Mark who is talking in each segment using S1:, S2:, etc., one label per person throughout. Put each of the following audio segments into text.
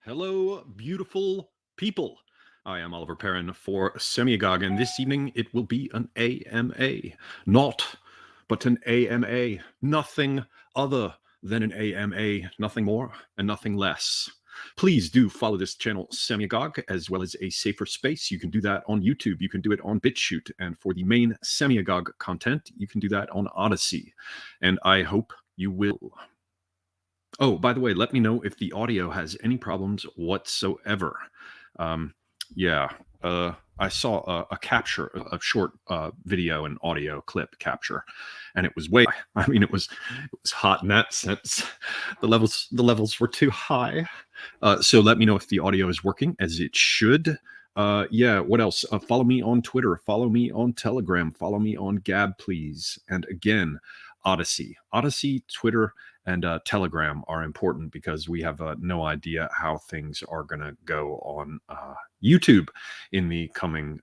S1: Hello, beautiful people. I am Oliver Perrin for Semiagog, and this evening it will be an AMA. Not, but an AMA. Nothing other than an AMA. Nothing more and nothing less. Please do follow this channel, Semiagog, as well as A Safer Space. You can do that on YouTube. You can do it on BitChute. And for the main Semiagog content, you can do that on Odyssey. And I hope you will. Oh, by the way, let me know if the audio has any problems whatsoever. Yeah, I saw a capture, a short video and audio clip capture, and it was way. I mean, it was hot in that sense. The levels were too high. So let me know if the audio is working as it should. Yeah, what else? Follow me on Twitter. Follow me on Telegram. Follow me on Gab, please. And again, Odyssey, Twitter, and Telegram are important because we have no idea how things are going to go on YouTube in the coming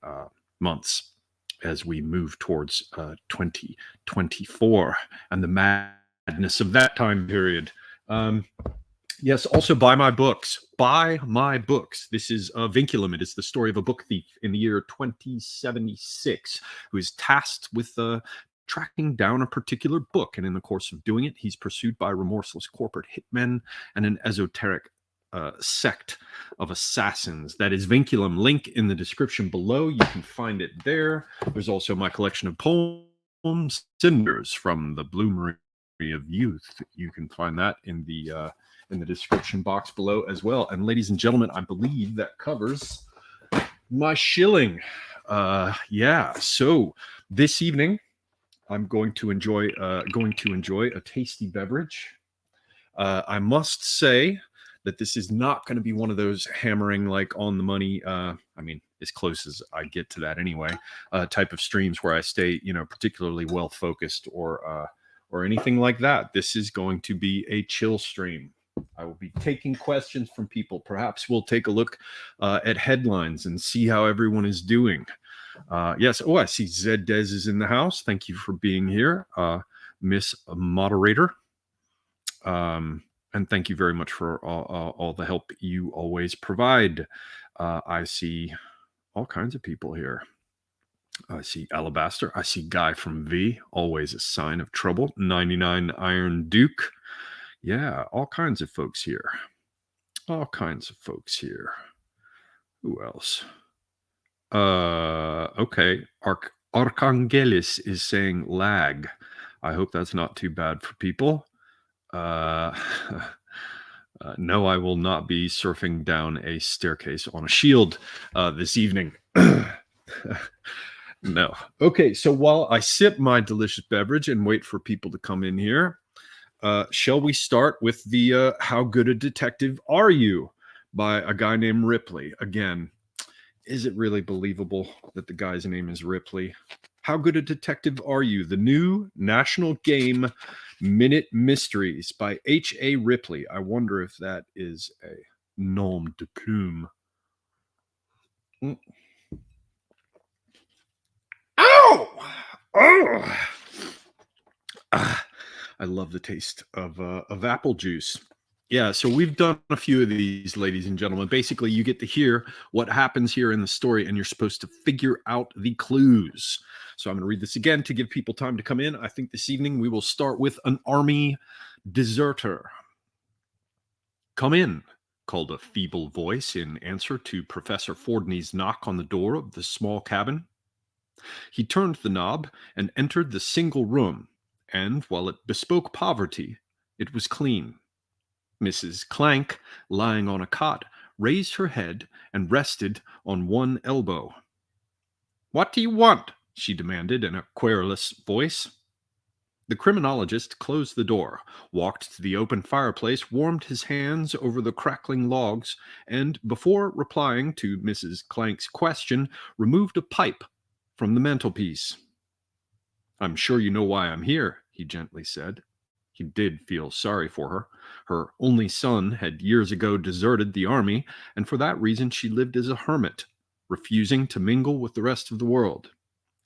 S1: months as we move towards 2024 and the madness of that time period. Yes, also buy my books. Buy my books. This is Vinculum. It is the story of a book thief in the year 2076 who is tasked with tracking down a particular book. And in the course of doing it, he's pursued by remorseless corporate hitmen and an esoteric sect of assassins. That is Vinculum. Link in the description below. You can find it there. There's also my collection of poems, Cinders, from the Bloomery of Youth. You can find that in the description box below as well. And ladies and gentlemen, I believe that covers my shilling. Yeah. So this evening, I'm going to enjoy a tasty beverage. I must say that this is not going to be one of those hammering like on the money. I mean, as close as I get to that anyway. Type of streams where I stay, particularly well focused or anything like that. This is going to be a chill stream. I will be taking questions from people. Perhaps we'll take a look at headlines and see how everyone is doing. Yes. Oh, I see Zed Dez is in the house. Thank you for being here, Miss Moderator. And thank you very much for all the help you always provide. I see all kinds of people here. I see Alabaster. I see Guy from V. Always a sign of trouble. 99 Iron Duke. Yeah, all kinds of folks here. All kinds of folks here. Who else? Okay. Archangelis is saying lag. I hope that's not too bad for people. No, I will not be surfing down a staircase on a shield this evening. No. Okay, so while I sip my delicious beverage and wait for people to come in here, shall we start with the How Good a Detective Are You by a guy named Ripley. Again, is it really believable that the guy's name is Ripley? How Good a Detective Are You? The new national game Minute Mysteries by H.A. Ripley. I wonder if that is a nom de plume. Ow! Oh! I love the taste of apple juice. Yeah, so we've done a few of these, ladies and gentlemen. Basically, you get to hear what happens here in the story, and you're supposed to figure out the clues. So I'm going to read this again to give people time to come in. I think this evening we will start with an army deserter. Come in, called a feeble voice in answer to Professor Fordney's knock on the door of the small cabin. He turned the knob and entered the single room, and while it bespoke poverty, it was clean. Mrs. Clank, lying on a cot, raised her head and rested on one elbow. "What do you want?" she demanded in a querulous voice. The criminologist closed the door, walked to the open fireplace, warmed his hands over the crackling logs, and, before replying to Mrs. Clank's question, removed a pipe from the mantelpiece. "I'm sure you know why I'm here," he gently said. He did feel sorry for her. Her only son had years ago deserted the army, and for that reason she lived as a hermit, refusing to mingle with the rest of the world.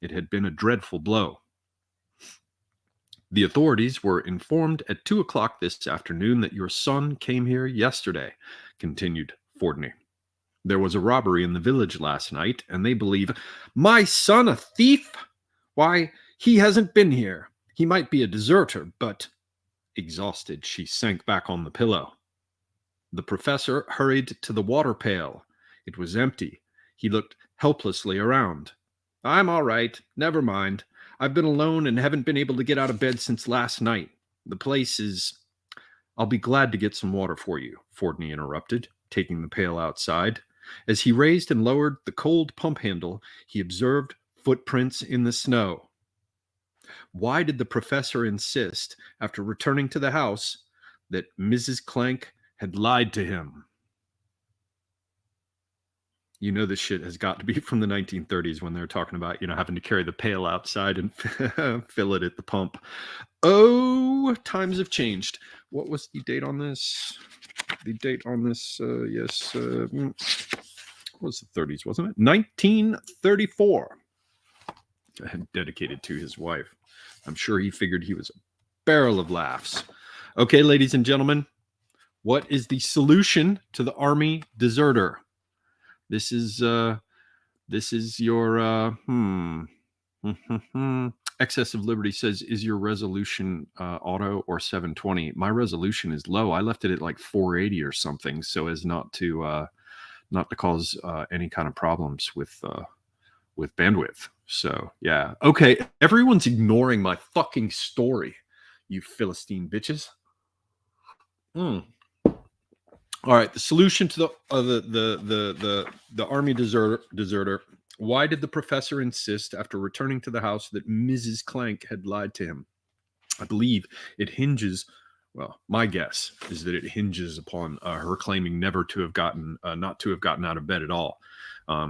S1: It had been a dreadful blow. The authorities were informed at 2 o'clock this afternoon that your son came here yesterday, continued Fordney. There was a robbery in the village last night, and they believe... My son a thief? Why, he hasn't been here. He might be a deserter, but... Exhausted, she sank back on the pillow. The professor hurried to the water pail. It was empty. He looked helplessly around. I'm all right. Never mind. I've been alone and haven't been able to get out of bed since last night. The place is... I'll be glad to get some water for you, Fordney interrupted, taking the pail outside. As he raised and lowered the cold pump handle, he observed footprints in the snow. Why did the professor insist, after returning to the house, that Mrs. Clank had lied to him? You know, this shit has got to be from the 1930s when they're talking about, having to carry the pail outside and fill it at the pump. Oh, times have changed. What was the date on this? The date on this, yes, was the 30s, wasn't it? 1934. Dedicated to his wife. I'm sure he figured he was a barrel of laughs. Okay, ladies and gentlemen, what is the solution to the army deserter? This is your Excess of Liberty says, is your resolution auto or 720? My resolution is low. I left it at like 480 or something, so as not to cause any kind of problems with bandwidth. So yeah, okay. Everyone's ignoring my fucking story, you Philistine bitches. All right, the solution to the army deserter. Why did the professor insist, after returning to the house, that Mrs. Clank had lied to him? I believe it hinges. Well, my guess is that it hinges upon her claiming not to have gotten out of bed at all.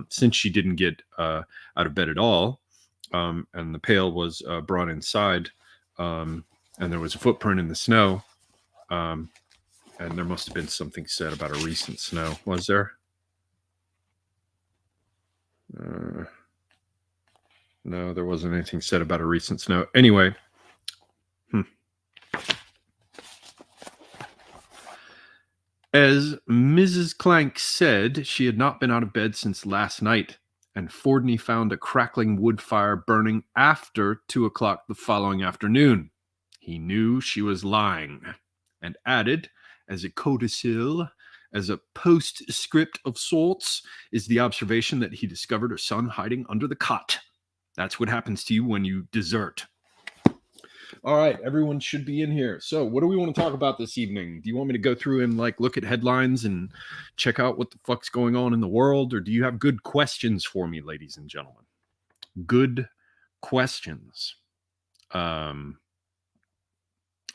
S1: Since she didn't get out of bed at all, and the pail was brought inside, and there was a footprint in the snow. And there must have been something said about a recent snow. Was there? No, there wasn't anything said about a recent snow. Anyway. As Mrs. Clank said, she had not been out of bed since last night, and Fordney found a crackling wood fire burning after 2 o'clock the following afternoon. He knew she was lying, and added, as a codicil, as a postscript of sorts, is the observation that he discovered her son hiding under the cot. That's what happens to you when you desert. All right, everyone should be in here. So what do we want to talk about this evening? Do you want me to go through and look at headlines and check out what the fuck's going on in the world? Or do you have good questions for me, ladies and gentlemen? Good questions. Oh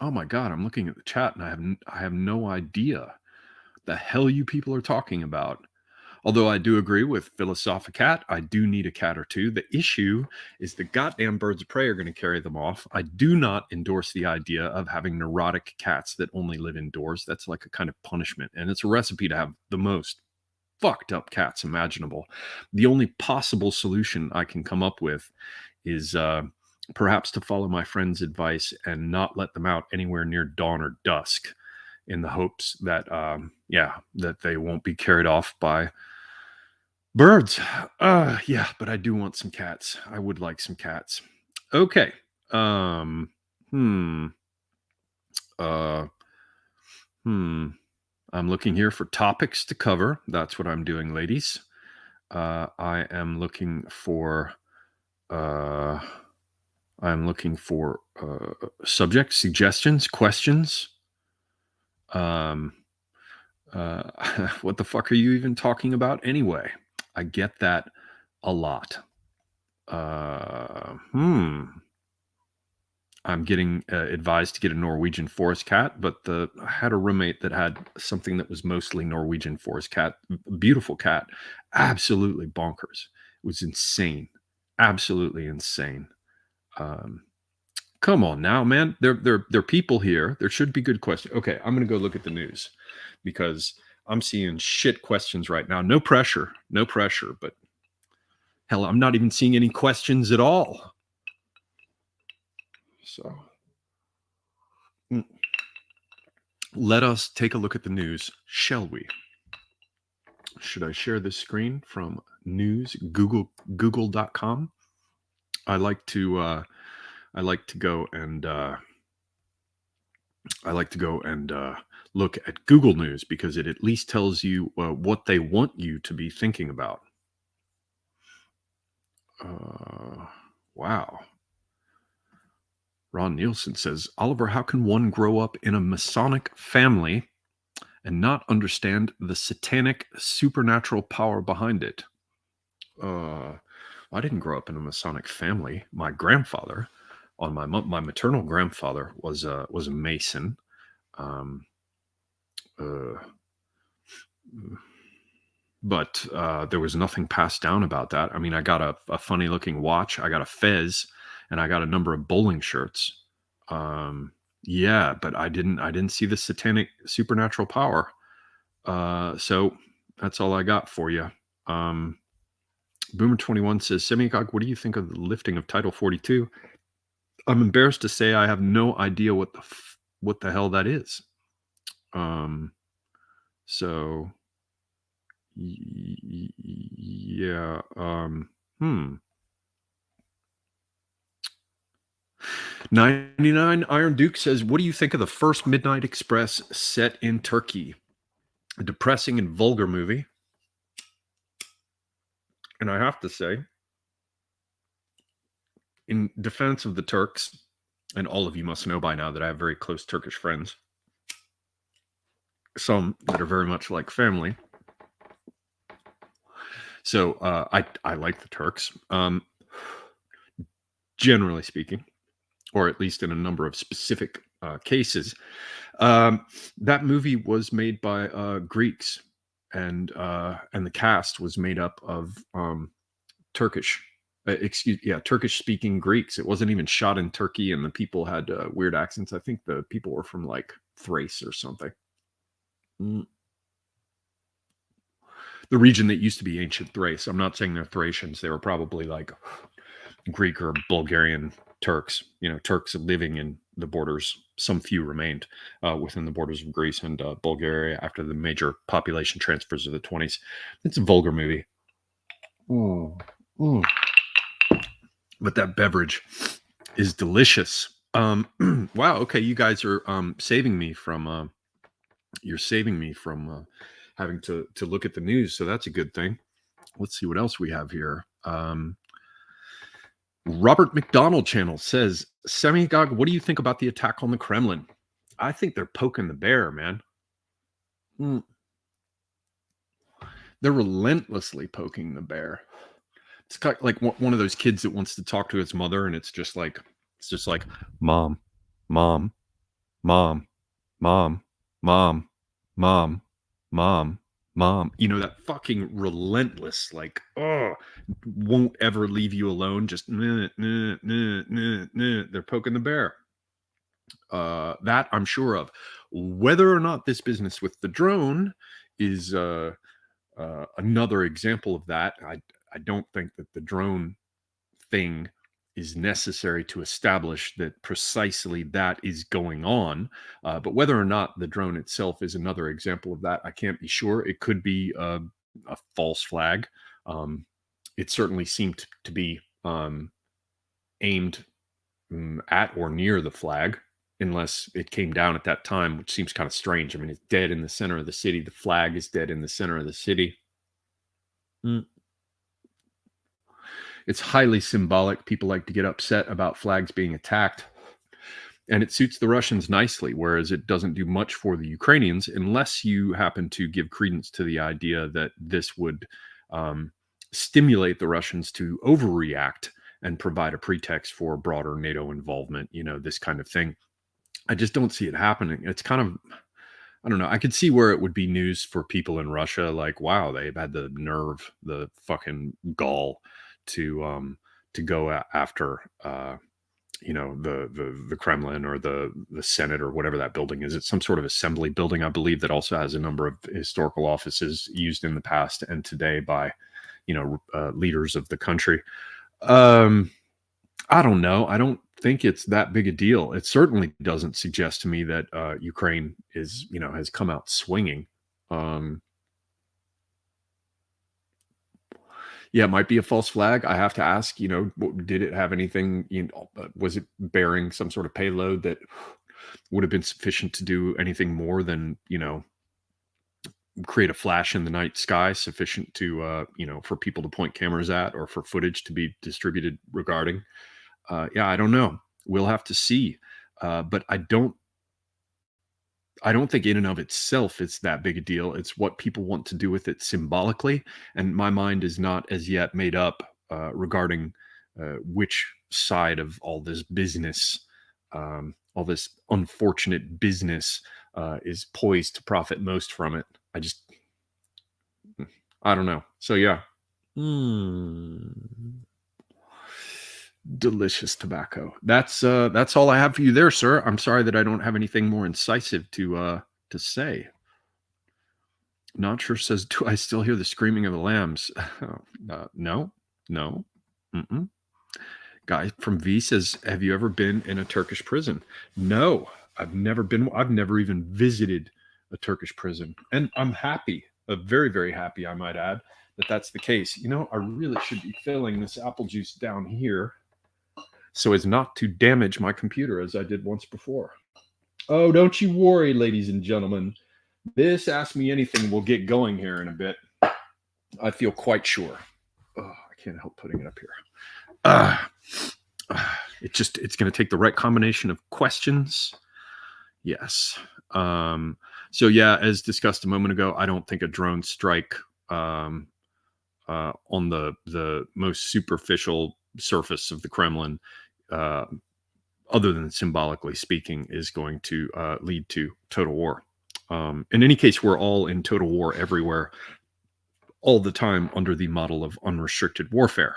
S1: my God, I'm looking at the chat and I have no idea the hell you people are talking about. Although I do agree with Philosophicat, I do need a cat or two. The issue is the goddamn birds of prey are going to carry them off. I do not endorse the idea of having neurotic cats that only live indoors. That's like a kind of punishment, and it's a recipe to have the most fucked up cats imaginable. The only possible solution I can come up with is perhaps to follow my friend's advice and not let them out anywhere near dawn or dusk, in the hopes that that they won't be carried off by birds. Yeah, but I do want some cats. I would like some cats. Okay. I'm looking here for topics to cover. That's what I'm doing, ladies. I am looking for subject suggestions, questions. What the fuck are you even talking about anyway? I get that a lot. I'm getting advised to get a Norwegian forest cat, but I had a roommate that had something that was mostly Norwegian forest cat. Beautiful cat. Absolutely bonkers. It was insane. Absolutely insane. Come on now, man. There are people here. There should be good questions. Okay, I'm gonna go look at the news because I'm seeing shit questions right now. No pressure, no pressure. But hell, I'm not even seeing any questions at all. So let us take a look at the news, shall we? Should I share this screen from news google.com? I like to go and look at Google News because it at least tells you what they want you to be thinking about. Wow. Ron Nielsen says, Oliver, how can one grow up in a Masonic family and not understand the satanic supernatural power behind it? I didn't grow up in a Masonic family. My grandfather, on my maternal grandfather, was a Mason. But there was nothing passed down about that. I mean, I got a funny looking watch, I got a fez, and I got a number of bowling shirts. Yeah, but I didn't see the satanic supernatural power. So that's all I got for you. Boomer 21 says, Semigog, what do you think of the lifting of Title 42? I'm embarrassed to say I have no idea what the hell that is. So yeah. 99 Iron Duke says, what do you think of the first Midnight Express set in Turkey? A depressing and vulgar movie. And I have to say, in defense of the Turks, and all of you must know by now that I have very close Turkish friends, some that are very much like family. So I like the Turks, generally speaking, or at least in a number of specific cases. That movie was made by Greeks, and the cast was made up of Turkish-speaking Greeks. It wasn't even shot in Turkey, and the people had weird accents. I think the people were from like Thrace or something. The region that used to be ancient Thrace. I'm not saying they're Thracians. They were probably like Greek or Bulgarian Turks, Turks living in the borders. Some few remained within the borders of Greece and Bulgaria after the major population transfers of the 20s. It's a vulgar movie. But that beverage is delicious. Wow. Okay. You guys are saving me from having to look at the news. So that's a good thing. Let's see what else we have here. Robert McDonald channel says, Semigog, what do you think about the attack on the Kremlin? I think they're poking the bear, man. They're relentlessly poking the bear. It's kind of like one of those kids that wants to talk to his mother, and it's just like mom, mom, mom, mom, mom, mom, mom, mom. That fucking relentless, like, won't ever leave you alone. Just they're poking the bear. That I'm sure of. Whether or not this business with the drone is another example of that, I don't think that the drone thing is necessary to establish that precisely that is going on. But whether or not the drone itself is another example of that, I can't be sure. It could be a false flag. It certainly seemed to be aimed at or near the flag, unless it came down at that time, which seems kind of strange. I mean, it's dead in the center of the city. The flag is dead in the center of the city. It's highly symbolic. People like to get upset about flags being attacked. And it suits the Russians nicely, whereas it doesn't do much for the Ukrainians, unless you happen to give credence to the idea that this would stimulate the Russians to overreact and provide a pretext for broader NATO involvement, this kind of thing. I just don't see it happening. It's kind of, I don't know. I could see where it would be news for people in Russia, like, wow, they've had the nerve, the fucking gall to go after you know, the Kremlin or the Senate or whatever that building is. It's some sort of assembly building, I believe, that also has a number of historical offices used in the past and today by, you know, leaders of the country. I don't know. I don't think it's that big a deal. It certainly doesn't suggest to me that Ukraine is, you know, has come out swinging. Um, yeah, it might be a false flag. I have to ask, you know, did it have anything, you know, was it bearing some sort of payload that would have been sufficient to do anything more than, you know, create a flash in the night sky sufficient to, you know, for people to point cameras at or for footage to be distributed regarding? Yeah, I don't know. We'll have to see. But I don't think in and of itself it's that big a deal. It's what people want to do with it symbolically, and my mind is not as yet made up regarding which side of all this business, all this unfortunate business, is poised to profit most from it. I don't know. So yeah. Mm. Delicious tobacco. That's all I have for you there, sir. I'm sorry that I don't have anything more incisive to say. Not sure says, do I still hear the screaming of the lambs? No, no. Mm-mm. Guy from V says, have you ever been in a Turkish prison? No, I've never been. I've never even visited a Turkish prison, and I'm happy, very, very happy, I might add, that that's the case. You know, I really should be filling this apple juice down here so as not to damage my computer as I did once before. Oh, don't you worry, ladies and gentlemen. This Ask Me Anything will get going here in a bit. I feel quite sure. Oh, I can't help putting it up here. It's going to take the right combination of questions. Yes. So yeah, as discussed a moment ago, I don't think a drone strike on the most superficial surface of the Kremlin, other than symbolically speaking, is going to lead to total war. In any case, we're all in total war everywhere, all the time, under the model of unrestricted warfare.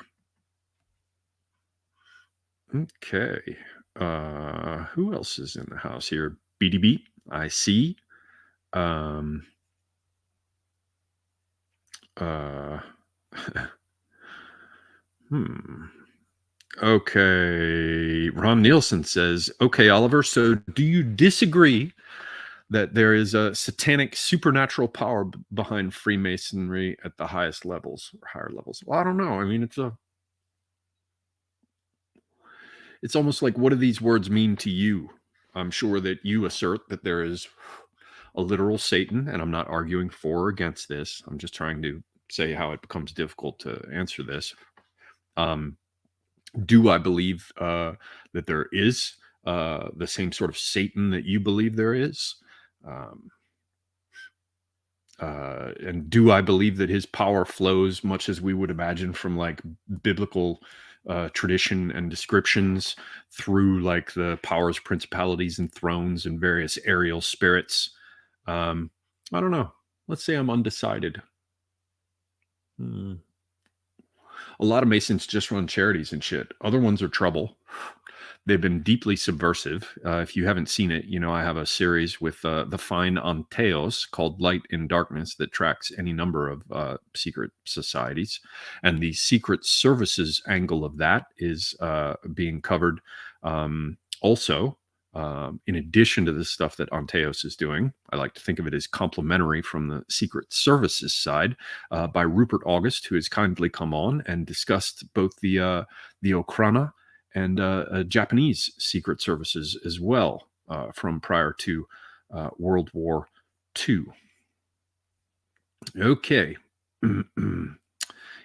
S1: Okay. Who else is in the house here? BDB, I see. Okay. Ron Nielsen says, okay, Oliver, so do you disagree that there is a satanic supernatural power behind Freemasonry at the highest levels or higher levels? Well, I don't know. I mean, it's almost like, what do these words mean to you? I'm sure that you assert that there is a literal Satan, and I'm not arguing for or against this. I'm just trying to say how it becomes difficult to answer this. Do I believe that there is the same sort of Satan that you believe there is? And do I believe that his power flows much as we would imagine from like biblical tradition and descriptions through like the powers, principalities, and thrones and various aerial spirits? I don't know. Let's say I'm undecided. A lot of Masons just run charities and shit. Other ones are trouble. They've been deeply subversive. If you haven't seen it, you know, I have a series with the fine Anteos called Light in Darkness that tracks any number of secret societies. And the secret services angle of that is being covered also. In addition to the stuff that Anteos is doing, I like to think of it as complementary from the secret services side, by Rupert August, who has kindly come on and discussed both the Okrana and Japanese secret services as well, from prior to World War II. Okay.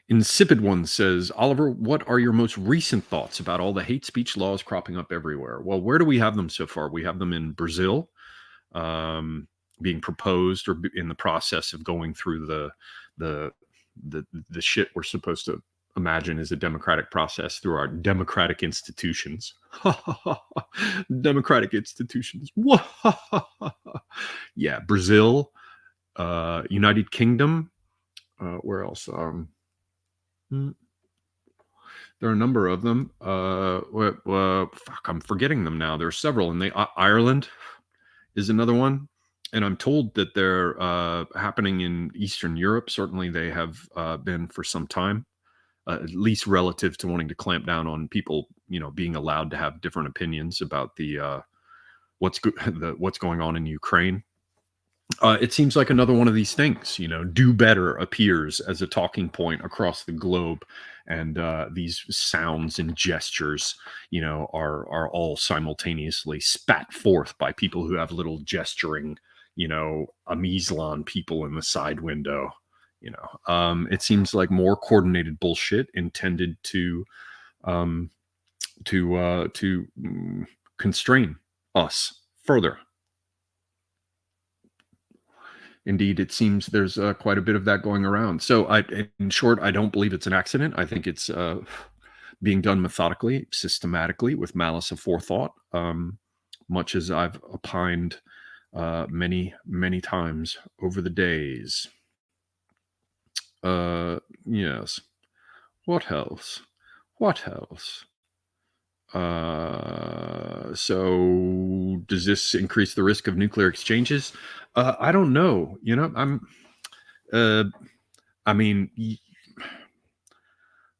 S1: Insipid One says, Oliver, what are your most recent thoughts about all the hate speech laws cropping up everywhere? Well, where do we have them so far? We have them in Brazil, being proposed or in the process of going through the shit we're supposed to imagine is a democratic process through our democratic institutions. Democratic institutions. Yeah, Brazil, United Kingdom. Where else? There are a number of them. Fuck, I'm forgetting them now. There are several, and Ireland is another one. And I'm told that they're happening in Eastern Europe. Certainly, they have been for some time, at least relative to wanting to clamp down on people, being allowed to have different opinions about the what's going on in Ukraine. It seems like another one of these things, do better appears as a talking point across the globe. And these sounds and gestures, are all simultaneously spat forth by people who have little gesturing, Amislon people in the side window. It seems like more coordinated bullshit intended to constrain us further. Indeed, it seems there's quite a bit of that going around. So, in short, I don't believe it's an accident. I think it's being done methodically, systematically, with malice aforethought, much as I've opined many, many times over the days. Yes. What else? So does this increase the risk of nuclear exchanges? I don't know.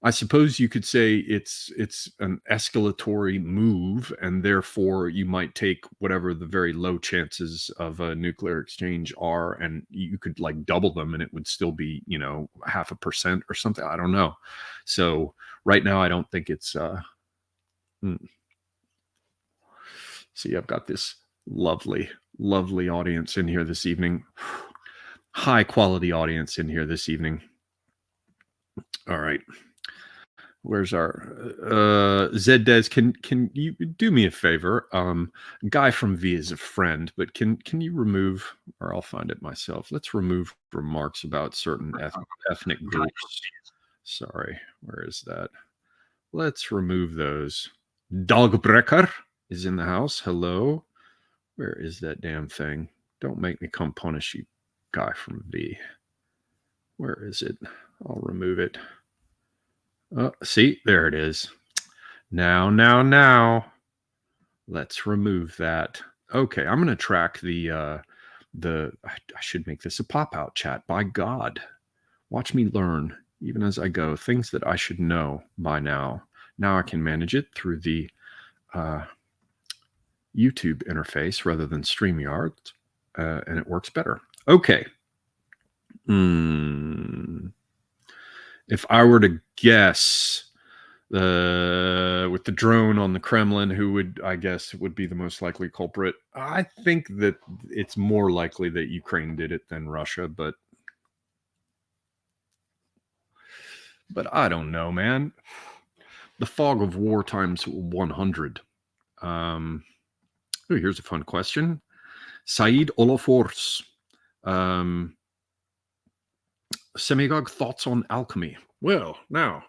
S1: I suppose you could say it's an escalatory move, and therefore you might take whatever the very low chances of a nuclear exchange are, and you could like double them, and it would still be 0.5% or something. I don't know. So right now, I don't think it's. See, I've got this lovely, lovely audience in here this evening. High quality audience in here this evening. All right. Where's our Zedez? Can you do me a favor? Guy from V is a friend, but can you remove, or I'll find it myself. Let's remove remarks about certain ethnic groups. Sorry, where is that? Let's remove those. Dogbrecker is in the house. Hello. Where is that damn thing? Don't make me come punish you, guy from V. Where is it? I'll remove it. See, there it is. Now. Let's remove that. Okay, I'm going to track I should make this a pop-out chat. By God. Watch me learn, even as I go, things that I should know by now. Now I can manage it through the YouTube interface rather than StreamYard, and it works better. Okay. If I were to guess, with the drone on the Kremlin, who would be the most likely culprit? I think that it's more likely that Ukraine did it than Russia, but I don't know, man. The fog of war times 100. Here's a fun question. Saeed Olafors. Semigog, thoughts on alchemy? Well, now,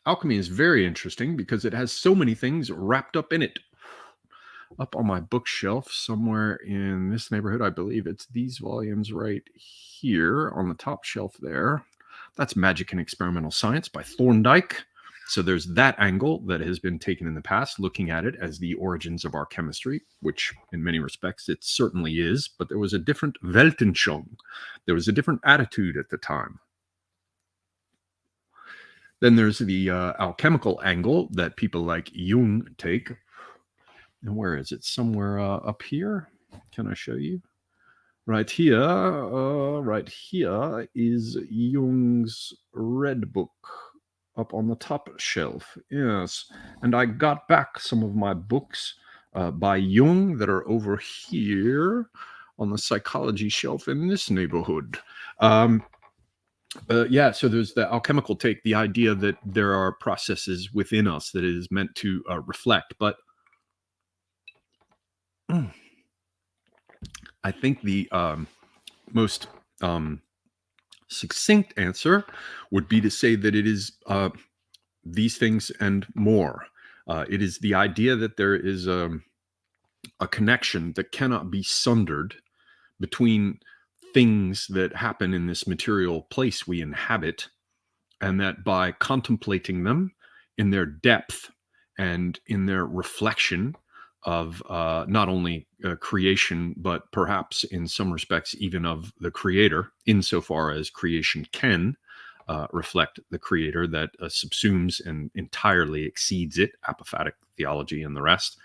S1: alchemy is very interesting because it has so many things wrapped up in it. Up on my bookshelf somewhere in this neighborhood, I believe it's these volumes right here on the top shelf there. That's Magic and Experimental Science by Thorndike. So there's that angle that has been taken in the past, looking at it as the origins of our chemistry, which in many respects it certainly is, but there was a different Weltanschauung. There was a different attitude at the time. Then there's the alchemical angle that people like Jung take. And where is it? Somewhere up here? Can I show you? Right here is Jung's Red Book. Up on the top shelf, yes. And I got back some of my books by Jung that are over here on the psychology shelf in this neighborhood. So there's the alchemical take, the idea that there are processes within us that it is meant to reflect. But I think the most succinct answer would be to say that it is these things and more. It is the idea that there is a connection that cannot be sundered between things that happen in this material place we inhabit and that by contemplating them in their depth and in their reflection of not only creation, but perhaps in some respects even of the creator, insofar as creation can reflect the creator, that subsumes and entirely exceeds it, apophatic theology and the rest,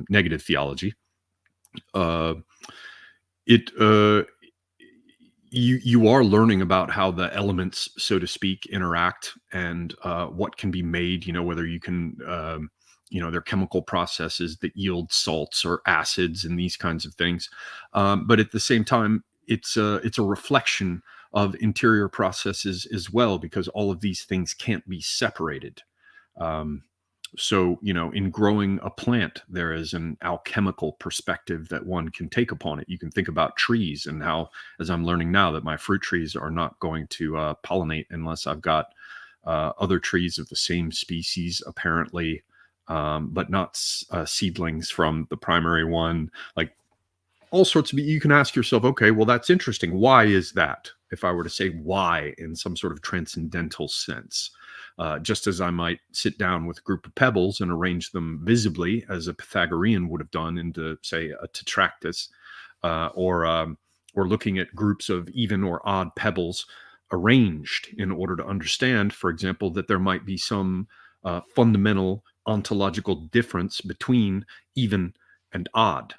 S1: negative theology. You are learning about how the elements, so to speak, interact, and what can be made, whether you can, there are chemical processes that yield salts or acids and these kinds of things. But at the same time, it's a reflection of interior processes as well, because all of these things can't be separated. So, in growing a plant, there is an alchemical perspective that one can take upon it. You can think about trees and how, as I'm learning now, that my fruit trees are not going to pollinate unless I've got other trees of the same species, apparently, but not seedlings from the primary one. Like all sorts of, you can ask yourself, okay, well, that's interesting. Why is that? If I were to say why in some sort of transcendental sense. Just as I might sit down with a group of pebbles and arrange them visibly, as a Pythagorean would have done into, say, a tetractys, or looking at groups of even or odd pebbles arranged in order to understand, for example, that there might be some fundamental ontological difference between even and odd.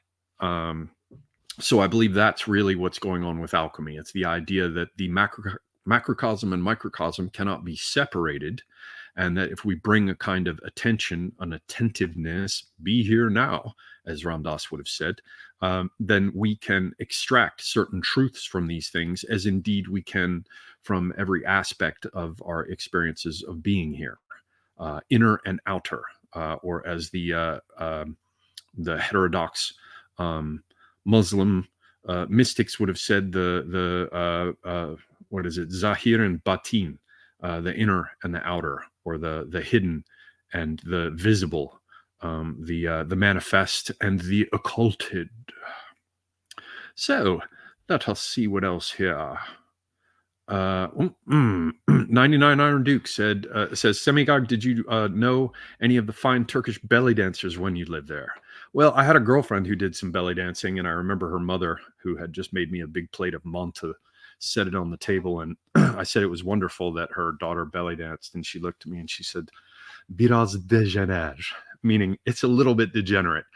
S1: So I believe that's really what's going on with alchemy. It's the idea that the macrocosm and microcosm cannot be separated, and that if we bring a kind of attention, an attentiveness, be here now, as Ram Dass would have said, then we can extract certain truths from these things, as indeed we can from every aspect of our experiences of being here, inner and outer, or as the heterodox Muslim mystics would have said, what is it, Zahir and Batin, the inner and the outer, or the hidden and the visible, the manifest and the occulted. So let us see what else here. 99 Iron Duke says, Semigog, did you know any of the fine Turkish belly dancers when you lived there? Well, I had a girlfriend who did some belly dancing, and I remember her mother, who had just made me a big plate of manta, set it on the table, and I said it was wonderful that her daughter belly danced, and she looked at me and she said, "Biraz degener," meaning it's a little bit degenerate.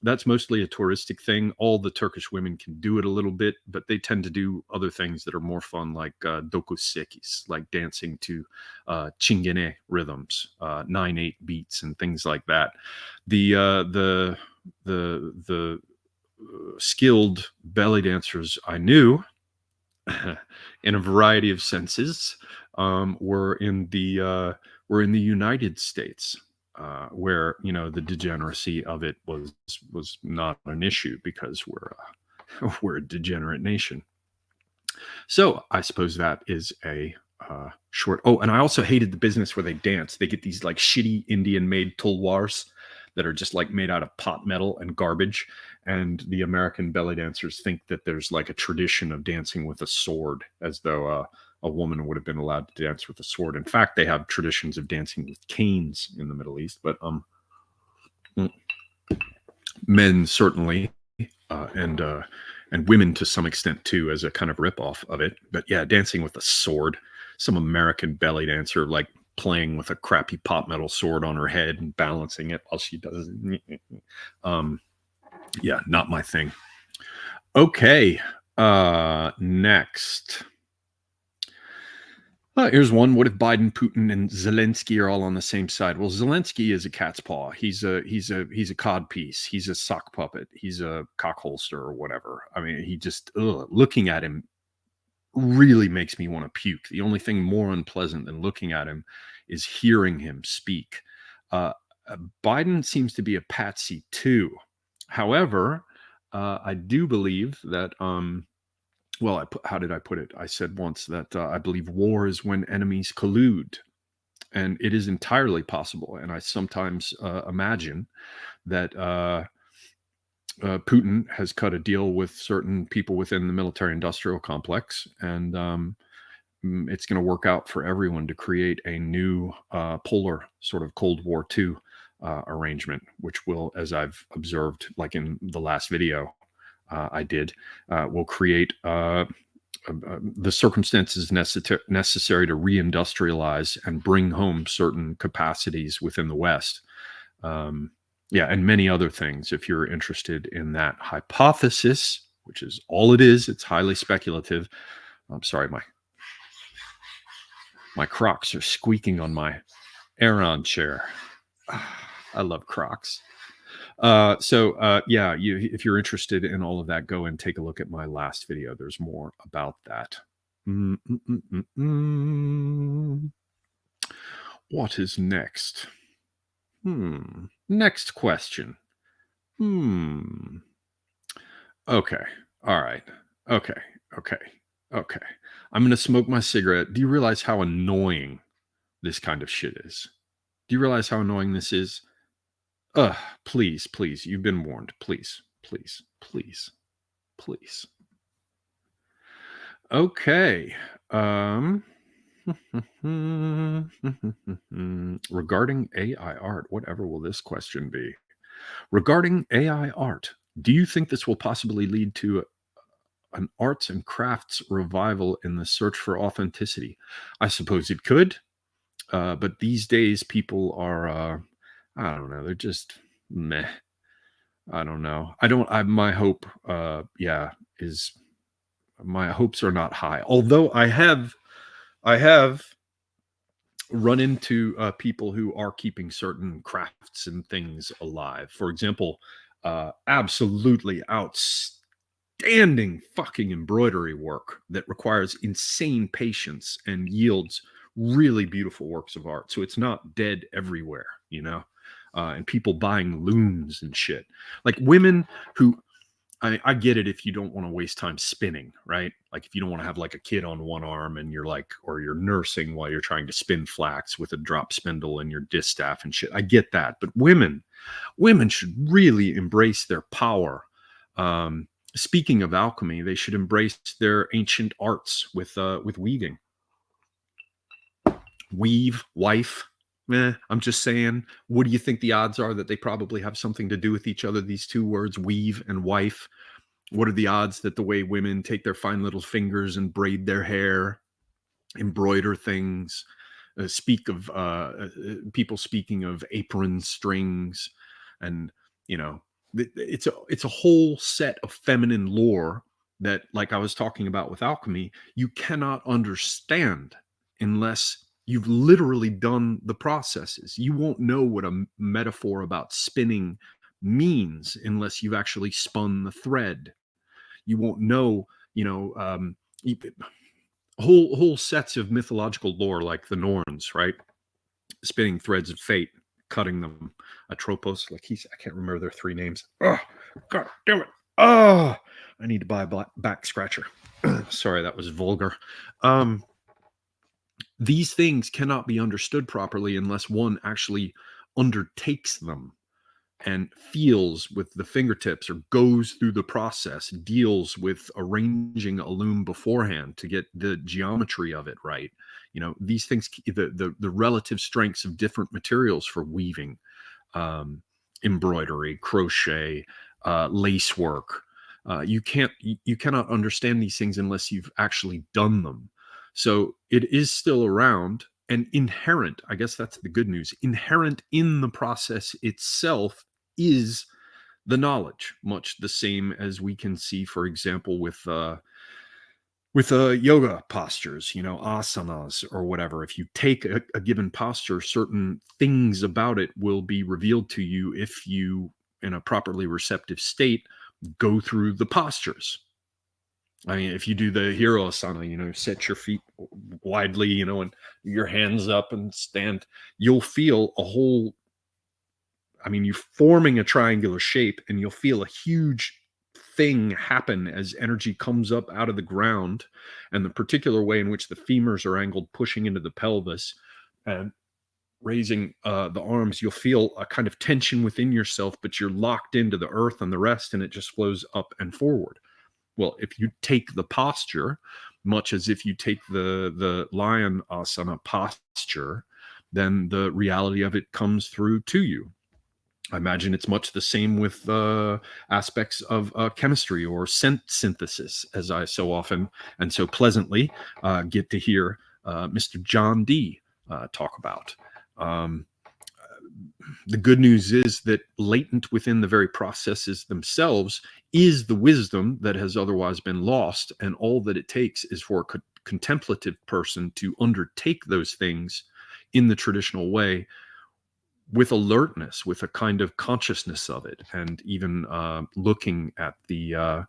S1: That's mostly a touristic thing. All the Turkish women can do it a little bit, but they tend to do other things that are more fun, like dokusekis, like dancing to çingene rhythms, 9/8 beats, and things like that. The skilled belly dancers I knew, in a variety of senses, were in the United States. Where the degeneracy of it was not an issue, because we're a degenerate nation. So I suppose that is a short. Oh, and I also hated the business where they dance. They get these like shitty Indian-made tulwars that are just like made out of pot metal and garbage. And the American belly dancers think that there's like a tradition of dancing with a sword, as though a woman would have been allowed to dance with a sword. In fact, they have traditions of dancing with canes in the Middle East, but men certainly, and women to some extent too, as a kind of ripoff of it. But yeah, dancing with a sword. Some American belly dancer like playing with a crappy pot metal sword on her head and balancing it while she does it. Yeah, not my thing. Okay, next. Here's one. What if Biden, Putin, and Zelensky are all on the same side? Well, Zelensky is a cat's paw. He's a codpiece. He's a sock puppet. He's a cock holster or whatever. I mean, he just looking at him really makes me want to puke. The only thing more unpleasant than looking at him is hearing him speak. Biden seems to be a patsy too. However, I do believe that. Well, how did I put it? I said once that I believe war is when enemies collude, and it is entirely possible. And I sometimes imagine that Putin has cut a deal with certain people within the military-industrial complex, and it's going to work out for everyone to create a new polar sort of Cold War II arrangement, which will, as I've observed, like in the last video I did, will create the circumstances necessary to reindustrialize and bring home certain capacities within the West. Yeah, and many other things. If you're interested in that hypothesis, which is all it is, it's highly speculative. I'm sorry, my Crocs are squeaking on my Aeron chair. I love Crocs. Yeah, if you're interested in all of that, go and take a look at my last video. There's more about that. What is next? Next question. Okay. All right. Okay. I'm going to smoke my cigarette. Do you realize how annoying this kind of shit is? Do you realize how annoying this is? Please, you've been warned. Please. Okay. Regarding AI art, whatever will this question be? Regarding AI art, do you think this will possibly lead to an arts and crafts revival in the search for authenticity? I suppose it could, but these days people are, I don't know, they're just meh. I don't know. My hope, is my hopes are not high. Although I have run into people who are keeping certain crafts and things alive. For example, absolutely outstanding fucking embroidery work that requires insane patience and yields really beautiful works of art. So it's not dead everywhere, you know? And people buying looms and shit. Like women who, I get it if you don't want to waste time spinning, right? Like if you don't want to have like a kid on one arm and you're like, or you're nursing while you're trying to spin flax with a drop spindle and your distaff and shit. I get that. But women should really embrace their power. Speaking of alchemy, they should embrace their ancient arts with weaving. Weave, wife. I'm just saying, what do you think the odds are that they probably have something to do with each other, these two words, weave and wife? What are the odds that the way women take their fine little fingers and braid their hair, embroider things, speak of people speaking of apron strings, and, you know, it's a whole set of feminine lore that, like I was talking about with alchemy, you cannot understand unless you've literally done the processes. You won't know what a metaphor about spinning means unless you've actually spun the thread. You won't know, whole sets of mythological lore, like the Norns, right? Spinning threads of fate, cutting them. Atropos, I can't remember their three names. Oh, God damn it. Oh, I need to buy a back scratcher. Sorry, that was vulgar. These things cannot be understood properly unless one actually undertakes them and feels with the fingertips or goes through the process, deals with arranging a loom beforehand to get the geometry of it right. You know, these things, the relative strengths of different materials for weaving, embroidery, crochet, lace work. You cannot understand these things unless you've actually done them. So it is still around and inherent. I guess that's the good news. Inherent in the process itself is the knowledge, much the same as we can see, for example, with yoga postures, asanas or whatever. If you take a given posture, certain things about it will be revealed to you if you, in a properly receptive state, go through the postures. I mean, if you do the hero asana, set your feet widely, and your hands up and stand, you'll feel you're forming a triangular shape, and you'll feel a huge thing happen as energy comes up out of the ground, and the particular way in which the femurs are angled, pushing into the pelvis and raising the arms, you'll feel a kind of tension within yourself, but you're locked into the earth and the rest, and it just flows up and forward. Well, if you take the posture much as if you take the lion asana posture, then the reality of it comes through to you. I imagine it's much the same with aspects of chemistry or scent synthesis, as I so often and so pleasantly get to hear Mr. John D. Talk about. The good news is that latent within the very processes themselves is the wisdom that has otherwise been lost, and all that it takes is for a contemplative person to undertake those things in the traditional way with alertness, with a kind of consciousness of it, and even looking at the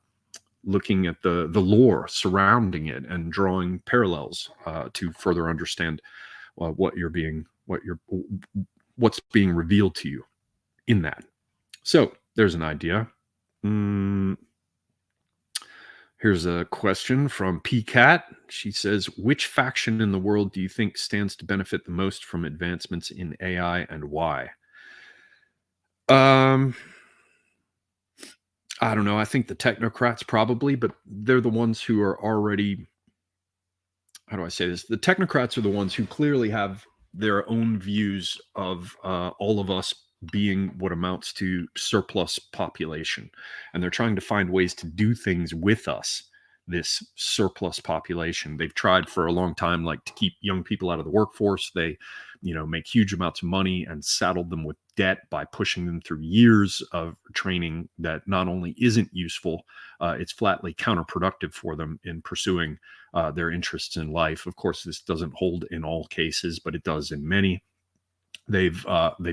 S1: lore surrounding it and drawing parallels to further understand what's being revealed to you in that. So there's an idea. Here's a question from PCAT. She says, which faction in the world do you think stands to benefit the most from advancements in AI, and why? I don't know. I think the Technocrats probably, but they're the ones who are already, how do I say this? The Technocrats are the ones who clearly have their own views of all of us being what amounts to surplus population. And they're trying to find ways to do things with us, this surplus population. They've tried for a long time, like, to keep young people out of the workforce. They, make huge amounts of money and saddled them with debt by pushing them through years of training that not only isn't useful, it's flatly counterproductive for them in pursuing their interests in life. Of course, this doesn't hold in all cases, but it does in many. They've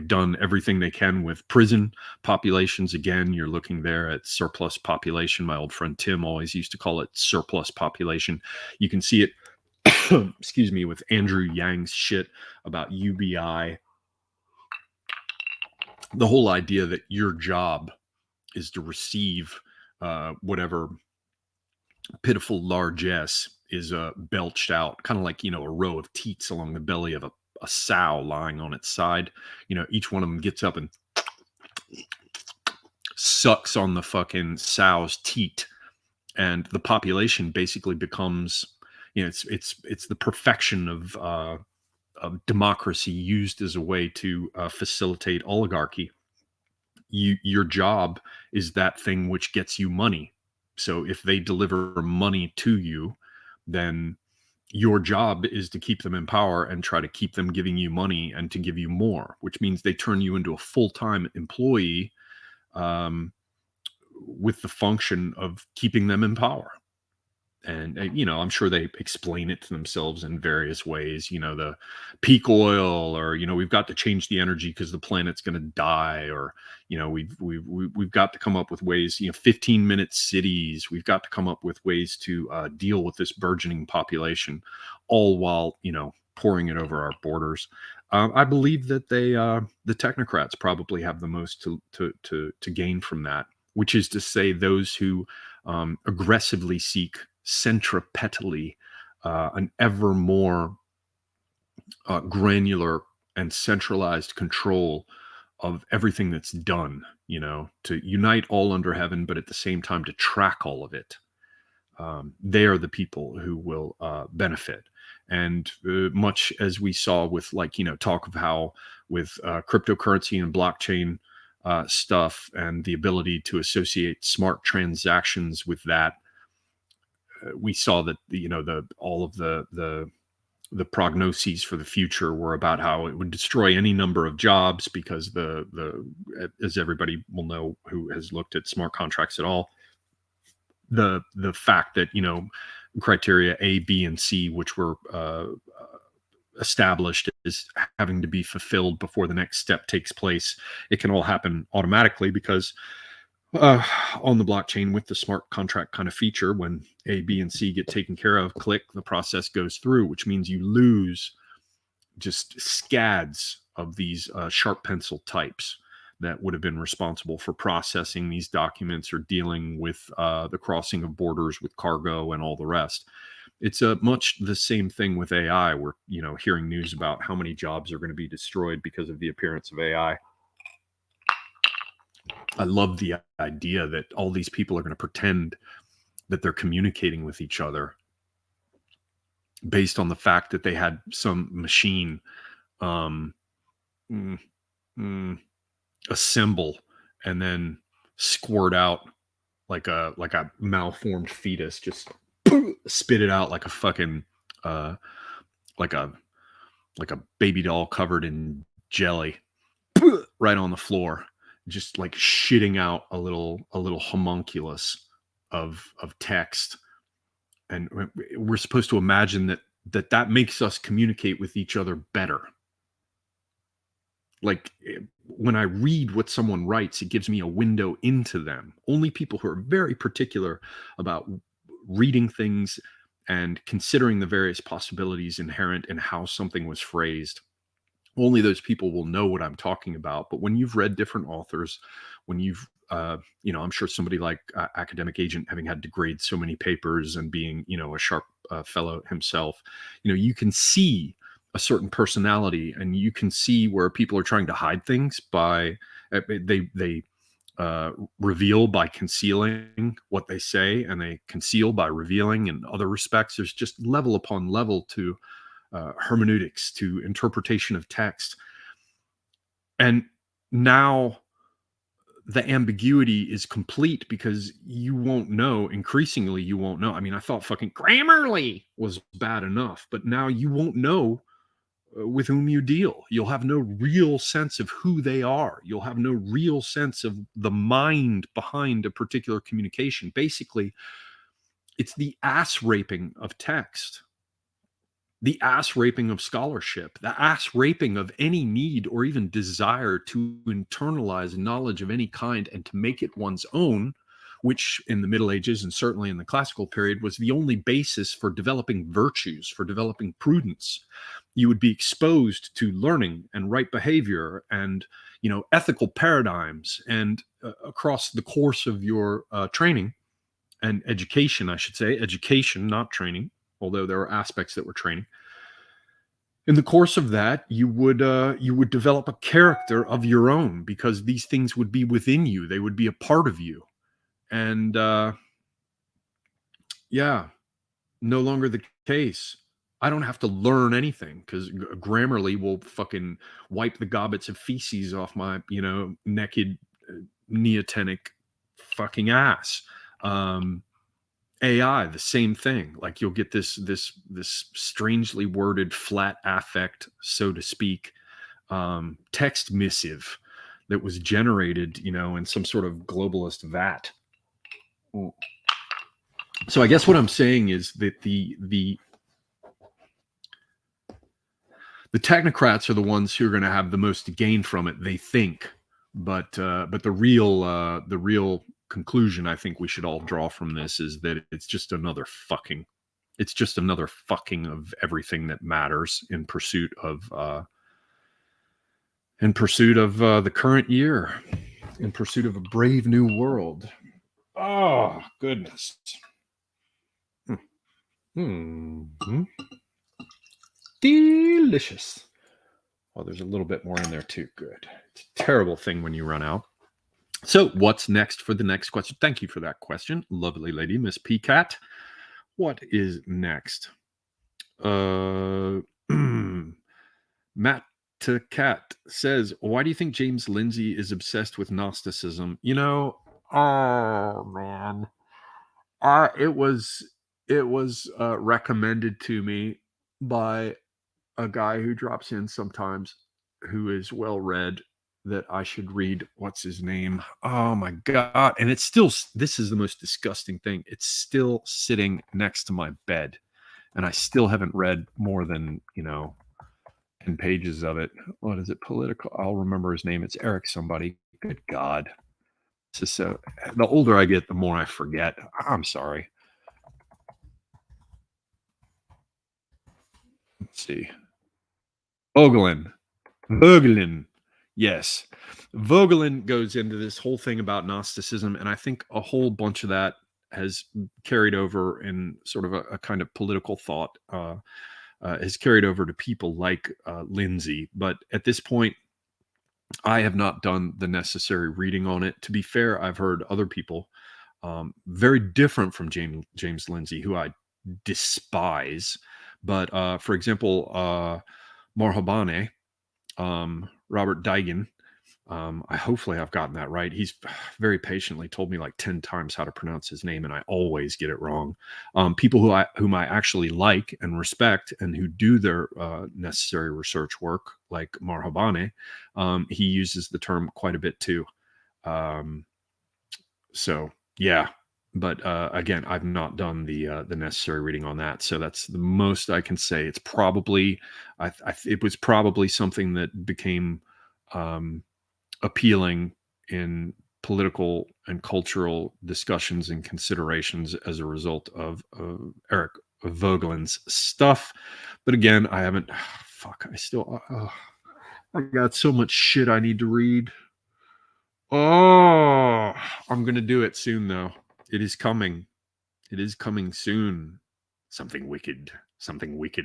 S1: done everything they can with prison populations. Again, you're looking there at surplus population. My old friend Tim always used to call it surplus population. You can see it, excuse me, with Andrew Yang's shit about UBI. The whole idea that your job is to receive whatever pitiful largesse is belched out, kind of like, a row of teats along the belly of a sow lying on its side. Each one of them gets up and sucks on the fucking sow's teat, and the population basically becomes, it's the perfection of democracy used as a way to facilitate oligarchy. Your job is that thing which gets you money. So if they deliver money to you, then your job is to keep them in power and try to keep them giving you money and to give you more, which means they turn you into a full-time employee with the function of keeping them in power. And, I'm sure they explain it to themselves in various ways, the peak oil, or, we've got to change the energy because the planet's going to die, or, we've got to come up with ways, 15-minute cities. We've got to come up with ways to deal with this burgeoning population, all while, pouring it over our borders. I believe that the Technocrats probably have the most to gain from that, which is to say those who aggressively seek centripetally an ever more granular and centralized control of everything that's done, to unite all under heaven, but at the same time to track all of it. They are the people who will benefit. And much as we saw with, talk of how with cryptocurrency and blockchain stuff and the ability to associate smart transactions with that, we saw that all of the prognoses for the future were about how it would destroy any number of jobs, because as everybody will know who has looked at smart contracts at all, the fact that criteria A, B, and C, which were established as having to be fulfilled before the next step takes place, it can all happen automatically, because on the blockchain with the smart contract kind of feature, when A, B, and C get taken care of, click, the process goes through, which means you lose just scads of these sharp pencil types that would have been responsible for processing these documents or dealing with the crossing of borders with cargo and all the rest. It's much the same thing with AI. We're hearing news about how many jobs are going to be destroyed because of the appearance of AI. I love the idea that all these people are going to pretend that they're communicating with each other based on the fact that they had some machine um, mm, assemble and then squirt out like a malformed fetus, just spit it out like a fucking like a baby doll covered in jelly right on the floor, just like shitting out a little homunculus of text. And we're supposed to imagine that makes us communicate with each other better. Like when I read what someone writes, it gives me a window into them. Only people who are very particular about reading things and considering the various possibilities inherent in how something was phrased, only those people will know what I'm talking about. But when you've read different authors, when you've I'm sure somebody like Academic Agent, having had to grade so many papers and being, a sharp fellow himself, you can see a certain personality, and you can see where people are trying to hide things by they reveal by concealing what they say, and they conceal by revealing in other respects. There's just level upon level to hermeneutics, to interpretation of text. And now the ambiguity is complete, because you won't know. Increasingly, you won't know. I mean, I thought fucking Grammarly was bad enough, but now you won't know with whom you deal. You'll have no real sense of who they are. You'll have no real sense of the mind behind a particular communication. Basically, it's the ass raping of text, the ass raping of scholarship, the ass raping of any need or even desire to internalize knowledge of any kind and to make it one's own, which in the Middle Ages and certainly in the classical period was the only basis for developing virtues, for developing prudence. You would be exposed to learning and right behavior and, ethical paradigms. And across the course of your training and education, I should say, education, not training, although there are aspects that were training. In the course of that, you would develop a character of your own, because these things would be within you. They would be a part of you. And no longer the case. I don't have to learn anything, because Grammarly will fucking wipe the gobbets of feces off my, naked neotenic fucking ass. AI, the same thing. Like, you'll get this strangely worded flat affect, so to speak, text missive that was generated, in some sort of globalist vat. So I guess what I'm saying is that the technocrats are the ones who are going to have the most to gain from it, they think. But the real conclusion I think we should all draw from this is that it's just another fucking of everything that matters in pursuit of the current year, in pursuit of a brave new world. Oh, goodness. Delicious. Oh, there's a little bit more in there too. Good. It's a terrible thing when you run out. So what's next for the next question? Thank you for that question, lovely lady, Miss P-Cat. What is next? Matt Cat says, why do you think James Lindsay is obsessed with Gnosticism? Oh man. It was recommended to me by a guy who drops in sometimes, who is well read, that I should read. What's his name? Oh my God. And it's still, this is the most disgusting thing. It's still sitting next to my bed, and I still haven't read more than, 10 pages of it. What is it? Political. I'll remember his name. It's Eric somebody. Good God. This is so, the older I get, the more I forget. I'm sorry. Let's see. Vogelin. Yes. Vogelin goes into this whole thing about Gnosticism, and I think a whole bunch of that has carried over in sort of a kind of political thought, has carried over to people like Lindsay. But at this point, I have not done the necessary reading on it. To be fair, I've heard other people very different from James Lindsay, who I despise, But for example, Marhabane, Robert Daigen, hopefully I've gotten that right. He's very patiently told me like 10 times how to pronounce his name, and I always get it wrong. People whom I actually like and respect, and who do their necessary research work, like Marhabane, he uses the term quite a bit too. So yeah, but again, I've not done the necessary reading on that, so that's the most I can say. It's probably it was probably something that became appealing in political and cultural discussions and considerations as a result of Eric Vogelin's stuff. But again, I haven't. Fuck, I got so much shit I need to read. Oh, I'm gonna do it soon, though. It is coming. It is coming soon. Something wicked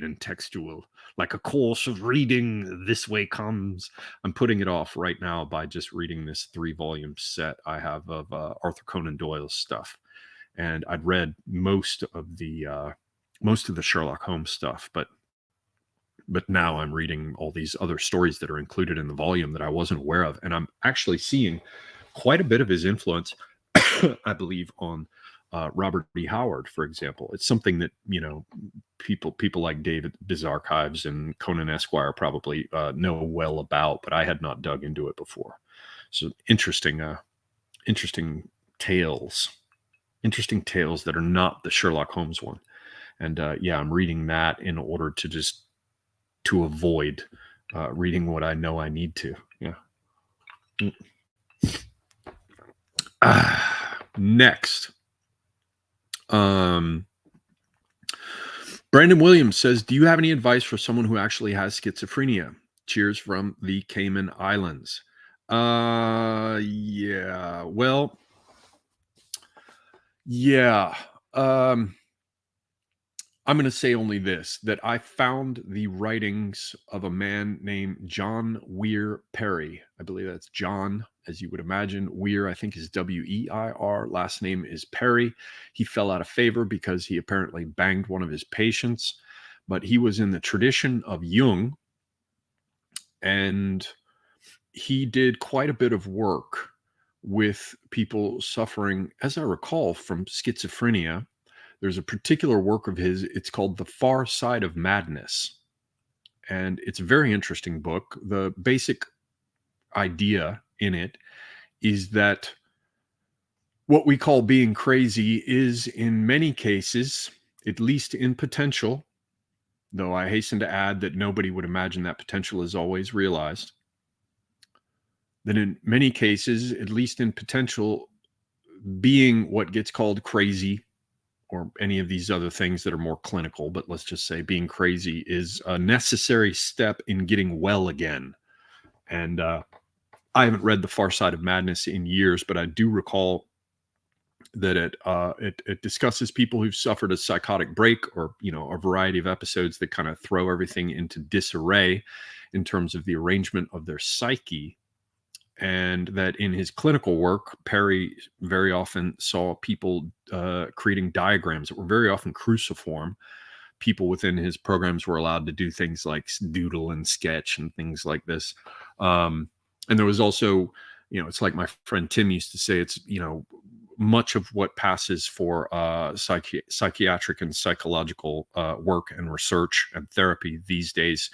S1: and textual, like a course of reading. This way comes. I'm putting it off right now by just reading this 3-volume set I have of Arthur Conan Doyle's stuff, and I'd read most of the Sherlock Holmes stuff, but now I'm reading all these other stories that are included in the volume that I wasn't aware of, and I'm actually seeing quite a bit of his influence, I believe, on Robert E. Howard, for example. It's something that, you know, people like David Bizarchives and Conan Esquire probably know well about, but I had not dug into it before. So interesting tales that are not the Sherlock Holmes one. And yeah, I'm reading that in order to avoid reading what I know I need to. Yeah. Next. Brandon Williams says, do you have any advice for someone who actually has schizophrenia? Cheers from the Cayman Islands. Yeah. Well, yeah. I'm going to say only this, that I found the writings of a man named John Weir Perry. I believe that's John, as you would imagine. Weir, I think, is W-E-I-R. Last name is Perry. He fell out of favor because he apparently banged one of his patients, but he was in the tradition of Jung, and he did quite a bit of work with people suffering, as I recall, from schizophrenia. There's a particular work of his, it's called The Far Side of Madness. And it's a very interesting book. The basic idea in it is that what we call being crazy is, in many cases, at least in potential, though I hasten to add that nobody would imagine that potential is always realized, that in many cases, at least in potential, being what gets called crazy, or any of these other things that are more clinical, but let's just say being crazy, is a necessary step in getting well again. And I haven't read The Far Side of Madness in years, but I do recall that it discusses people who've suffered a psychotic break, or, you know, a variety of episodes that kind of throw everything into disarray in terms of the arrangement of their psyche. And that in his clinical work, Perry very often saw people creating diagrams that were very often cruciform. People within his programs were allowed to do things like doodle and sketch and things like this. And there was also, you know, it's like my friend Tim used to say, it's, you know, much of what passes for psychiatric and psychological work and research and therapy these days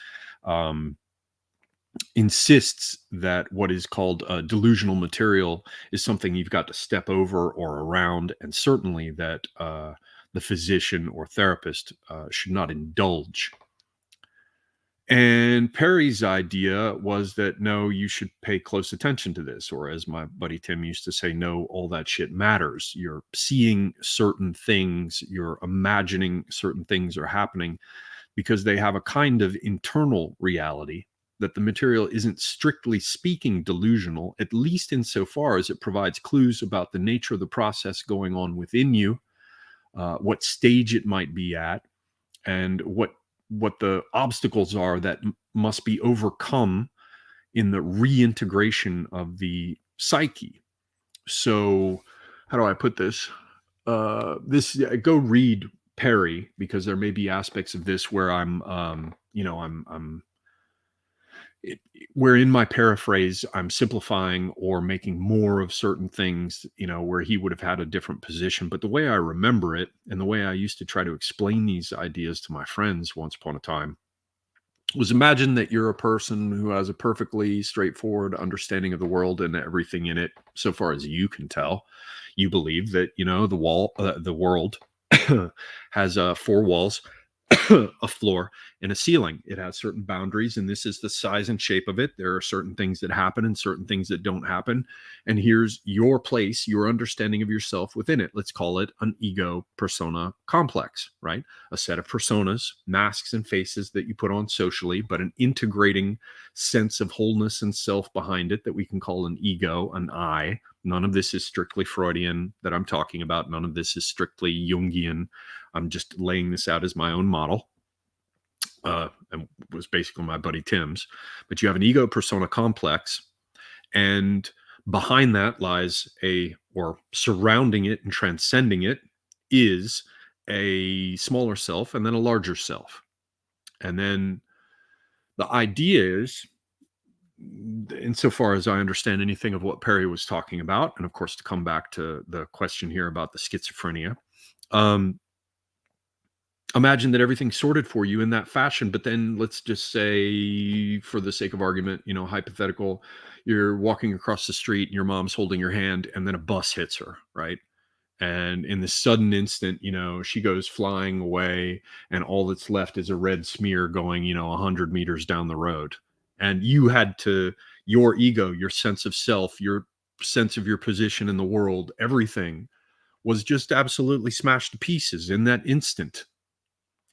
S1: insists that what is called delusional material is something you've got to step over or around, and certainly that the physician or therapist should not indulge. And Perry's idea was that, no, you should pay close attention to this, or as my buddy Tim used to say, no, all that shit matters. You're seeing certain things, you're imagining certain things are happening because they have a kind of internal reality, that the material isn't strictly speaking delusional, at least insofar as it provides clues about the nature of the process going on within you, what stage it might be at, and what the obstacles are that must be overcome in the reintegration of the psyche. So how do I put this? Go read Perry, because there may be aspects of this where where in my paraphrase, I'm simplifying or making more of certain things, where he would have had a different position. But the way I remember it, and the way I used to try to explain these ideas to my friends once upon a time, was imagine that you're a person who has a perfectly straightforward understanding of the world and everything in it, so far as you can tell. You believe that, the world has four walls, a floor, and a ceiling. It has certain boundaries, and this is the size and shape of it. There are certain things that happen and certain things that don't happen. And here's your place, your understanding of yourself within it. Let's call it an ego persona complex, right? A set of personas, masks, and faces that you put on socially, but an integrating sense of wholeness and self behind it that we can call an ego, an I. None of this is strictly Freudian that I'm talking about. None of this is strictly Jungian. I'm just laying this out as my own model. And was basically my buddy Tim's. But you have an ego persona complex, and behind that lies or surrounding it and transcending it is a smaller self and then a larger self. And then the idea is, insofar as I understand anything of what Perry was talking about, and of course, to come back to the question here about the schizophrenia, imagine that everything's sorted for you in that fashion. But then let's just say, for the sake of argument, hypothetical, you're walking across the street and your mom's holding your hand, and then a bus hits her, right? And in the sudden instant, she goes flying away, and all that's left is a red smear going, 100 meters down the road. And you had your ego, your sense of self, your sense of your position in the world, everything was just absolutely smashed to pieces in that instant,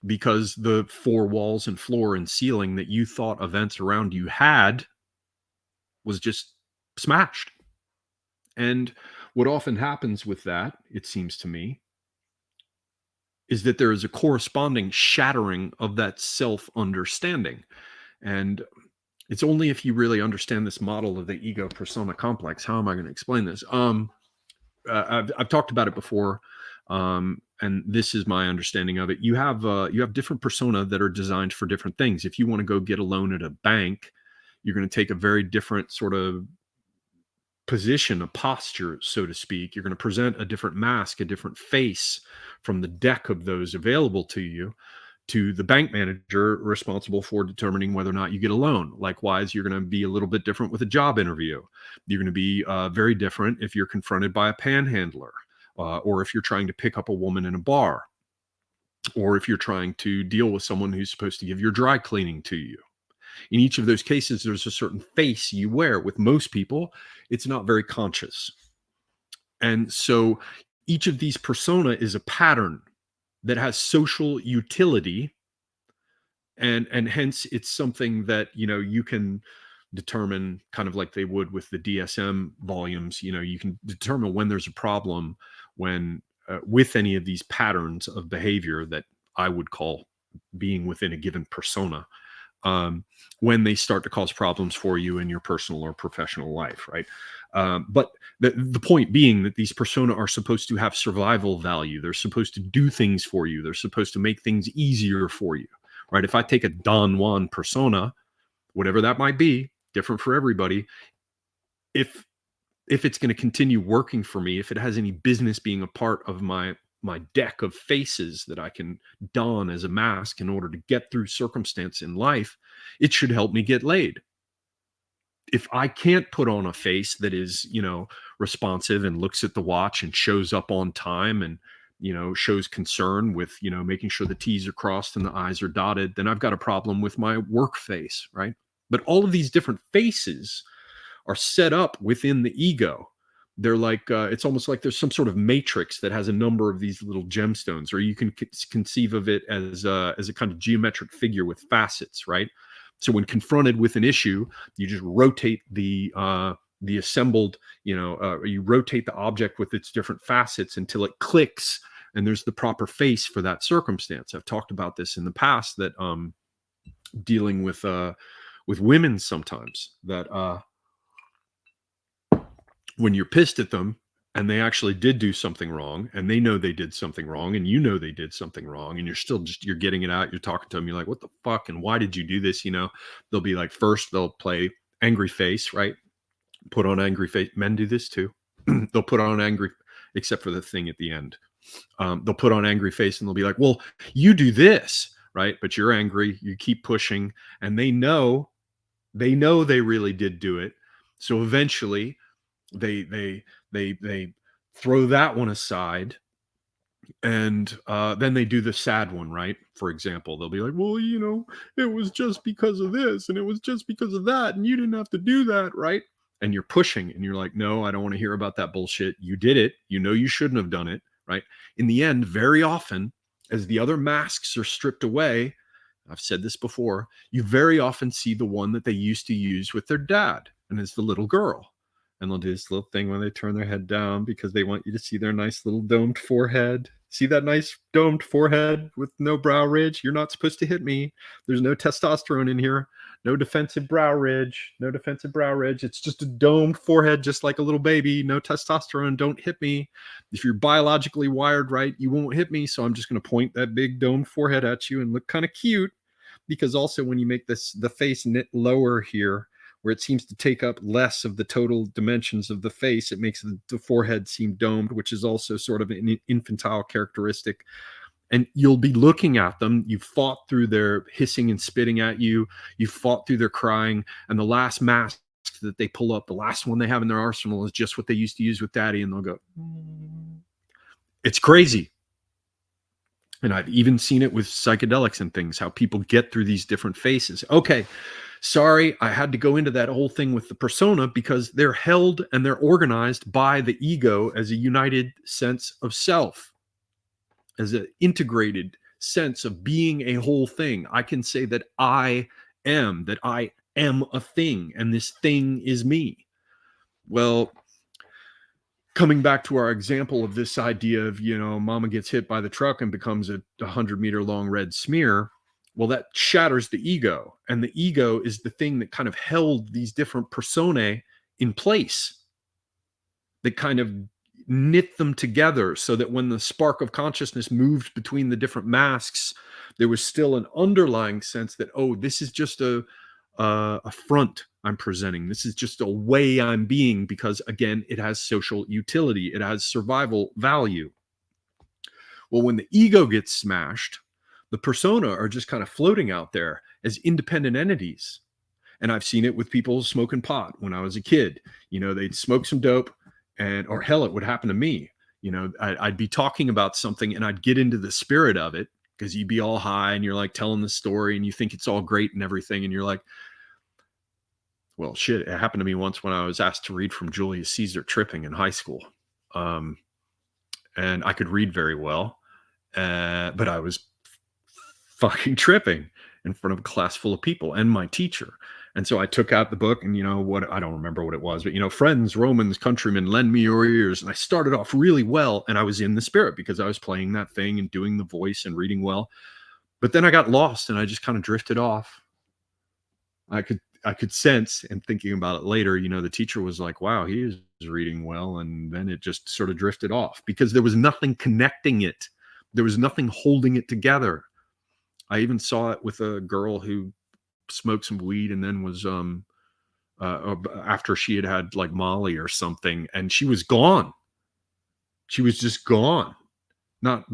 S1: because the four walls and floor and ceiling that you thought events around you had was just smashed. And what often happens with that, it seems to me, is that there is a corresponding shattering of that self-understanding. And it's only if you really understand this model of the ego persona complex. How am I going to explain this? I've talked about it before, and this is my understanding of it. You have different persona that are designed for different things. If you want to go get a loan at a bank, you're going to take a very different sort of position, a posture, so to speak. You're going to present a different mask, a different face from the deck of those available to you, to the bank manager responsible for determining whether or not you get a loan. Likewise, you're going to be a little bit different with a job interview. You're going to be very different if you're confronted by a panhandler, or if you're trying to pick up a woman in a bar, or if you're trying to deal with someone who's supposed to give your dry cleaning to you. In each of those cases, there's a certain face you wear. With most people, it's not very conscious. And so each of these persona is a pattern that has social utility, and hence it's something that you can determine, kind of like they would with the DSM volumes. You can determine when there's a problem when with any of these patterns of behavior that I would call being within a given persona, when they start to cause problems for you in your personal or professional life, right? But the point being that these persona are supposed to have survival value. They're supposed to do things for you. They're supposed to make things easier for you, right? If I take a Don Juan persona, whatever that might be, different for everybody, if it's going to continue working for me, if it has any business being a part of my deck of faces that I can don as a mask in order to get through circumstance in life, it should help me get laid. If I can't put on a face that is, responsive and looks at the watch and shows up on time and, shows concern with, making sure the T's are crossed and the I's are dotted, then I've got a problem with my work face, right? But all of these different faces are set up within the ego. They're like, it's almost like there's some sort of matrix that has a number of these little gemstones, or you can conceive of it as a kind of geometric figure with facets, right? So when confronted with an issue, you just rotate the assembled, you rotate the object with its different facets until it clicks, and there's the proper face for that circumstance. I've talked about this in the past, that dealing with women sometimes, that when you're pissed at them, and they actually did do something wrong, and they know they did something wrong, and you know they did something wrong, and you're still just, you're getting it out, you're talking to them, you're like, what the fuck, and why did you do this? You know, they'll be like, first they'll play angry face, right? Put on angry face. Men do this too. They'll put on angry, except for the thing at the end. They'll put on angry face and they'll be like, well, you do this, right? But you're angry, you keep pushing, and they know they really did do it. So eventually they throw that one aside, and then they do the sad one, right? For example, they'll be like, well, you know, it was just because of this, and it was just because of that, and you didn't have to do that, right? And you're pushing, and you're like, no, I don't want to hear about that bullshit. You did it. You know you shouldn't have done it, right? In the end, very often, as the other masks are stripped away, I've said this before, you very often see the one that they used to use with their dad, and it's the little girl. And they'll do this little thing when they turn their head down because they want you to see their nice little domed forehead. See that nice domed forehead with no brow ridge? You're not supposed to hit me. There's no testosterone in here. No defensive brow ridge. No defensive brow ridge. It's just a domed forehead, just like a little baby. No testosterone. Don't hit me. If you're biologically wired right, you won't hit me. So I'm just going to point that big domed forehead at you and look kind of cute. Because also when you make this, the face knit lower here, where it seems to take up less of the total dimensions of the face, it makes the forehead seem domed, which is also sort of an infantile characteristic. And you'll be looking at them. You fought through their hissing and spitting at you. You fought through their crying. And the last mask that they pull up, the last one they have in their arsenal, is just what they used to use with daddy. And they'll go, it's crazy. And I've even seen it with psychedelics and things, how people get through these different faces. Okay, sorry, I had to go into that whole thing with the persona because they're held and they're organized by the ego as a united sense of self, as an integrated sense of being a whole thing. I can say that I am a thing, and this thing is me. Well, coming back to our example of this idea of, you know, mama gets hit by the truck and becomes a 100-meter long red smear. Well, that shatters the ego. And the ego is the thing that kind of held these different personae in place, that kind of knit them together so that when the spark of consciousness moved between the different masks, there was still an underlying sense that, oh, this is just a front I'm presenting. This is just a way I'm being, because again, it has social utility. It has survival value. Well, when the ego gets smashed, the persona are just kind of floating out there as independent entities. And I've seen it with people smoking pot when I was a kid. You know, they'd smoke some dope, and, or hell, it would happen to me. You know, I'd be talking about something and I'd get into the spirit of it, because you'd be all high and you're like telling the story and you think it's all great and everything. And you're like, well, shit, it happened to me once when I was asked to read from Julius Caesar tripping in high school. And I could read very well, but I was fucking tripping in front of a class full of people and my teacher. And so I took out the book, and, you know what, I don't remember what it was, but, you know, friends, Romans, countrymen, lend me your ears. And I started off really well, and I was in the spirit because I was playing that thing and doing the voice and reading well. But then I got lost and I just kind of drifted off. I could sense, and thinking about it later, you know, the teacher was like, wow, he is reading well. And then it just sort of drifted off because there was nothing connecting it. There was nothing holding it together. I even saw it with a girl who smoked some weed and then was, after she had had like Molly or something, and she was gone. She was just gone. Not,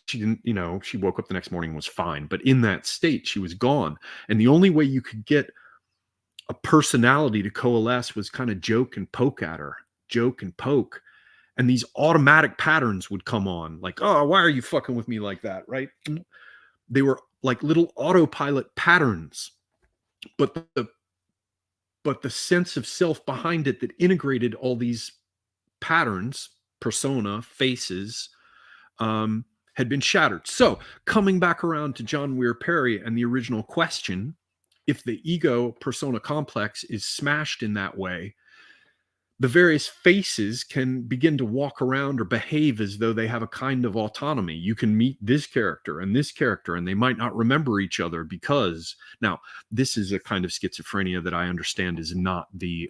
S1: she didn't, you know, she woke up the next morning and was fine, but in that state, she was gone. And the only way you could get a personality to coalesce was kind of joke and poke at her, joke and poke. And these automatic patterns would come on, like, oh, why are you fucking with me like that? Right. They were like little autopilot patterns, but the sense of self behind it that integrated all these patterns, persona, faces, had been shattered. So coming back around to John Weir Perry and the original question, if the ego persona complex is smashed in that way, the various faces can begin to walk around or behave as though they have a kind of autonomy. You can meet this character, and they might not remember each other because, now, this is a kind of schizophrenia that I understand is not the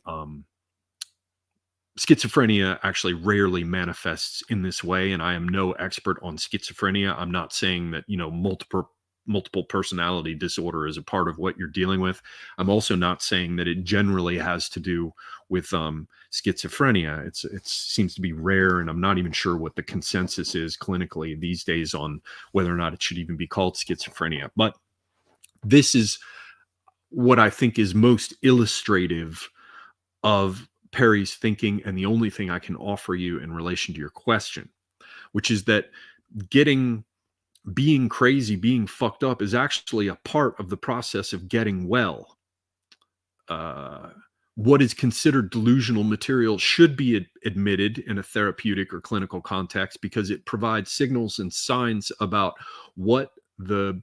S1: schizophrenia actually rarely manifests in this way, and I am no expert on schizophrenia. I'm not saying that, you know, multiple personality disorder is a part of what you're dealing with. I'm also not saying that it generally has to do with schizophrenia. It seems to be rare, and I'm not even sure what the consensus is clinically these days on whether or not it should even be called schizophrenia. But this is what I think is most illustrative of Perry's thinking, and the only thing I can offer you in relation to your question, which is that being crazy, being fucked up is actually a part of the process of getting well. What is considered delusional material should be admitted in a therapeutic or clinical context because it provides signals and signs about what the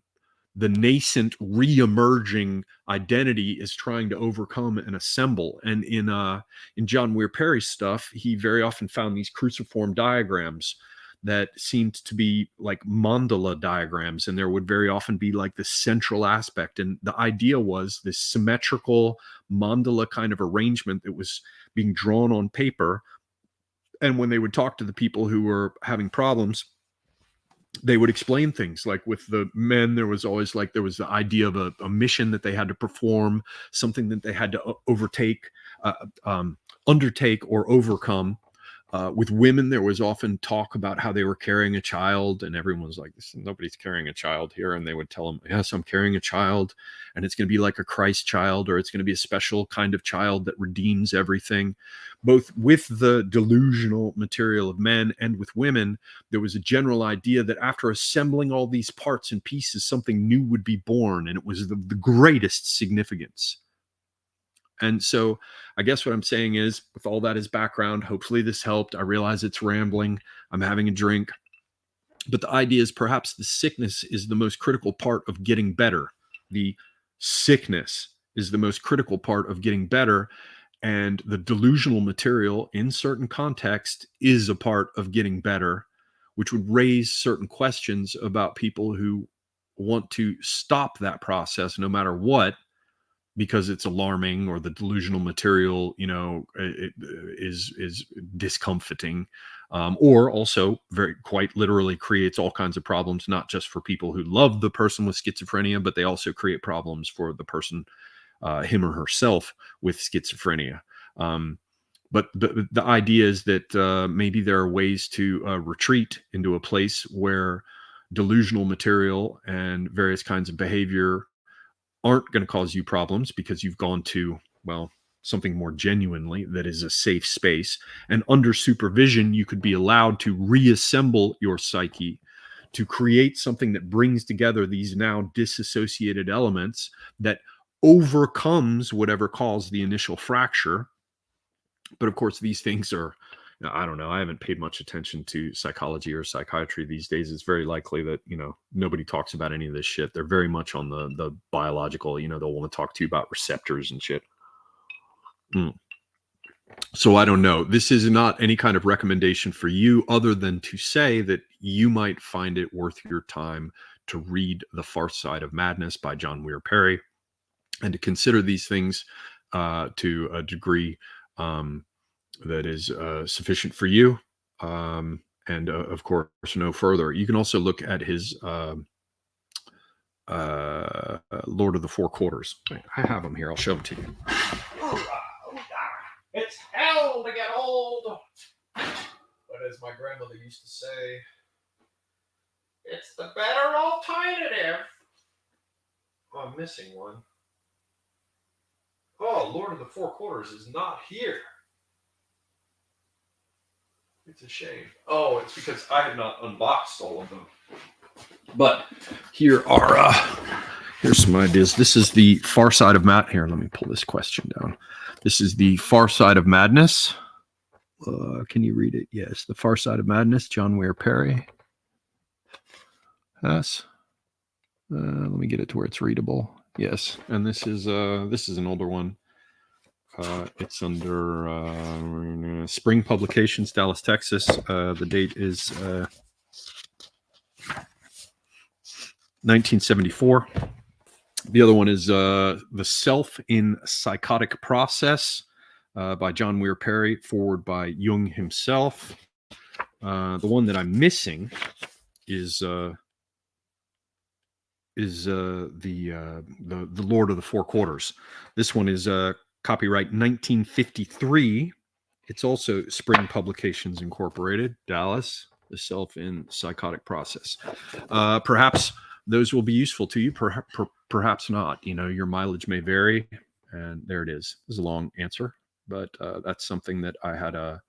S1: nascent re-emerging identity is trying to overcome and assemble. And in John Weir Perry's stuff, he very often found these cruciform diagrams that seemed to be like mandala diagrams, and there would very often be like the central aspect, and the idea was this symmetrical mandala kind of arrangement that was being drawn on paper. And when they would talk to the people who were having problems, they would explain things like with the men, there was always like, there was the idea of a mission that they had to perform, something that they had to undertake or overcome. With women, there was often talk about how they were carrying a child, and everyone was like, nobody's carrying a child here. And they would tell them, yes, I'm carrying a child, and it's going to be like a Christ child, or it's going to be a special kind of child that redeems everything. Both with the delusional material of men and with women, there was a general idea that after assembling all these parts and pieces, something new would be born, and it was the greatest significance. And so I guess what I'm saying is, with all that as background, hopefully this helped. I realize it's rambling. I'm having a drink. But the idea is perhaps the sickness is the most critical part of getting better. The sickness is the most critical part of getting better. And the delusional material in certain context is a part of getting better, which would raise certain questions about people who want to stop that process no matter what, because it's alarming, or the delusional material, you know, it is discomfiting, or also very quite literally creates all kinds of problems, not just for people who love the person with schizophrenia, but they also create problems for the person, him or herself, with schizophrenia. But the idea is that maybe there are ways to retreat into a place where delusional material and various kinds of behavior aren't going to cause you problems, because you've gone to, well, something more genuinely that is a safe space. And under supervision, you could be allowed to reassemble your psyche to create something that brings together these now disassociated elements that overcomes whatever caused the initial fracture. But of course, these things are, I don't know, I haven't paid much attention to psychology or psychiatry these days. It's very likely that, you know, nobody talks about any of this shit. They're very much on the biological, you know, they'll want to talk to you about receptors and shit. So I don't know. This is not any kind of recommendation for you, other than to say that you might find it worth your time to read The Far Side of Madness by John Weir Perry, and to consider these things to a degree that is sufficient for you, and of course no further. You can also look at his Lord of the Four Quarters. I have them here. I'll show them to you. It's hell to get old, but as my grandmother used to say, it's the better alternative. Oh, I'm missing one. Oh, Lord of the Four Quarters is not here. It's a shame. Oh, it's because I have not unboxed all of them. But here are here's some ideas. This is The Far Side of Madness. Here, let me pull this question down. This is The Far Side of Madness. Can you read it? Yes, The Far Side of Madness, John Weir Perry. Yes. Let me get it to where it's readable. Yes, and this is an older one. It's under Spring Publications, Dallas, Texas. The date is 1974. The other one is The Self in Psychotic Process, by John Weir Perry, forward by Jung himself. The one that I'm missing is the Lord of the Four Quarters. This one is copyright 1953. It's also Spring Publications Incorporated, Dallas, The Self in Psychotic Process. Perhaps those will be useful to you, perhaps not. You know, your mileage may vary, and there it is. This is a long answer, but that's something that I had a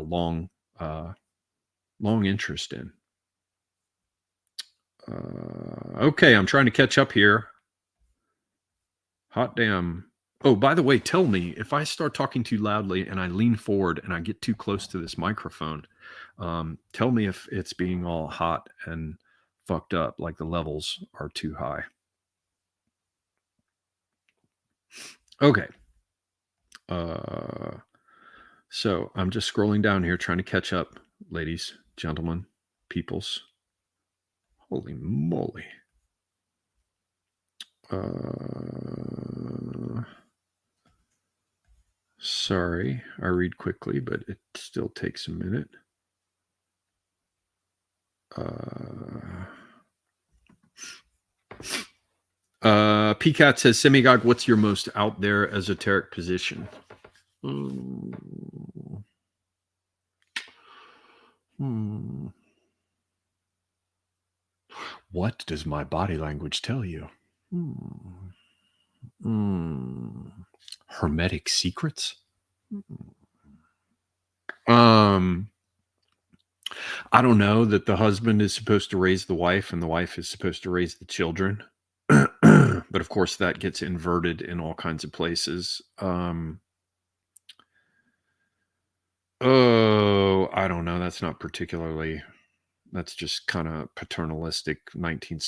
S1: long interest in. Okay, I'm trying to catch up here. Hot damn. Oh, by the way, tell me if I start talking too loudly and I lean forward and I get too close to this microphone. Tell me if it's being all hot and fucked up, like the levels are too high. Okay. So I'm just scrolling down here trying to catch up, ladies, gentlemen, peoples. Holy moly. Sorry, I read quickly, but it still takes a minute. PCAT says, Semigog, what's your most out there esoteric position? What does my body language tell you? Hermetic secrets? I don't know, that the husband is supposed to raise the wife and the wife is supposed to raise the children. But of course that gets inverted in all kinds of places. Oh, I don't know. That's not particularly, that's just kind of paternalistic 19th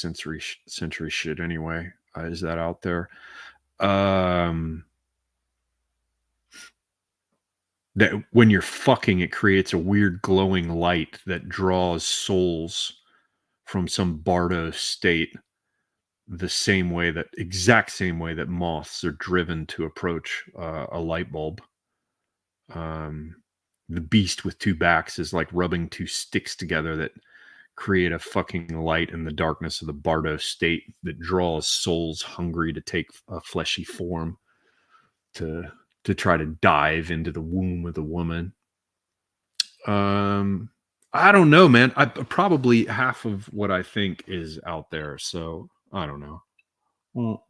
S1: century shit anyway. Is that out there? That when you're fucking, it creates a weird glowing light that draws souls from some bardo state, the same way that, exact same way that moths are driven to approach a light bulb. The beast with two backs is like rubbing two sticks together that create a fucking light in the darkness of the bardo state that draws souls hungry to take a fleshy form to try to dive into the womb of the woman. I don't know, man. Probably half of what I think is out there. So I don't know. Well,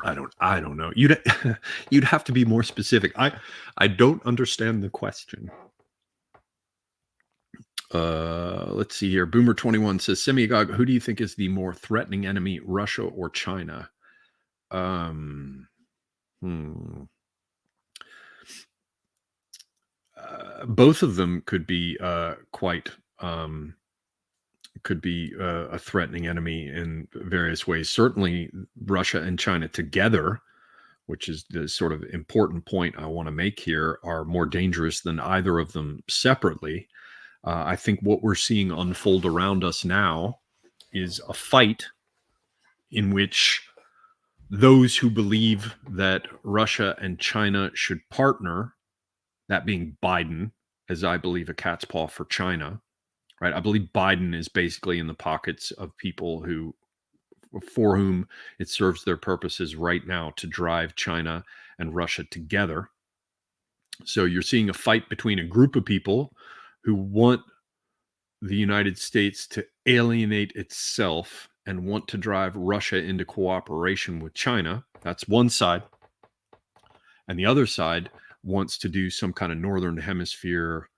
S1: I don't know. You'd have to be more specific. I don't understand the question. Let's see here. Boomer21 says, Semigog, who do you think is the more threatening enemy, Russia or China? Both of them could be quite could be a threatening enemy in various ways. Certainly Russia and China together, which is the sort of important point I want to make here, are more dangerous than either of them separately. I think what we're seeing unfold around us now is a fight in which those who believe that Russia and China should partner, that being Biden, as I believe a cat's paw for China, right? I believe Biden is basically in the pockets of people for whom it serves their purposes right now to drive China and Russia together. So you're seeing a fight between a group of people who want the United States to alienate itself and want to drive Russia into cooperation with China. That's one side. And the other side wants to do some kind of Northern Hemisphere,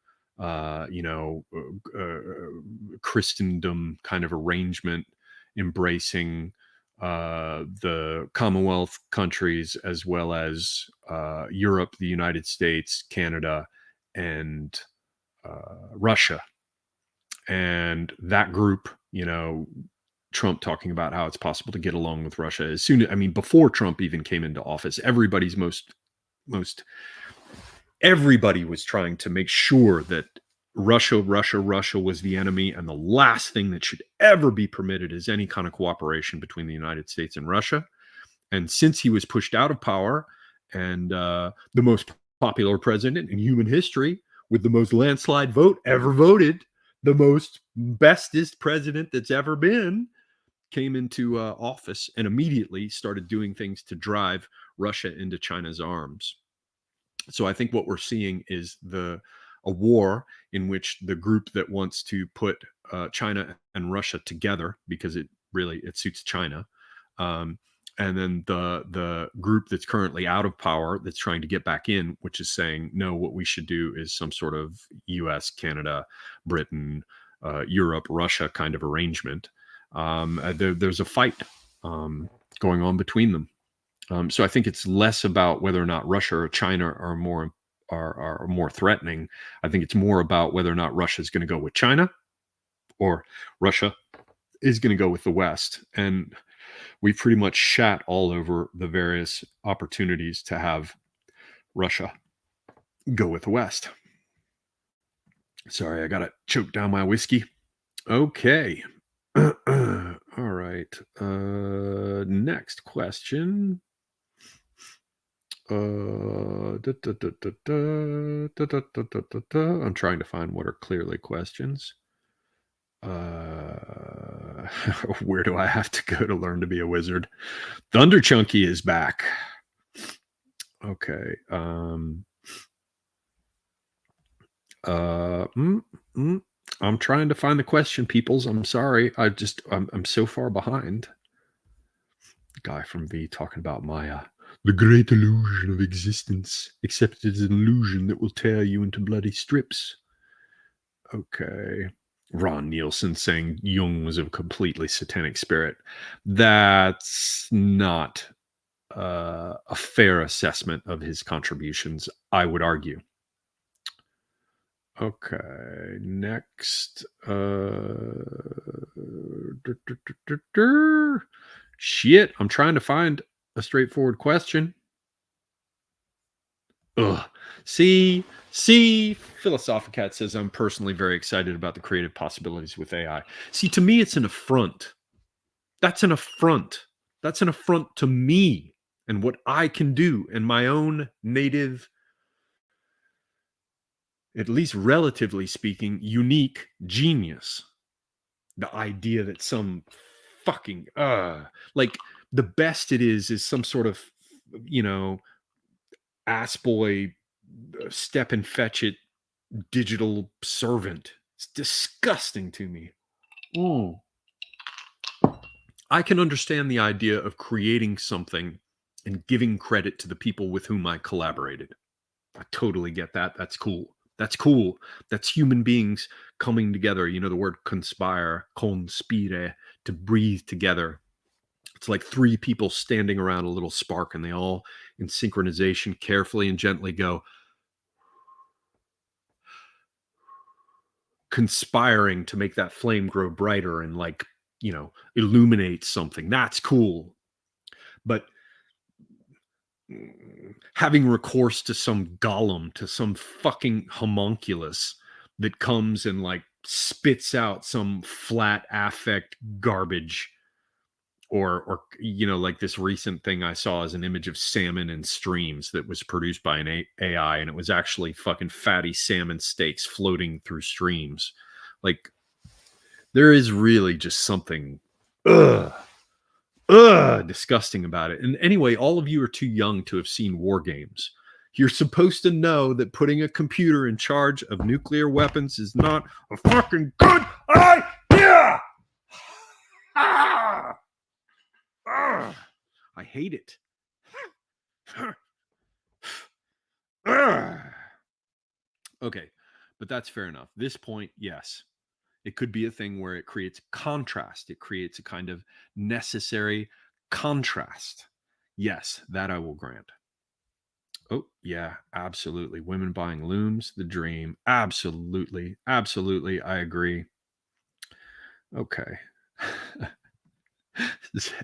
S1: Christendom kind of arrangement, embracing the Commonwealth countries as well as Europe, the United States, Canada, and Russia. And that group, Trump talking about how it's possible to get along with Russia before Trump even came into office, everybody was trying to make sure that Russia was the enemy, and the last thing that should ever be permitted is any kind of cooperation between the United States and Russia. And since he was pushed out of power and the most popular president in human history with the most landslide vote ever voted, the most bestest president that's ever been, came into office and immediately started doing things to drive Russia into China's arms. So I think what we're seeing is a war in which the group that wants to put China and Russia together, because it suits China, and then the group that's currently out of power that's trying to get back in, which is saying, no, what we should do is some sort of US, Canada, Britain, Europe, Russia kind of arrangement. There's a fight going on between them. So I think it's less about whether or not Russia or China are more threatening. I think it's more about whether or not Russia is going to go with China or Russia is going to go with the West. And we pretty much shat all over the various opportunities to have Russia go with the West. Sorry, I got to choke down my whiskey. Okay. All right. Next question. I'm trying to find what are clearly questions. Where do I have to go to learn to be a wizard? Thunder Chunky is back. Okay. I'm trying to find the question, peoples. I'm sorry. I'm so far behind. Guy from V talking about Maya. The great illusion of existence, except it is an illusion that will tear you into bloody strips. Okay. Ron Nielsen saying Jung was a completely satanic spirit. That's not a fair assessment of his contributions, I would argue. Okay, next. Shit, I'm trying to find a straightforward question. Ugh. See, Philosophicat says, I'm personally very excited about the creative possibilities with AI. See, to me, it's an affront. That's an affront. That's an affront to me and what I can do in my own native, at least relatively speaking, unique genius. The idea that some fucking, like the best it is some sort of, ass boy, step and fetch it digital servant. It's disgusting to me. I can understand the idea of creating something and giving credit to the people with whom I collaborated. I totally get that. That's cool. That's cool. That's human beings coming together. The word conspire, to breathe together. It's like three people standing around a little spark, and they all, in synchronization, carefully and gently go, conspiring to make that flame grow brighter and illuminate something. That's cool. But having recourse to some golem, to some fucking homunculus that comes and spits out some flat affect garbage, or like this recent thing I saw as an image of salmon in streams that was produced by an AI, and it was actually fucking fatty salmon steaks floating through streams. There is really just something disgusting about it. And anyway, all of you are too young to have seen war games. You're supposed to know that putting a computer in charge of nuclear weapons is not a fucking good idea. I hate it. Okay, but that's fair enough. This point, yes. It could be a thing where it creates contrast. It creates a kind of necessary contrast. Yes, that I will grant. Oh, yeah, absolutely. Women buying looms, the dream. Absolutely. Absolutely. I agree. Okay. That's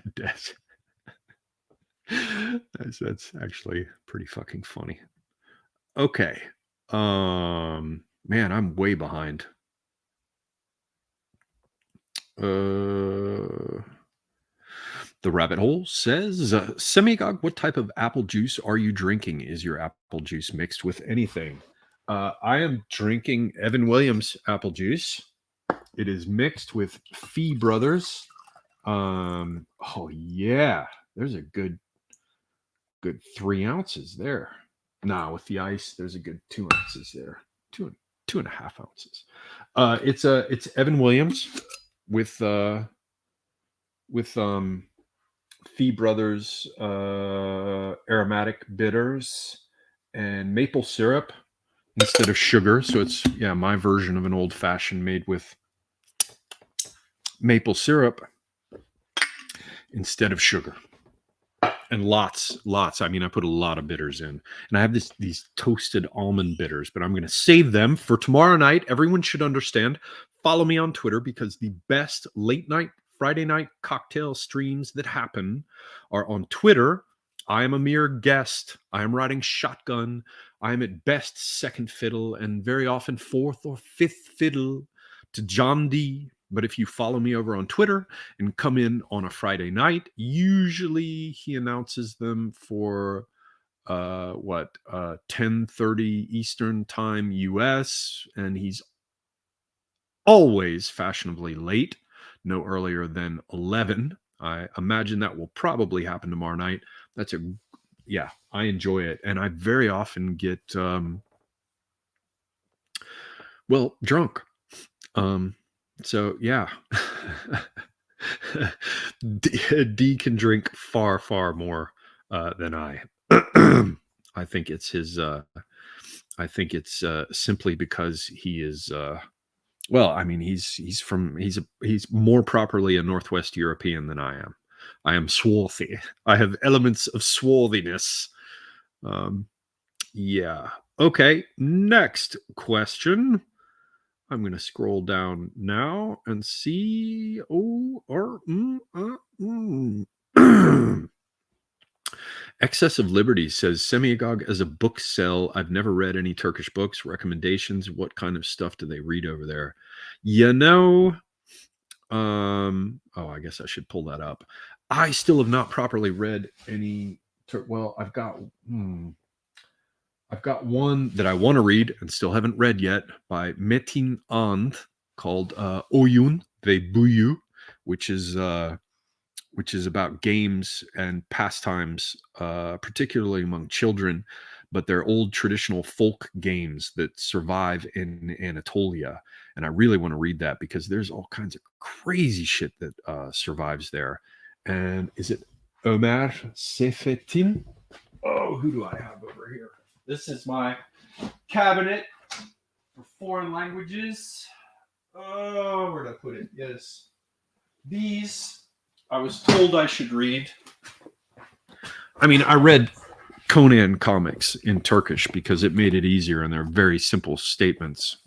S1: actually pretty fucking funny. Okay. Man, I'm way behind. The Rabbit Hole says, Semigog, what type of apple juice are you drinking? Is your apple juice mixed with anything? I am drinking Evan Williams apple juice. It is mixed with Fee Brothers. Oh yeah, there's a good 3 ounces there. Nah, with the ice, there's a good 2 ounces there. Two and a half ounces. It's Evan Williams with Fee Brothers aromatic bitters and maple syrup instead of sugar. So it's my version of an old fashioned made with maple syrup instead of sugar. And lots. I mean, I put a lot of bitters in, and I have these toasted almond bitters, but I'm going to save them for tomorrow night. Everyone should understand. Follow me on Twitter, because the best late night Friday night cocktail streams that happen are on Twitter. I am a mere guest. I am riding shotgun. I am at best second fiddle, and very often fourth or fifth fiddle to John D. But if you follow me over on Twitter and come in on a Friday night, usually he announces them for 10:30 Eastern time US, and he's always fashionably late, no earlier than 11. I imagine that will probably happen tomorrow night. I enjoy it, and I very often get drunk. So yeah, D can drink far more than I. I think it's his. I think it's simply because he is. He's more properly a Northwest European than I am. I am swarthy. I have elements of swarthiness. Yeah. Okay. Next question. I'm going to scroll down now and see. Excess of Liberty says, Semiagog as a book sell. I've never read any Turkish books. Recommendations? What kind of stuff do they read over there? I guess I should pull that up. I still have not properly read any. I've got one that I want to read and still haven't read yet by Metin And called Oyun ve Buyu, which is about games and pastimes, particularly among children, but they're old traditional folk games that survive in Anatolia. And I really want to read that because there's all kinds of crazy shit that survives there. And is it Ömer Seyfettin? Oh, who do I have over here? This is my cabinet for foreign languages. Oh, where'd I put it? Yes. These I was told I should read. I mean, I read Conan comics in Turkish because it made it easier, and they're very simple statements,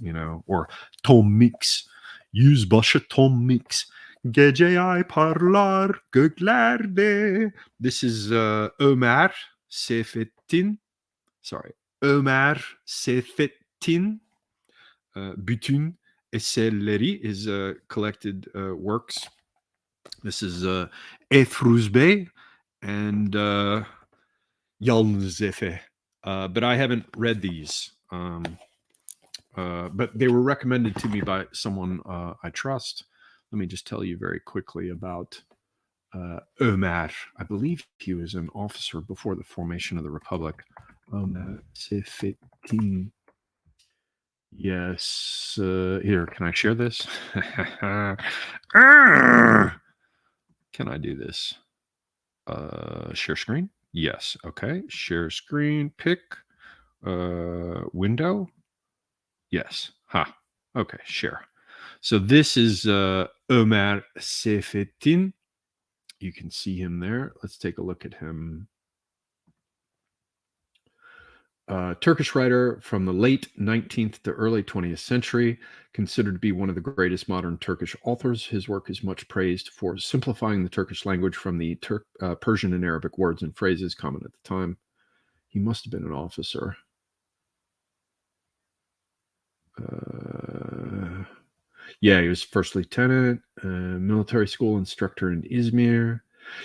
S1: or Tom Mix. Yüzbaşı Tom Mix. Gece ay parlar göklerde. This is Ömer Seyfettin. Sorry, Ömer Seyfettin. Bütün eserleri is collected works. This is Efruz Bey and Yalnız Efe. But I haven't read these. But they were recommended to me by someone I trust. Let me just tell you very quickly about Ömer. I believe he was an officer before the formation of the Republic. Seyfettin. Yes. Here, can I share this? Can I do this? Share screen? Yes. Okay. Share screen. Pick. Window? Yes. Okay. Share. So this is Ömer Seyfettin. You can see him there. Let's take a look at him. Turkish writer from the late 19th to early 20th century, considered to be one of the greatest modern Turkish authors. His work is much praised for simplifying the Turkish language from the Persian and Arabic words and phrases common at the time. He must have been an officer. He was first lieutenant, military school instructor in Izmir.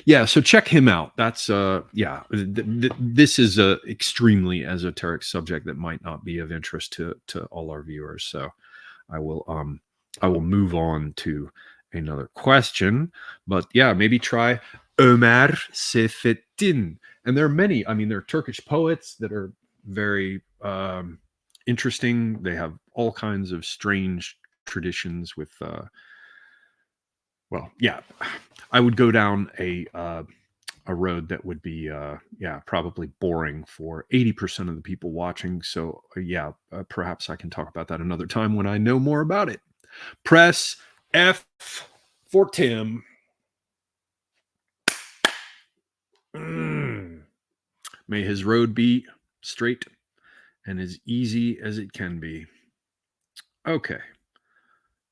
S1: Yeah, so check him out. That's yeah, this is a extremely esoteric subject that might not be of interest to all our viewers. So I will move on to another question. But yeah, maybe try Ömer Seyfettin. And there are many. I mean, there are Turkish poets that are very interesting. They have all kinds of strange traditions with well, yeah, I would go down a road that would be yeah, probably boring for 80% of the people watching. So yeah, perhaps I can talk about that another time when I know more about it. Press F for Tim. May his road be straight and as easy as it can be. Okay,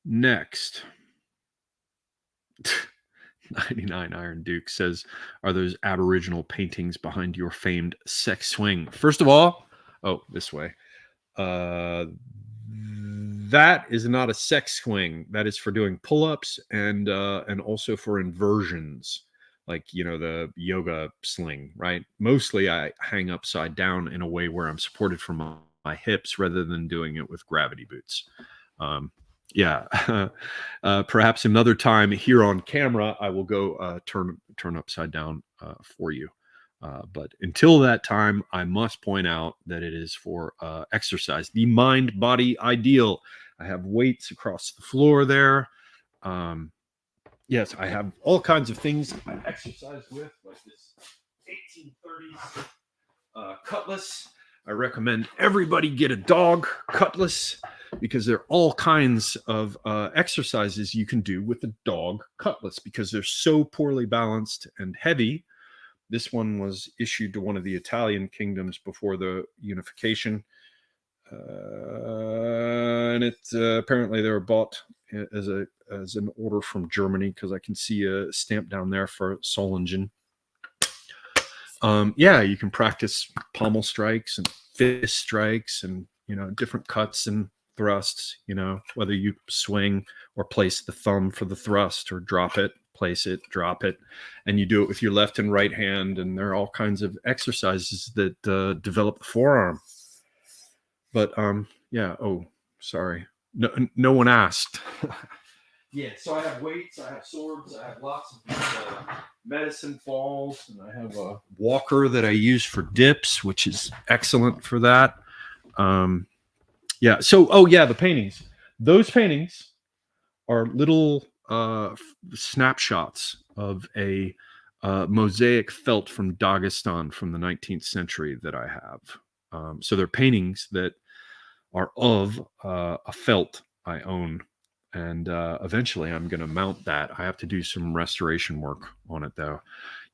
S1: next. 99 Iron Duke says, are those Aboriginal paintings behind your famed sex swing? First of all, oh, this way. That is not a sex swing. That is for doing pull-ups and also for inversions, like, you know, the yoga sling, right? Mostly I hang upside down in a way where I'm supported from my hips rather than doing it with gravity boots. Yeah, perhaps another time here on camera, I will go turn upside down for you. But until that time, I must point out that it is for exercise, the mind-body ideal. I have weights across the floor there. Yes, I have all kinds of things I exercise with, like this 1830s cutlass. I recommend everybody get a dog cutlass because there are all kinds of exercises you can do with a dog cutlass because they're so poorly balanced and heavy. This one was issued to one of the Italian kingdoms before the unification. And it apparently they were bought as an order from Germany because I can see a stamp down there for Solingen. Yeah, you can practice pommel strikes and fist strikes and, you know, different cuts and thrusts, you know, whether you swing or place the thumb for the thrust or drop it, place it, drop it, and you do it with your left and right hand. And there are all kinds of exercises that develop the forearm. But yeah, oh, sorry. No one asked. Yeah, so I have weights, I have swords, I have lots of medicine balls, and I have a walker that I use for dips, which is excellent for that. Yeah, so, oh yeah, the paintings. Those paintings are little snapshots of a mosaic felt from Dagestan from the 19th century that I have. So they're paintings that are of a felt I own. And eventually I'm going to mount that. I have to do some restoration work on it, though.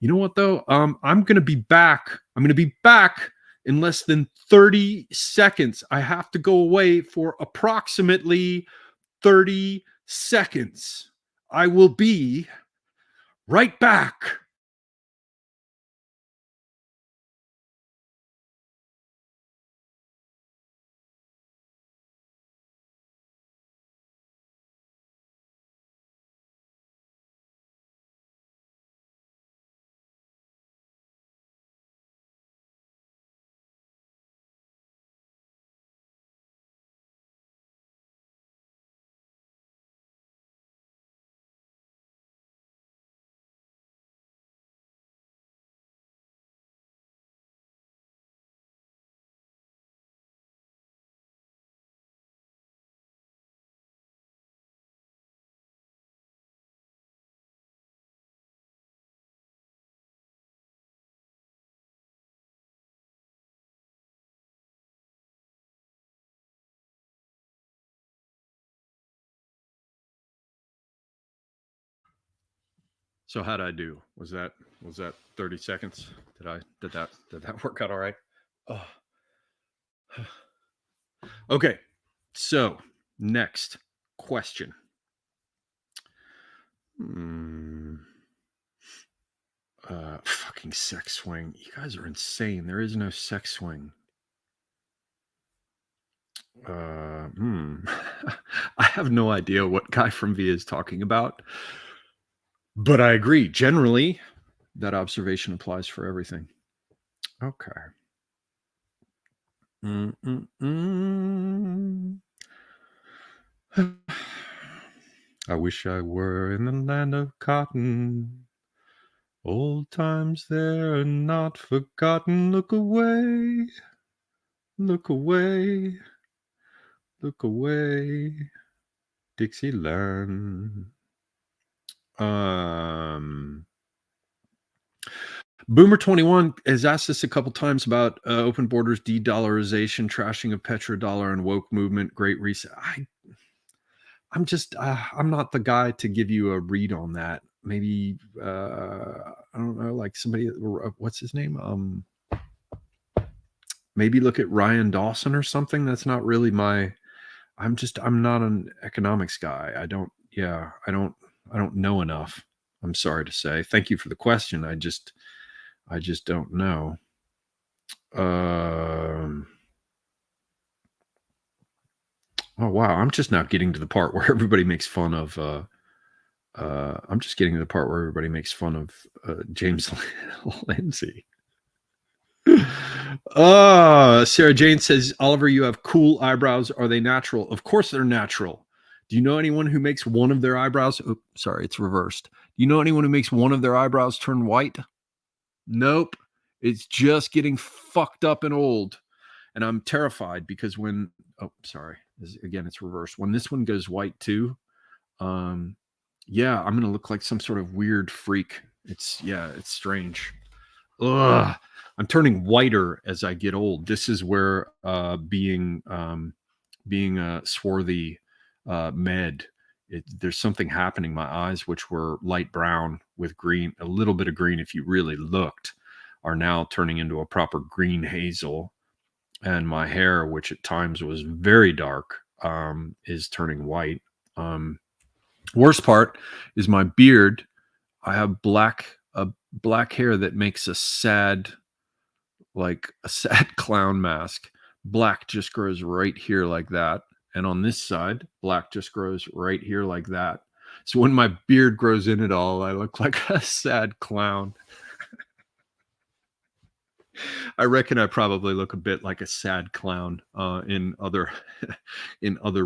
S1: You know what, though? I'm going to be back. I'm going to be back in less than 30 seconds. I have to go away for approximately 30 seconds. I will be right back. So how'd I do? Was that 30 seconds? Did that work out all right? Oh. Okay. So, next question. Fucking sex swing. You guys are insane. There is no sex swing. I have no idea what Guy from V is talking about. But I agree. Generally, that observation applies for everything. Okay. I wish I were in the land of cotton. Old times there are not forgotten. Look away, look away, look away, Dixieland. Boomer21 has asked us a couple times about open borders, de-dollarization, trashing of petrodollar, and woke movement, great reset. I'm just, I'm not the guy to give you a read on that. Maybe, I don't know, like somebody, what's his name? Maybe look at Ryan Dawson or something. That's not really my, I'm not an economics guy. I don't know enough. I'm sorry to say. Thank you for the question. I just don't know. Oh wow, I'm just now getting to the part where everybody makes fun of I'm just getting to the part where everybody makes fun of James Lindsay. Sarah Jane says, Oliver, you have cool eyebrows. Are they natural? Of course they're natural. Do you know anyone who makes one of their eyebrows? Oh, sorry, it's reversed. Do you know anyone who makes one of their eyebrows turn white? Nope. It's just getting fucked up and old. And I'm terrified because when, oh, sorry, again, it's reversed. When this one goes white too, yeah, I'm going to look like some sort of weird freak. It's strange. Ugh. I'm turning whiter as I get old. This is where being a swarthy med, there's something happening. My eyes, which were light brown with green, a little bit of green if you really looked, are now turning into a proper green hazel. And my hair, which at times was very dark, is turning white. Worst part is my beard. I have black hair that makes a sad clown mask. Black just grows right here like that. And on this side, black just grows right here like that. So when my beard grows in it all, I look like a sad clown. I reckon I probably look a bit like a sad clown in other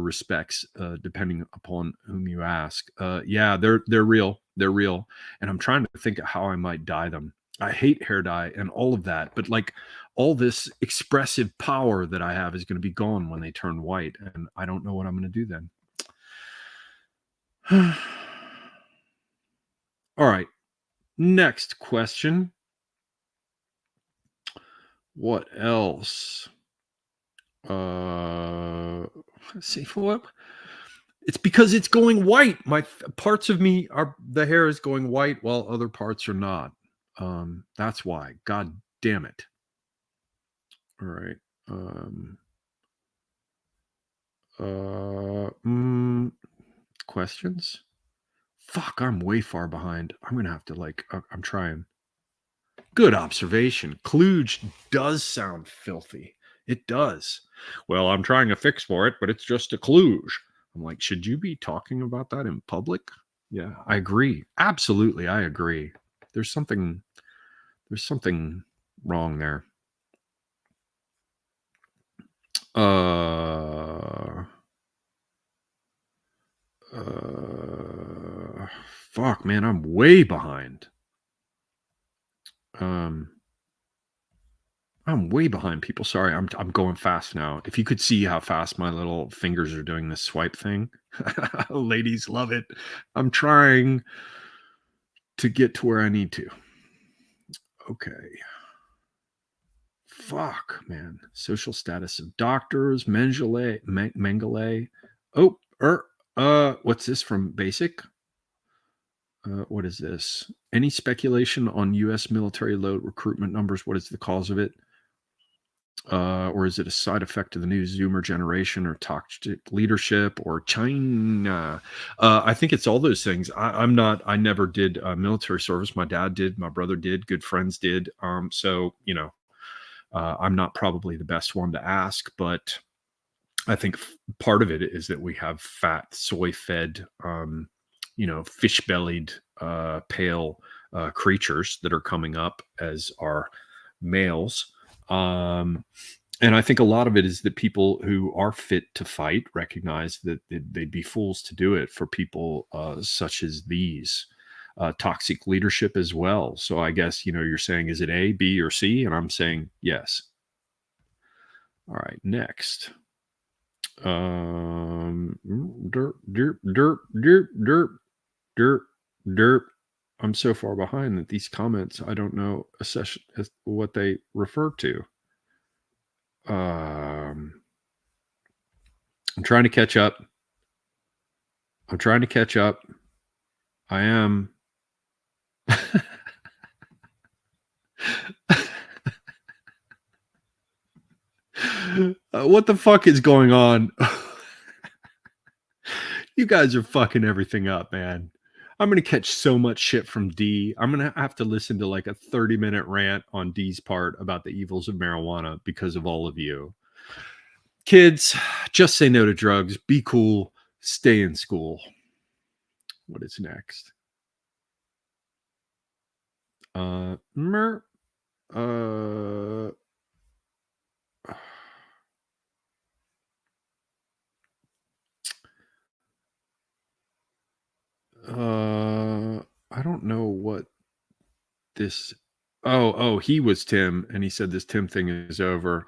S1: respects, depending upon whom you ask. Yeah, they're real. They're real. And I'm trying to think of how I might dye them. I hate hair dye and all of that, but like all this expressive power that I have is going to be gone when they turn white, and I don't know what I'm going to do then. All right. Next question. What else? Let's see, what? It's because it's going white. My parts of me the hair is going white while other parts are not. That's why. God damn it. All right. Questions? Fuck, I'm way far behind. I'm gonna have to I'm trying. Good observation. Kludge does sound filthy. It does. Well, I'm trying a fix for it, but it's just a kludge. I'm like, should you be talking about that in public? Yeah, I agree. Absolutely, I agree. There's something wrong there. Fuck, man, I'm way behind. I'm way behind, people. Sorry, I'm going fast now. If you could see how fast my little fingers are doing this swipe thing. Ladies love it. I'm trying to get to where I need to. Okay. Fuck, man. Social status of doctors, Mengele. Oh, what's this from Basic? What is this? Any speculation on U.S. military load recruitment numbers? What is the cause of it? Or is it a side effect of the new Zoomer generation or toxic leadership or China? I think it's all those things. I never did military service. My dad did. My brother did. Good friends did. So, I'm not probably the best one to ask, but I think part of it is that we have fat, soy-fed, fish-bellied, pale creatures that are coming up as our males. And I think a lot of it is that people who are fit to fight recognize that they'd be fools to do it for people such as these. Toxic leadership as well. So I guess, you're saying, is it A, B, or C? And I'm saying yes. All right, next. Derp, derp, derp, derp, derp, derp, derp. I'm so far behind that these comments, I don't know what they refer to. I'm trying to catch up. I am. What the fuck is going on? You guys are fucking everything up, man. I'm going to catch so much shit from D. I'm going to have to listen to like a 30-minute rant on D's part about the evils of marijuana because of all of you. Kids, just say no to drugs. Be cool. Stay in school. What is next? I don't know what this. Oh, he was Tim, and he said this Tim thing is over.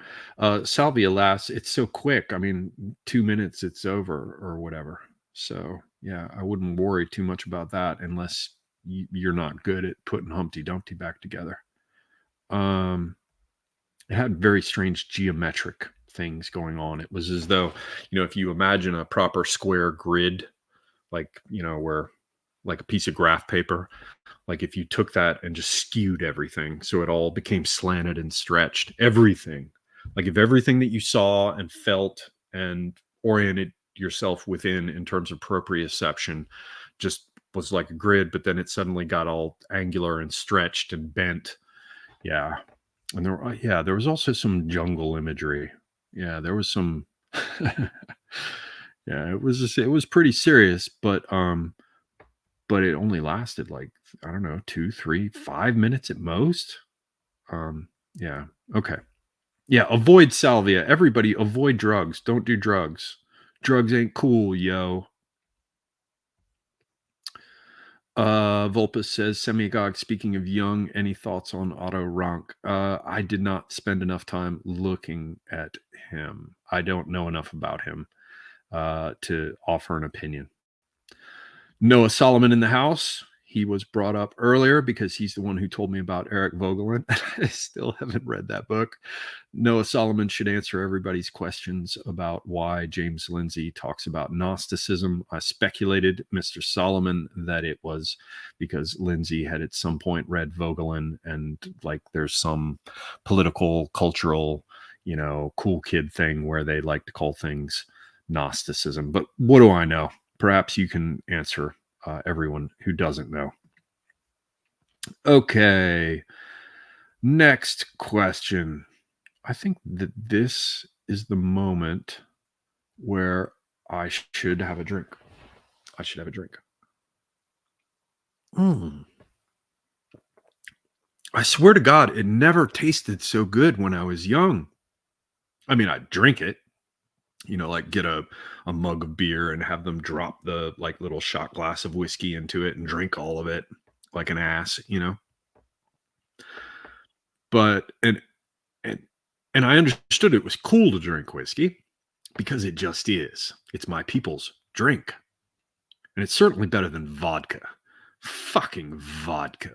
S1: Salvia lasts. It's so quick. I mean, 2 minutes, it's over or whatever. So yeah, I wouldn't worry too much about that unless you're not good at putting Humpty Dumpty back together. It had very strange geometric things going on. It was as though, if you imagine a proper square grid, like, where like a piece of graph paper, like if you took that and just skewed everything so it all became slanted and stretched, everything, like if everything that you saw and felt and oriented yourself within in terms of proprioception just was like a grid, but then it suddenly got all angular and stretched and bent. Yeah. And there was also some jungle imagery. Yeah, there was some. Yeah, it was pretty serious, but it only lasted like, I don't know, 2, 3, 5 minutes at most. Yeah, okay, yeah. Avoid salvia. Everybody, avoid drugs. Don't do drugs. Drugs ain't cool, yo. Vulpus says, Semiagog, speaking of Jung, any thoughts on Otto Rank? I did not spend enough time looking at him. I don't know enough about him to offer an opinion. Noah Solomon in the house. He was brought up earlier because he's the one who told me about Eric Vogelin. I still haven't read that book. Noah Solomon should answer everybody's questions about why James Lindsay talks about Gnosticism. I speculated, Mr. Solomon, that it was because Lindsay had at some point read Vogelin and like there's some political, cultural, cool kid thing where they like to call things Gnosticism. But what do I know? Perhaps you can answer everyone who doesn't know. Okay. Next question. I think that this is the moment where I should have a drink. I swear to God, it never tasted so good when I was young. I mean, I'd drink it, like get a mug of beer and have them drop the like little shot glass of whiskey into it and drink all of it like an ass, But, and I understood it was cool to drink whiskey because it just is. It's my people's drink. And it's certainly better than vodka. Fucking vodka.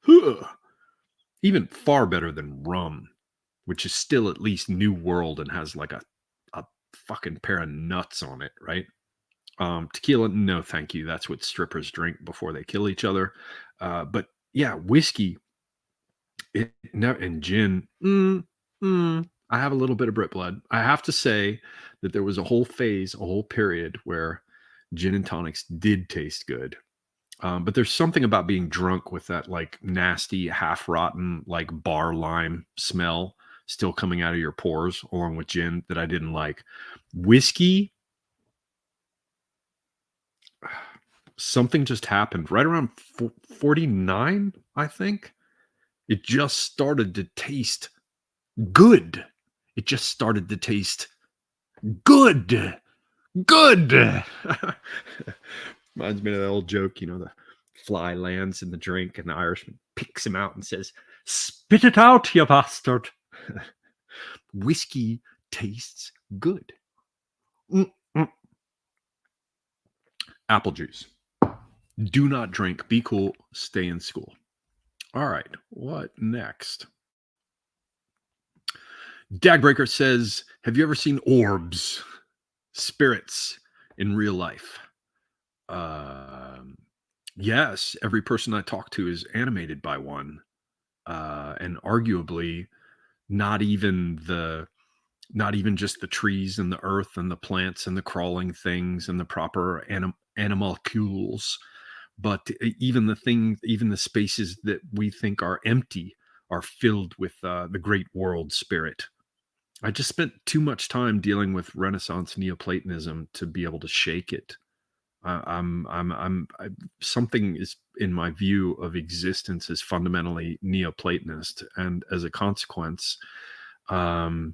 S1: Ugh. Even far better than rum, which is still at least New World and has like a fucking pair of nuts on it, right? Tequila, no thank you. That's what strippers drink before they kill each other. But yeah, whiskey and gin. I have a little bit of Brit blood. I have to say that there was a whole period where gin and tonics did taste good. But there's something about being drunk with that like nasty, half rotten, like bar lime smell still coming out of your pores along with gin that I didn't like. Whiskey, something just happened right around 49, I think. It just started to taste good. It just started to taste good. Good. Reminds me of that old joke, you know, the fly lands in the drink and the Irishman picks him out and says, "Spit it out, you bastard." Whiskey tastes good. Mm-mm. Apple juice. Do not drink. Be cool. Stay in school. All right. What next? Dagbreaker says, have you ever seen orbs, spirits in real life? Yes. Every person I talk to is animated by one. And arguably not even just the trees and the earth and the plants and the crawling things and the proper animalcules, but even the spaces that we think are empty are filled with the great world spirit. I just spent too much time dealing with Renaissance Neoplatonism to be able to shake it. Something is in my view of existence is fundamentally Neoplatonist, and as a consequence, I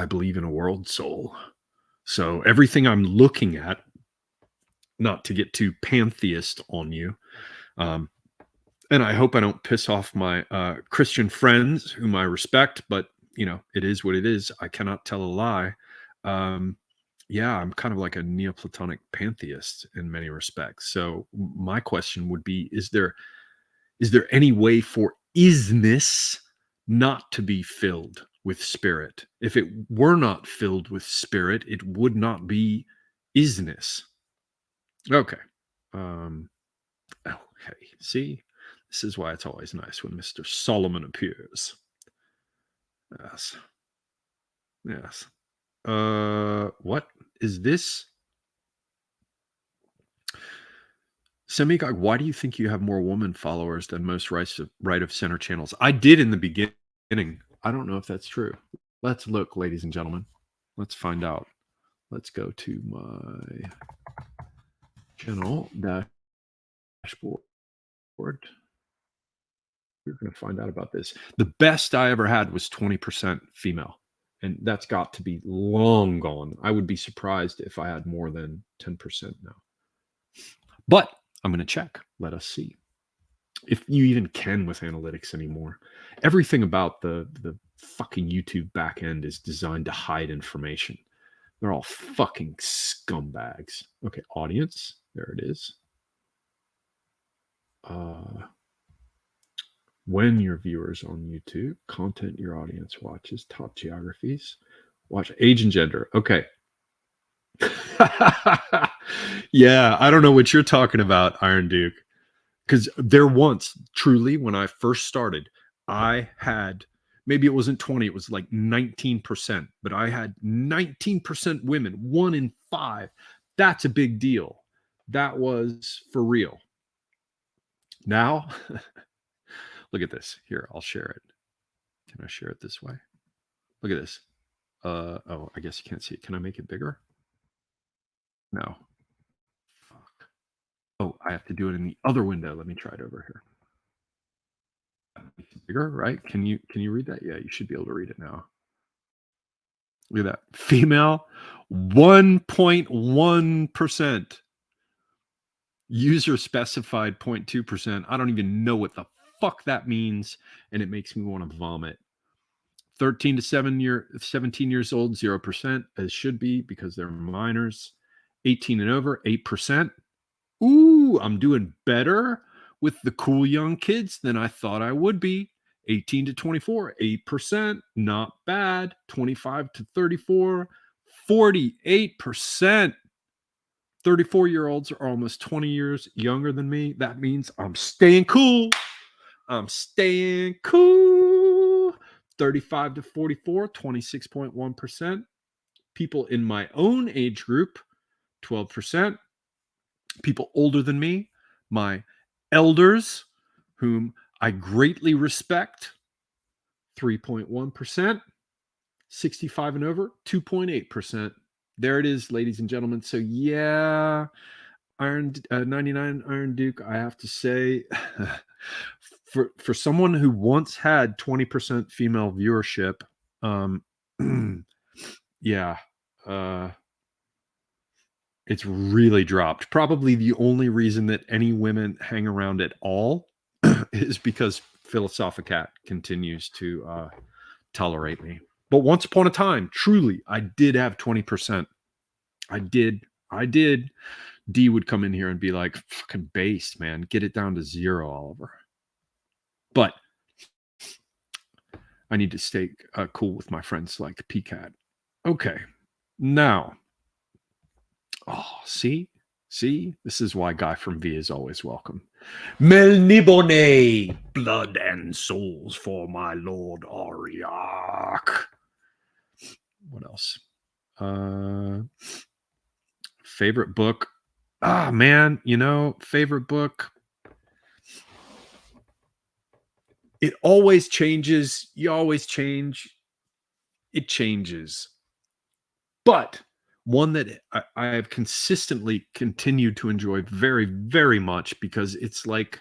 S1: believe in a world soul. So everything I'm looking at, not to get too pantheist on you, and I hope I don't piss off my Christian friends whom I respect, but you know, it is what it is. I cannot tell a lie. Yeah, I'm kind of like a Neoplatonic pantheist in many respects. So my question would be, is there any way for isness not to be filled with spirit? If it were not filled with spirit, it would not be isness. Okay. Okay. See, this is why it's always nice when Mr. Solomon appears. Yes. Yes. What is this? Semigog, why do you think you have more woman followers than most right of center channels? I did in the beginning. I don't know if that's true. Let's look, ladies and gentlemen. Let's find out. Let's go to my channel dashboard. We're going to find out about this. The best I ever had was 20% female, and that's got to be long gone. I would be surprised if I had more than 10% now. But I'm going to check. Let us see if you even can with analytics anymore. Everything about the fucking YouTube backend is designed to hide information. They're all fucking scumbags. Okay, audience. There it is. When your viewers on YouTube, content your audience watches, top geographies, watch age and gender. Okay. Yeah, I don't know what you're talking about, Iron Duke. Because there once, truly, when I first started, I had, maybe it wasn't 20, it was like 19%, but I had 19% women, 1 in 5. That's a big deal. That was for real. Now, look at this. Here, I'll share it. Can I share it this way? Look at this. Oh, I guess you can't see it. Can I make it bigger? No. Fuck. Oh, I have to do it in the other window. Let me try it over here. Bigger, right? Can you read that? Yeah, you should be able to read it now. Look at that. Female, 1.1%. User specified 0.2%. I don't even know what the fuck that means, and it makes me want to vomit. 13 to 17 years old, 0%, as should be because they're minors. 18 and over, 8%. Ooh, I'm doing better with the cool young kids than I thought I would be. 18 to 24, 8%. Not bad. 25 to 34, 48%. 34-year-olds are almost 20 years younger than me. That means I'm staying cool. I'm staying cool. 35 to 44, 26.1%. People in my own age group, 12%. People older than me, my elders, whom I greatly respect, 3.1%. 65 and over, 2.8%. There it is, ladies and gentlemen. So yeah, 99 Iron Duke, I have to say, for someone who once had 20% female viewership, yeah, it's really dropped. Probably the only reason that any women hang around at all is because Philosophicat continues to tolerate me. But once upon a time, truly, I did have 20%. I did. D would come in here and be like, fucking based, man. Get it down to 0, Oliver. But I need to stay cool with my friends like PCAT. Okay. Now. Oh, see? This is why Guy from V is always welcome. Melnibone, blood and souls for my Lord Auriac. What else? Favorite book? Man, favorite book. It always changes. You always change. It changes. But one that I have consistently continued to enjoy very, very much, because it's like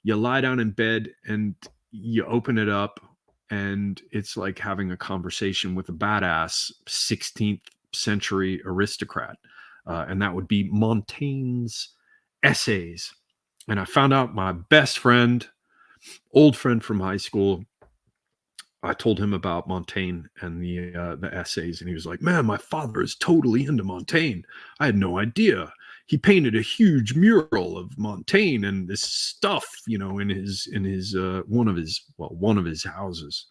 S1: you lie down in bed and you open it up and it's like having a conversation with a badass 16th century aristocrat. And that would be Montaigne's Essays. And I found out my best friend, old friend from high school, I told him about Montaigne and the essays, and he was like, "Man, my father is totally into Montaigne. I had no idea. He painted a huge mural of Montaigne and this stuff, in his one of his houses."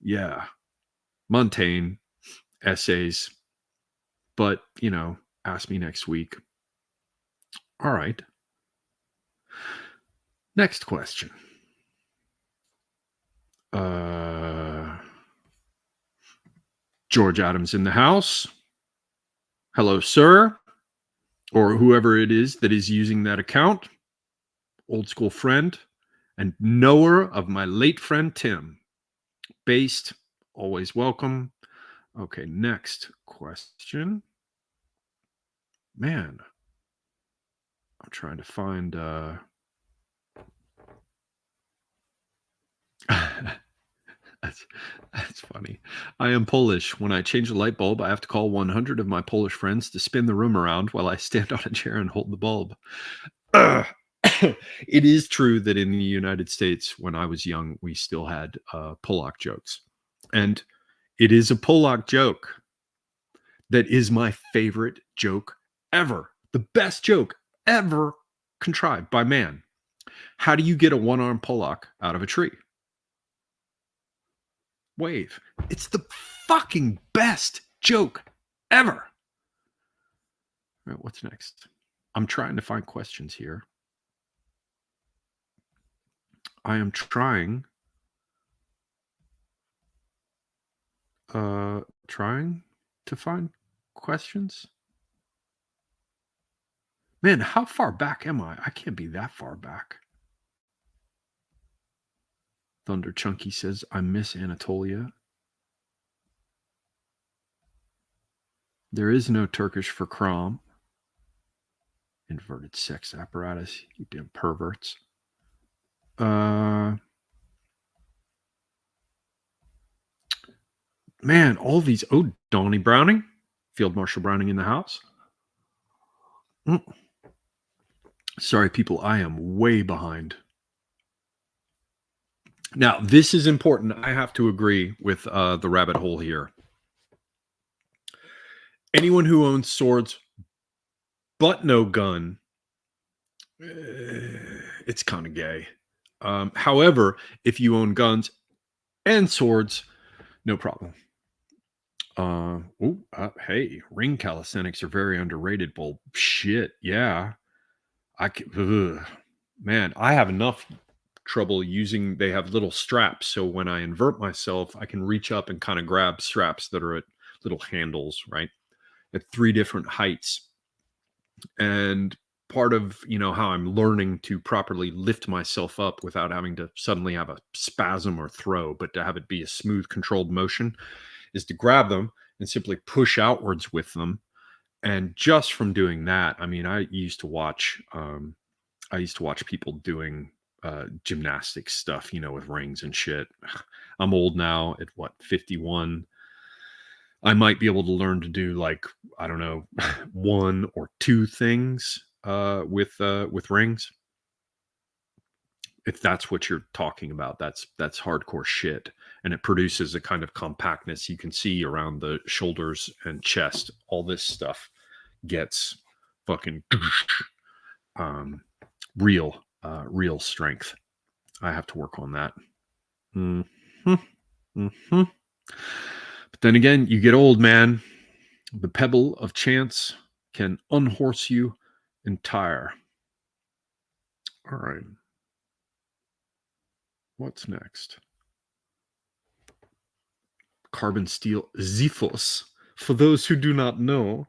S1: Yeah, Montaigne Essays. But ask me next week. All right. Next question. George Adams in the house. Hello, sir, or whoever it is that is using that account. Old school friend and knower of my late friend Tim. Based, always welcome. Okay, next question. Man, I'm trying to find That's funny. I am Polish. When I change a light bulb, I have to call 100 of my Polish friends to spin the room around while I stand on a chair and hold the bulb. It is true that in the United States, when I was young, we still had Polak jokes. And it is a Polak joke that is my favorite joke ever. The best joke ever contrived by man. How do you get a one-armed Polak out of a tree? Wave. It's the fucking best joke ever. All right, what's next? I'm trying to find questions here. I am trying to find questions. Man, how far back am I? I can't be that far back. Thunder Chunky says, I miss Anatolia. There is no Turkish for Krom. Inverted sex apparatus, you damn perverts. Man, all these. Oh, Donnie Browning. Field Marshal Browning in the house. Sorry, people, I am way behind. Now, this is important. I have to agree with the rabbit hole here. Anyone who owns swords but no gun, it's kind of gay. However, if you own guns and swords, no problem. Hey, ring calisthenics are very underrated. Bull shit. Yeah. Man, I have enough trouble using. They have little straps, so when I invert myself, I can reach up and kind of grab straps that are at little handles, right, at 3 different heights. And part of how I'm learning to properly lift myself up without having to suddenly have a spasm or throw, but to have it be a smooth, controlled motion, is to grab them and simply push outwards with them. And just from doing that, I mean, I used to watch people doing gymnastics stuff, with rings and shit. I'm old now at 51. I might be able to learn to do, like, I don't know, one or two things with rings. If that's what you're talking about, that's hardcore shit, and it produces a kind of compactness you can see around the shoulders and chest. All this stuff gets fucking real strength. I have to work on that. Mm-hmm. Mm-hmm. But then again, you get old, man. The pebble of chance can unhorse you entire. All right. What's next? Carbon steel Xiphos. For those who do not know,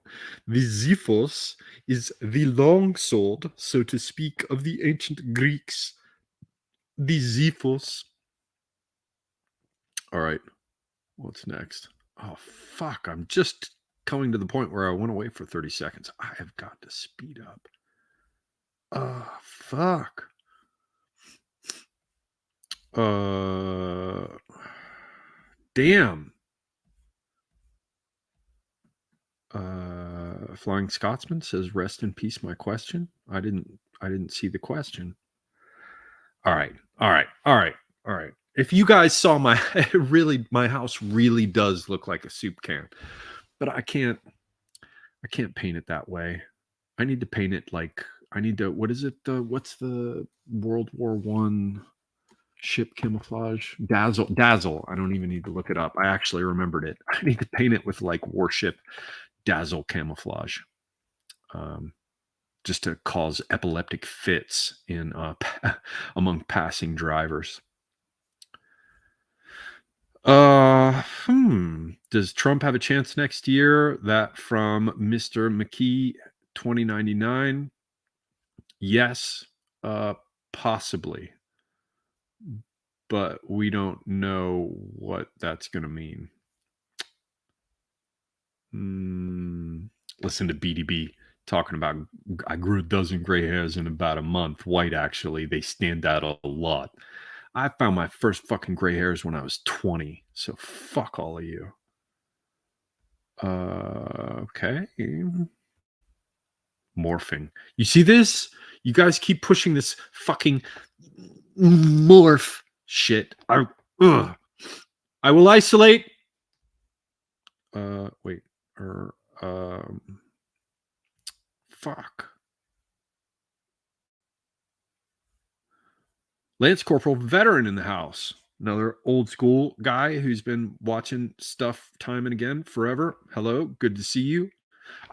S1: the Xiphos is the long sword, so to speak, of the ancient Greeks. The Xiphos. All right. What's next? Oh, fuck. I'm just coming to the point where I went away for 30 seconds. I have got to speed up. Oh, fuck. Damn. Flying Scotsman says, "Rest in peace, my question." I didn't see the question. All right. If you guys saw my my house really does look like a soup can, but I can't paint it that way. I need to paint it like, what is it? What's the World War I ship camouflage? Dazzle. I don't even need to look it up. I actually remembered it. I need to paint it with like warship dazzle camouflage. Just to cause epileptic fits in among passing drivers. Does Trump have a chance next year? That from Mr. McKee 2099. Yes, possibly. But we don't know what that's going to mean. Listen to BDB talking about, I grew a dozen gray hairs in about a month. White, actually. They stand out a lot. I found my first fucking gray hairs when I was 20. So fuck all of you. Okay. Morphing. You see this? You guys keep pushing this fucking morph shit. I will isolate. Wait. Fuck. Lance Corporal veteran in the house. Another old school guy who's been watching stuff time and again forever. Hello, good to see you.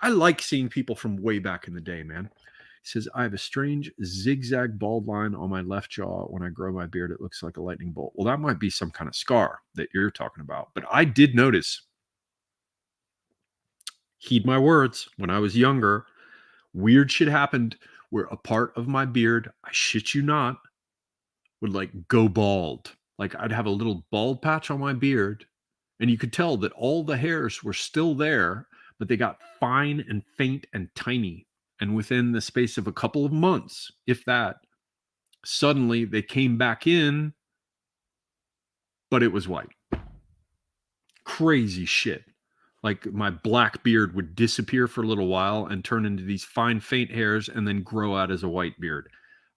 S1: I like seeing people from way back in the day, man. He says, I have a strange zigzag bald line on my left jaw. When I grow my beard, it looks like a lightning bolt. Well, that might be some kind of scar that you're talking about. But I did notice, heed my words, when I was younger, weird shit happened where a part of my beard, I shit you not, would like go bald. Like I'd have a little bald patch on my beard, and you could tell that all the hairs were still there, but they got fine and faint and tiny. And within the space of a couple of months, if that, suddenly they came back in, but it was white. Crazy shit. Like my black beard would disappear for a little while and turn into these fine, faint hairs and then grow out as a white beard.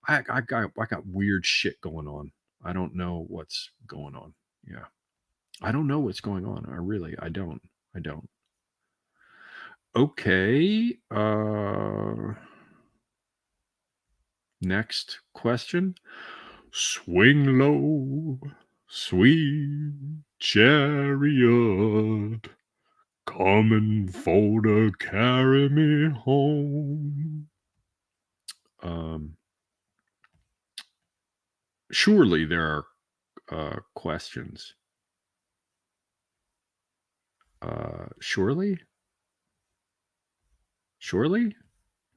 S1: I got weird shit going on. I don't know what's going on. Yeah. I don't know what's going on. I don't. Okay. Next question. Swing low, sweet chariot, coming for to carry me home. Surely there are questions. Surely?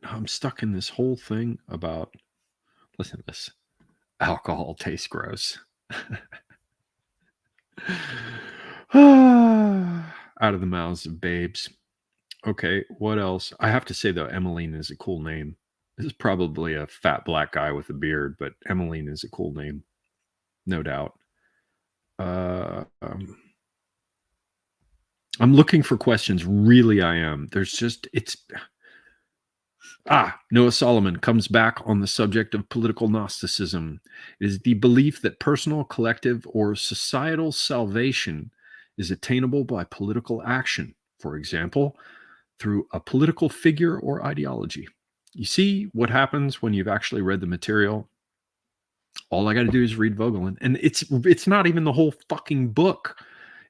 S1: No, I'm stuck in this whole thing about, listen to this. Alcohol tastes gross. Out of the mouths of babes. Okay, what else? I have to say, though, Emmeline is a cool name. This is probably a fat black guy with a beard, but Emmeline is a cool name. No doubt. I'm looking for questions. Really, I am. There's just, it's... Noah Solomon comes back on the subject of political Gnosticism. It is the belief that personal, collective, or societal salvation is attainable by political action. For example, through a political figure or ideology. You see what happens when you've actually read the material? All I got to do is read Vogelin, and it's not even the whole fucking book.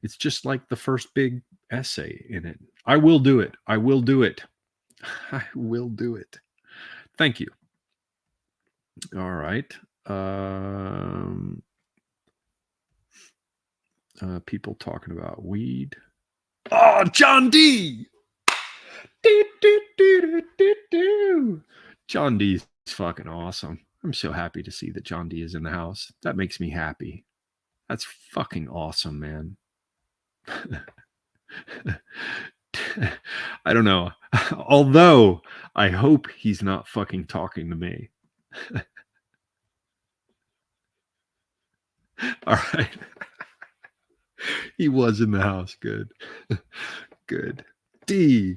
S1: It's just like the first big essay in it. I will do it. I will do it. I will do it. Thank you. All right. People talking about weed. Oh, John D. John D is fucking awesome. I'm so happy to see that John D is in the house. That makes me happy. That's fucking awesome, man. I don't know. Although I hope he's not fucking talking to me. All right. He was in the house. Good. Good. D.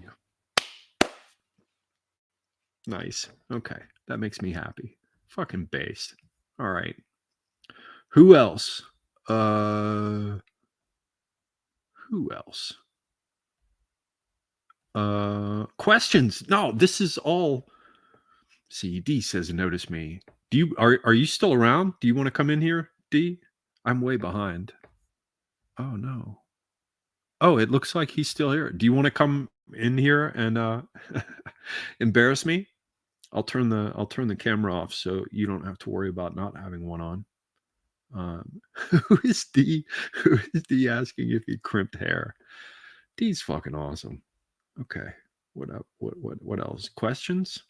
S1: Nice. Okay. That makes me happy. Fucking based. All right. Who else? Who else? Questions? No, this is all. See, D says, "Notice me." Do you are you still around? Do you want to come in here, D? I'm way behind. Oh no. Oh, it looks like he's still here. Do you want to come in here and embarrass me? I'll turn the camera off so you don't have to worry about not having one on. Who is D? Who is D asking if he crimped hair? D's fucking awesome. Okay. What else? Questions?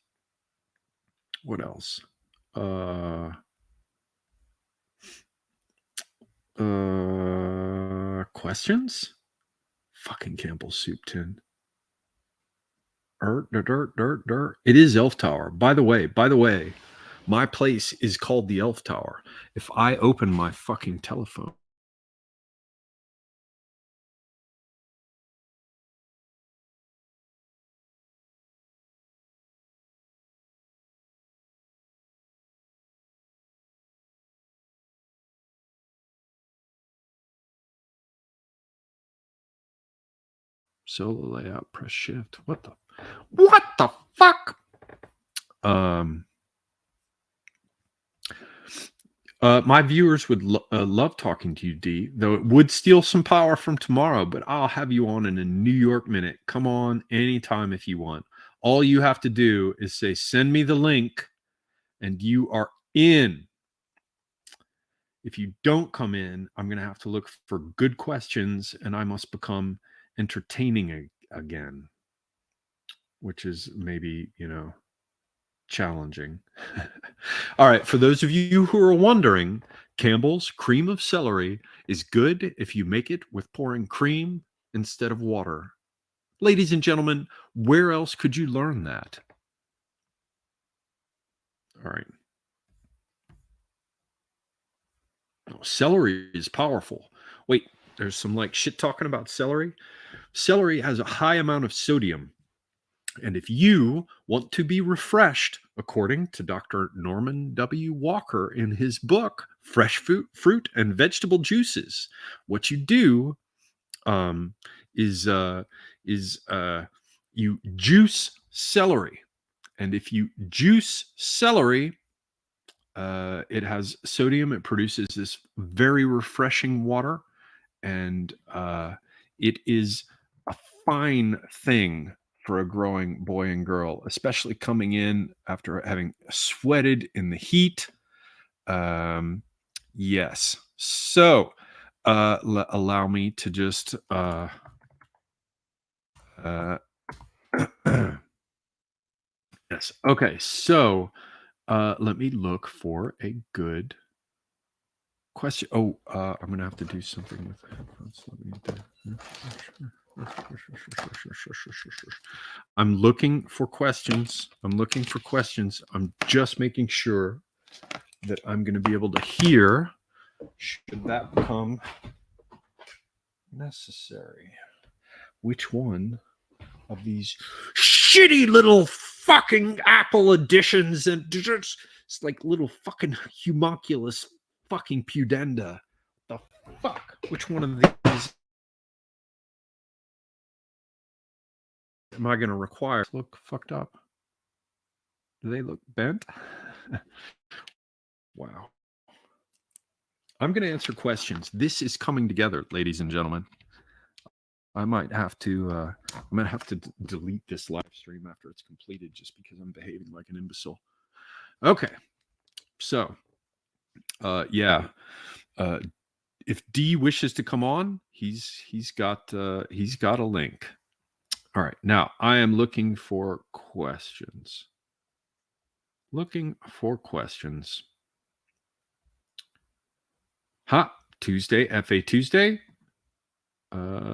S1: What else? Questions? Fucking Campbell's soup tin. Dirt. It is Elf Tower. By the way, my place is called the Elf Tower. If I open my fucking telephone. Solo layout, press shift. What the fuck? My viewers would love talking to you, D, though it would steal some power from tomorrow, but I'll have you on in a New York minute. Come on anytime if you want. All you have to do is say, send me the link, and you are in. If you don't come in, I'm going to have to look for good questions, and I must become entertaining again, which is maybe, challenging. All right. For those of you who are wondering, Campbell's cream of celery is good if you make it with pouring cream instead of water. Ladies and gentlemen, where else could you learn that? All right. Oh, celery is powerful. Wait, there's some shit talking about celery. Celery has a high amount of sodium. And if you want to be refreshed, according to Dr. Norman W. Walker in his book, Fresh Fruit and Vegetable Juices, what you do is you juice celery. And if you juice celery, it has sodium. It produces this very refreshing water. And it is a fine thing for a growing boy and girl, especially coming in after having sweated in the heat. Yes. So allow me to just yes. Okay. So let me look for a good question. Oh, I'm gonna have to do something with the headphones. Let me do. I'm looking for questions. I'm just making sure that I'm going to be able to hear should that become necessary. Which one of these shitty little fucking Apple editions and just it's like little fucking homunculus fucking pudenda? The fuck? Which one of these am I going to require? Look fucked up. Do they look bent? Wow. I'm going to answer questions. This is coming together, ladies and gentlemen. I might have to. I'm going to have to delete this live stream after it's completed, just because I'm behaving like an imbecile. Okay. So, yeah. If D wishes to come on, he's got a link. All right. Now I am looking for questions. Tuesday, FA Tuesday.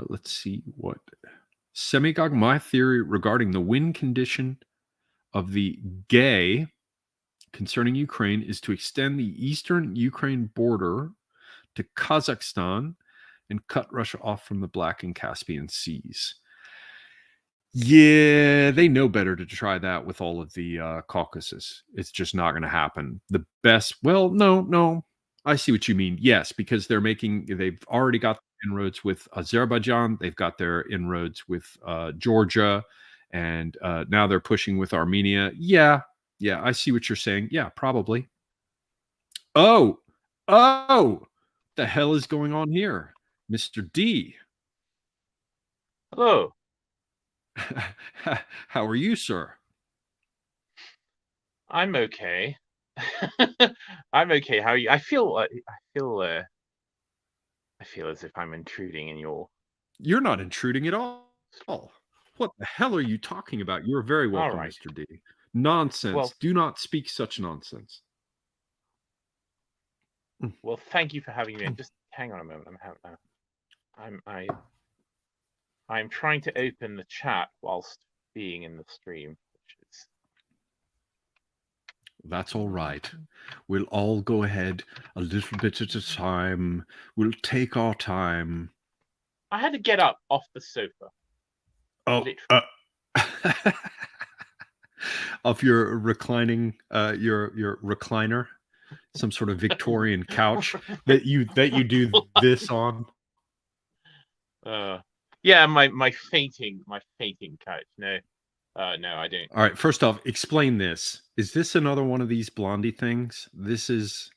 S1: Let's see what Semigog. My theory regarding the win condition of the gay concerning Ukraine is to extend the eastern Ukraine border to Kazakhstan and cut Russia off from the Black and Caspian Seas. Yeah, they know better to try that with all of the Caucasus. It's just not going to happen. The best, well, no, I see what you mean. Yes, because they've already got inroads with Azerbaijan. They've got their inroads with Georgia, and now they're pushing with Armenia. Yeah, I see what you're saying. Yeah, probably. Oh, the hell is going on here, Mr. D?
S2: Hello.
S1: How are you, sir?
S2: I'm okay. I'm okay. How are you? I feel as if I'm intruding in your.
S1: You're not intruding at all. What the hell are you talking about? You're very welcome,
S2: Right.
S1: Mr. D. Nonsense.
S2: Well,
S1: do not speak such nonsense.
S2: Well, thank you for having me. Just hang on a moment. I'm trying to open the chat whilst being in the stream, which is.
S1: That's all right. We'll all go ahead a little bit at a time. We'll take our time.
S2: I had to get up off the sofa.
S1: Oh, of your reclining, your recliner, some sort of Victorian couch that you do this on.
S2: Yeah, my fainting couch. No, I don't.
S1: All right. First off, explain this. Is this another one of these Blondie things? This is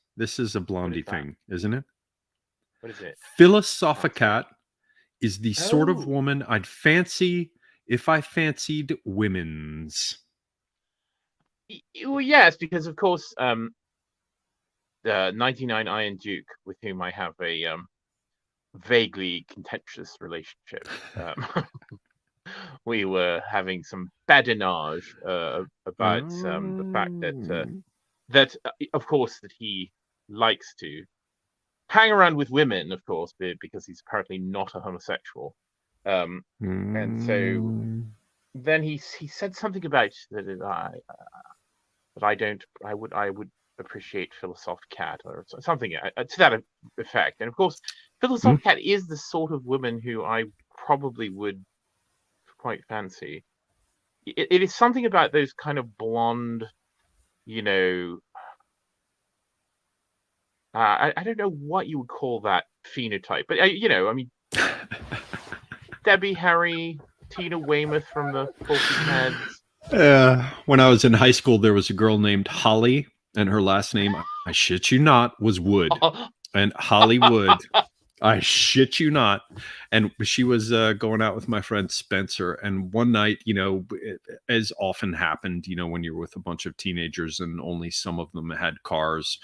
S1: a Blondie thing, isn't it?
S2: What is it?
S1: Philosophicat is the sort of woman I'd fancy if I fancied women's.
S2: Well, yes, because of course, 99 Iron Duke, with whom I have a vaguely contentious relationship. We were having some badinage about the fact that of course that he likes to hang around with women, of course, because he's apparently not a homosexual. And so then he said something about that I would appreciate Philosophicat or something to that effect. And of course, Philosophicat is the sort of woman who I probably would quite fancy. It is something about those kind of blonde, I don't know what you would call that phenotype, but I mean, Debbie Harry, Tina Weymouth from the Talking Heads.
S1: When I was in high school, there was a girl named Holly, and her last name, I shit you not, was Wood. And Hollywood, I shit you not. And she was going out with my friend Spencer. And one night, as often happened, when you're with a bunch of teenagers and only some of them had cars,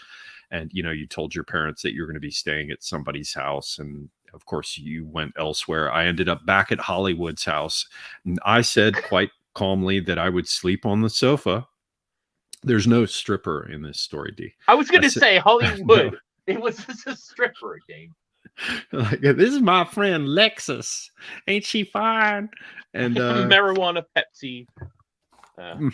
S1: and, you told your parents that you're going to be staying at somebody's house. And of course, you went elsewhere. I ended up back at Hollywood's house. And I said quite calmly that I would sleep on the sofa. There's no stripper in this story, D.
S2: I was going to say Hollywood. No. It was just a stripper game.
S1: Like, this is my friend Lexus. Ain't she fine? And
S2: Marijuana Pepsi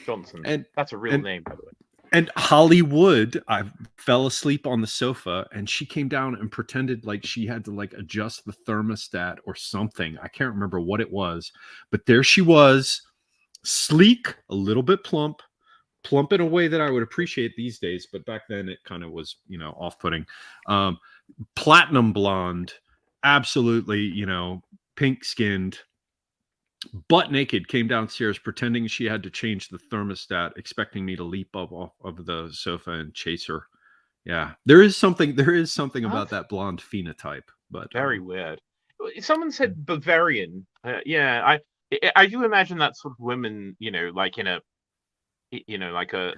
S2: Johnson.
S1: and
S2: That's a real name, by the way.
S1: And Hollywood, I fell asleep on the sofa, and she came down and pretended like she had to like adjust the thermostat or something. I can't remember what it was, but there she was, sleek, a little bit plump in a way that I would appreciate these days, but back then it kind of was, you know, off-putting. Platinum blonde, absolutely, you know, pink-skinned, butt naked, came downstairs pretending she had to change the thermostat, expecting me to leap up off of the sofa and chase her. Yeah, there is something about that blonde phenotype, but
S2: very weird. Someone said Bavarian. Yeah, I do imagine that sort of women, you know, like in a, you know, like a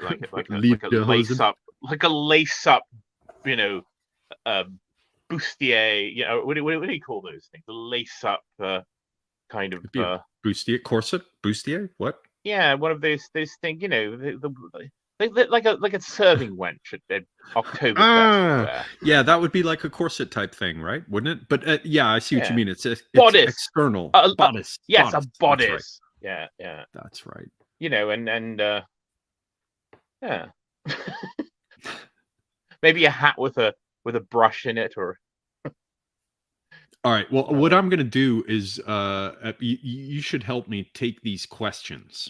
S2: lace up, you know, bustier. You know, what do you call those things? The lace up kind of
S1: bustier, corset, bustier. What?
S2: Yeah, one of those things. You know, like a serving wench at Oktoberfest.
S1: Yeah, that would be like a corset type thing, right? Wouldn't it? But yeah, I see what you mean. It's
S2: bodice,
S1: external
S2: bodice. Yes, bodice. A bodice.
S1: Right.
S2: Yeah,
S1: that's right.
S2: You know, and yeah, maybe a hat with a brush in it, or.
S1: All right. Well, what I'm going to do is you should help me take these questions,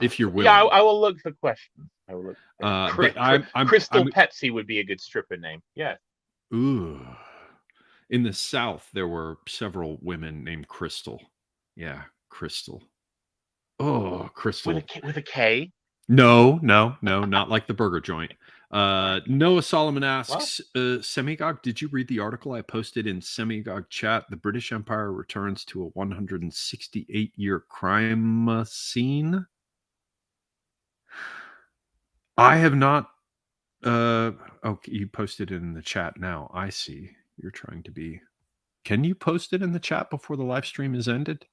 S1: if you're willing.
S2: Yeah, I will look for questions. I will look.
S1: But
S2: Crystal Pepsi would be a good stripper name. Yeah.
S1: Ooh. In the South, there were several women named Crystal. Yeah, Crystal. Oh, Crystal.
S2: With a K?
S1: No, not like the burger joint. Noah Solomon asks, Semigog, did you read the article I posted in Semigog chat? The British Empire returns to a 168-year crime scene. I have not. Okay, you posted it in the chat now. I see. You're trying to be. Can you post it in the chat before the live stream is ended?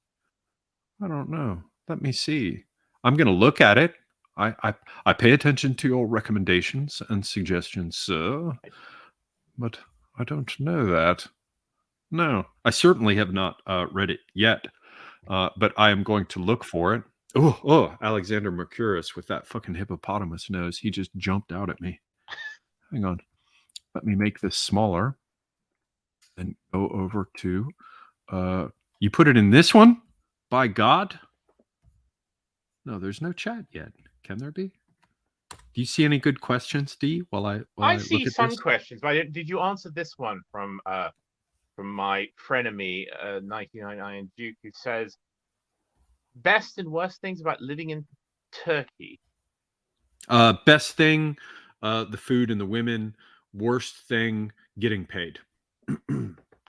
S1: I don't know. Let me see. I'm going to look at it. I pay attention to your recommendations and suggestions, sir, but I don't know that. No, I certainly have not read it yet, but I am going to look for it. Oh, Alexander Mercurius with that fucking hippopotamus nose. He just jumped out at me. Hang on. Let me make this smaller and go over to, you put it in this one? By God? No, there's no chat yet. Can there be? Do you see any good questions, D? I
S2: see some questions, but did you answer this one from my frenemy 99 Duke, who says best and worst things about living in Turkey?
S1: Best thing, the food and the women. Worst thing, getting paid.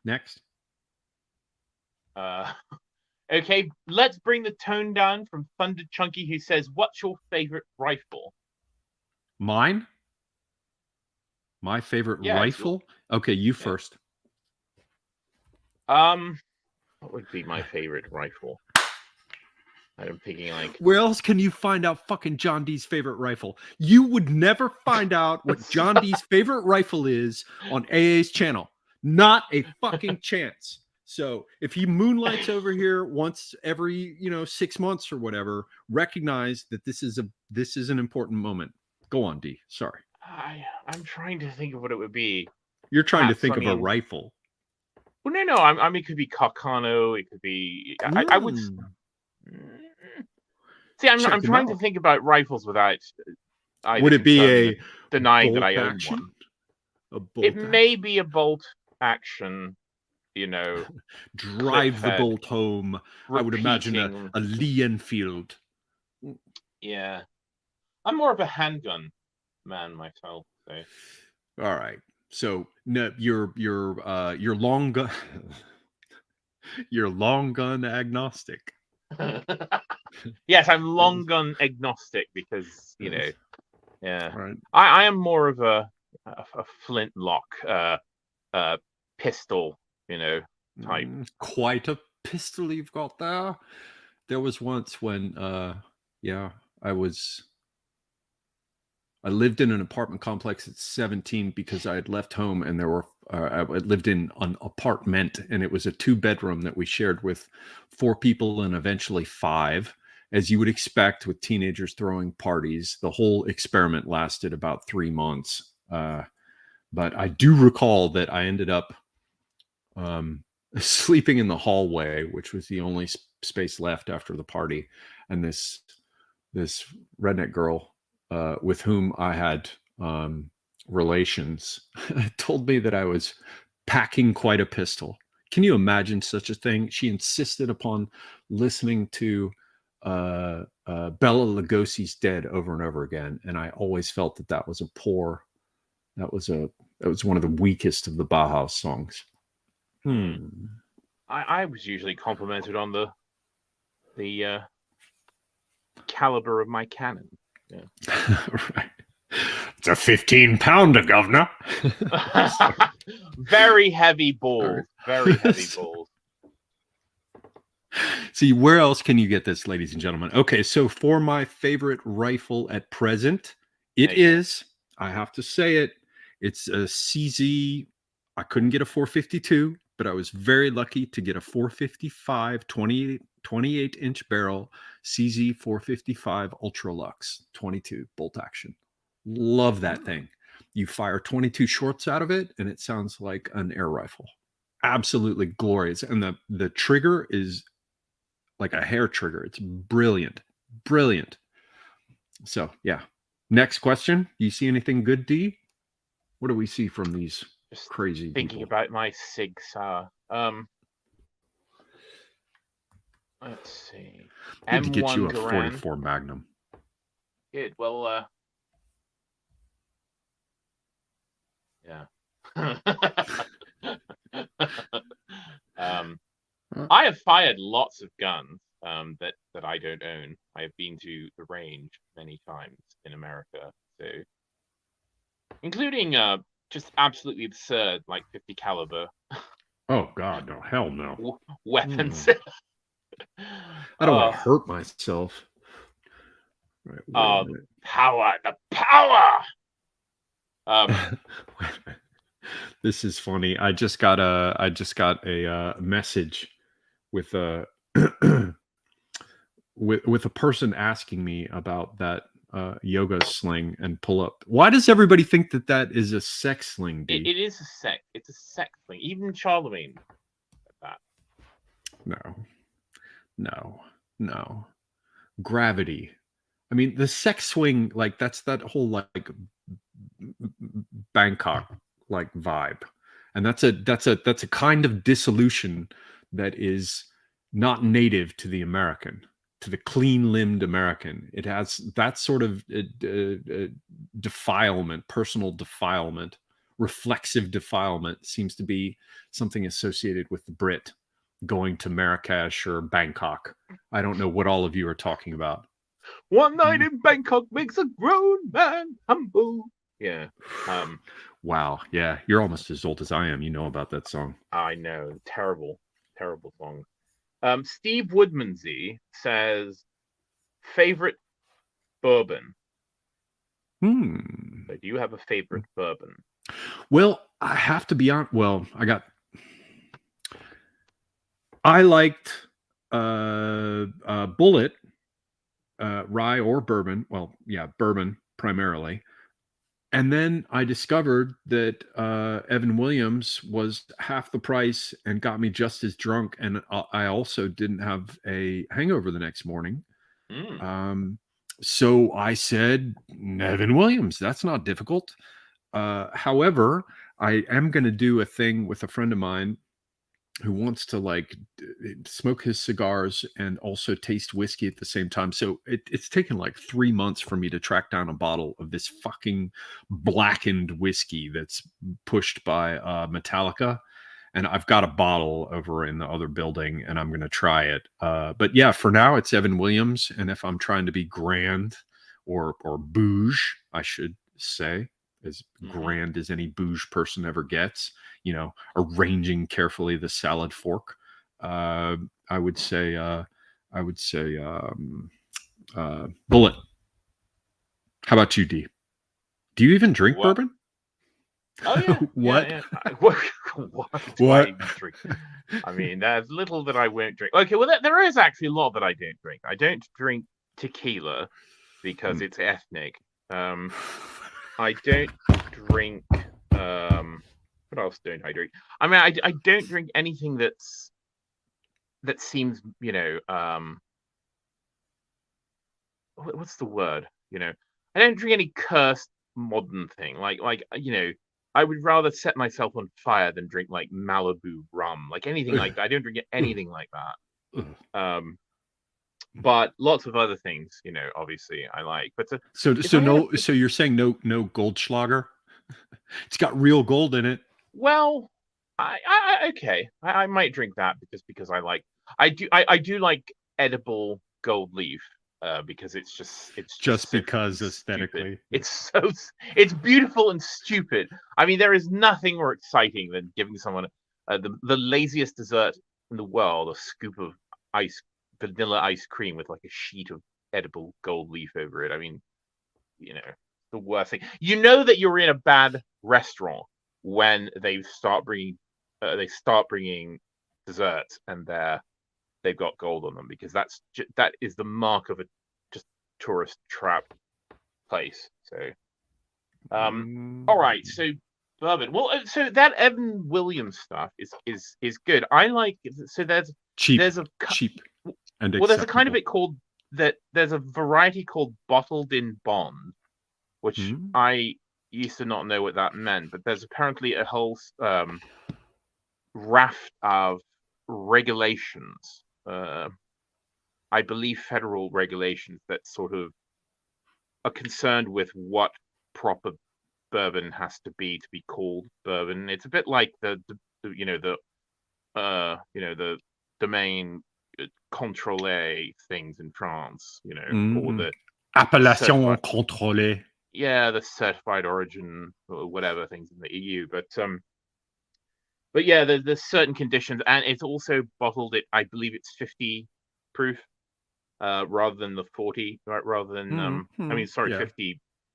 S1: Next.
S2: Okay, let's bring the tone down from Thunder Chunky, who says, what's your favorite rifle?
S1: Mine? My favorite rifle? Okay, you first.
S2: What would be my favorite rifle? I'm thinking like...
S1: Where else can you find out fucking John D's favorite rifle? You would never find out what John D's favorite rifle is on AA's channel. Not a fucking chance. So if he moonlights over here once every 6 months or whatever, recognize that this is an important moment. Go on, D. Sorry.
S2: I'm trying to think of what it would be.
S1: You're trying to think of a rifle.
S2: Well, no. I mean, it could be Carcano. It could be. I would. See, I'm trying to think about rifles without.
S1: Would it be
S2: denying that I own one? It may be a bolt action.
S1: Drive the bolt home. Repeating. I would imagine a Lee Enfield.
S2: Yeah, I'm more of a handgun man myself. So.
S1: All right, so no, you're long gun, you're long gun agnostic.
S2: Yes, I'm long gun agnostic because yeah.
S1: Right.
S2: I am more of a flintlock pistol. Type.
S1: Quite a pistol you've got there. There was once when I lived in an apartment complex at 17 because I had left home and there were I lived in an apartment, and it was a 2-bedroom that we shared with 4 people and eventually 5, as you would expect with teenagers throwing parties. The whole experiment lasted about 3 months. But I do recall that I ended up sleeping in the hallway, which was the only space left after the party. And this redneck girl with whom I had relations told me that I was packing quite a pistol. Can you imagine such a thing? She insisted upon listening to Bela Lugosi's Dead over and over again, and I always felt that that was one of the weakest of the Bauhaus songs.
S2: I was usually complimented on the caliber of my cannon. Yeah.
S1: Right. It's a 15-pounder, governor.
S2: Very heavy balls. Very heavy balls.
S1: See, where else can you get this, ladies and gentlemen? Okay, so for my favorite rifle at present, it is, I have to say it, it's a CZ. I couldn't get a 452, but I was very lucky to get a 455 28-inch barrel CZ 455 Ultra Lux 22 bolt action. Love that thing. You fire 22 shorts out of it, and it sounds like an air rifle. Absolutely glorious. And the trigger is like a hair trigger. It's brilliant. Brilliant. So, yeah. Next question. Do you see anything good, D? What do we see from these
S2: Just
S1: crazy
S2: thinking
S1: people?
S2: about my Sig Sauer. Let's see.
S1: I need to get you a
S2: M1
S1: 44 Magnum.
S2: Good. Well, yeah. I have fired lots of guns that I don't own. I have been to the range many times in America, so including just absolutely absurd, like 50 caliber
S1: Oh God, no, hell no.
S2: weapons.
S1: I don't want to hurt myself. Right, wait a minute.
S2: The power.
S1: This is funny. I just got a message with a with a person asking me about that yoga sling and pull up. Why does everybody think that that is a sex sling? D?
S2: It is a sex. It's a sex thing. Even Charlemagne said that.
S1: No. Gravity. I mean, the sex swing, like that's that whole like Bangkok like vibe, and that's a kind of dissolution that is not native to the American, to the clean-limbed American. It has that sort of defilement, personal defilement, reflexive defilement seems to be something associated with the Brit going to Marrakesh or Bangkok. I don't know what all of you are talking about.
S2: One night in Bangkok makes a grown man humble. Yeah.
S1: Wow. Yeah. You're almost as old as I am. You know about that song.
S2: I know. Terrible, terrible song. Steve Woodmansey says, favorite bourbon. So do you have a favorite bourbon?
S1: Well, I have to be honest. Well, I liked Bullet, rye or bourbon. Well, yeah, bourbon primarily. And then I discovered that Evan Williams was half the price and got me just as drunk. And I also didn't have a hangover the next morning. So I said, Evan Williams, that's not difficult. However, I am going to do a thing with a friend of mine who wants to like smoke his cigars and also taste whiskey at the same time. So it's taken like 3 months for me to track down a bottle of this fucking blackened whiskey that's pushed by Metallica. And I've got a bottle over in the other building and I'm going to try it. But yeah, for now it's Evan Williams. And if I'm trying to be grand or bouge, I should say, as grand as any bouge person ever gets, you know, arranging carefully the salad fork. I would say Bullet. How about you, D? Do you even drink bourbon?
S2: Oh yeah,
S1: What?
S2: yeah. What do I
S1: What?
S2: even drink? I mean, there's little that I won't drink. Okay, well, there is actually a lot that I don't drink. I don't drink tequila because
S1: Mm.
S2: it's ethnic. I don't drink. What else don't I drink? I mean, I don't drink anything that seems, what's the word? I don't drink any cursed modern thing. I would rather set myself on fire than drink like Malibu rum, like anything like that. I don't drink anything like that. But lots of other things, obviously I like. But
S1: So
S2: if I had a,
S1: so you're saying no Goldschlager? It's got real gold in it.
S2: well, okay, I might drink that because I do like edible gold leaf. Because it's
S1: Just
S2: just so
S1: because
S2: fucking stupid.
S1: aesthetically.
S2: It's beautiful and stupid. I mean, there is nothing more exciting than giving someone the laziest dessert in the world, a scoop of vanilla ice cream with like a sheet of edible gold leaf over it. I mean, the worst thing. You know that you're in a bad restaurant when they start bringing desserts and they've got gold on them, because that is the mark of a just tourist trap place. So, all right, so bourbon. Well, so that Evan Williams stuff is good. I like. So
S1: Cheap,
S2: there's a
S1: cheap, and
S2: well, there's a kind of
S1: acceptable.
S2: it called that. There's a variety called bottled in bond, which
S1: Hmm?
S2: I used to not know what that meant, but there's apparently a whole raft of regulations. I believe federal regulations that sort of are concerned with what proper bourbon has to be called bourbon. It's a bit like the domain contrôlé things in France, or
S1: Mm-hmm.
S2: the
S1: Appellation
S2: certified,
S1: contrôlée.
S2: the certified origin or whatever things in the EU. But yeah, there's certain conditions, and it's also bottled at, I believe it's 50 proof, rather than the 40, right? Rather than I
S1: Mm-hmm.
S2: mean, sorry,
S1: Yeah.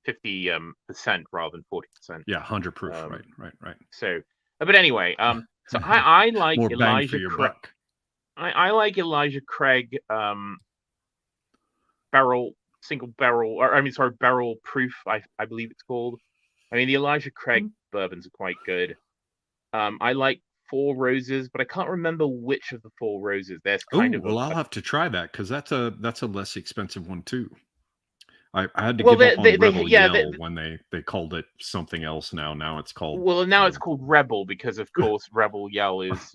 S2: 50 percent rather than 40%.
S1: Yeah, 100 proof.
S2: Um,
S1: Right.
S2: so, but anyway, so I like
S1: More bang for
S2: Elijah
S1: your
S2: Craig.
S1: buck.
S2: I like Elijah Craig barrel single barrel, or I mean, sorry, barrel proof. I believe it's called. I mean, the Elijah Craig bourbons are quite good. I like Four Roses, but I can't remember which of the Four Roses. There's
S1: Oh,
S2: kind of
S1: well, I'll
S2: a
S1: have to try that because that's a less expensive one too. I had to
S2: well,
S1: give up on
S2: they
S1: Rebel
S2: yeah,
S1: Yell when they called it something else. Now it's called.
S2: well, now it's called Rebel because, of course, Rebel Yell is,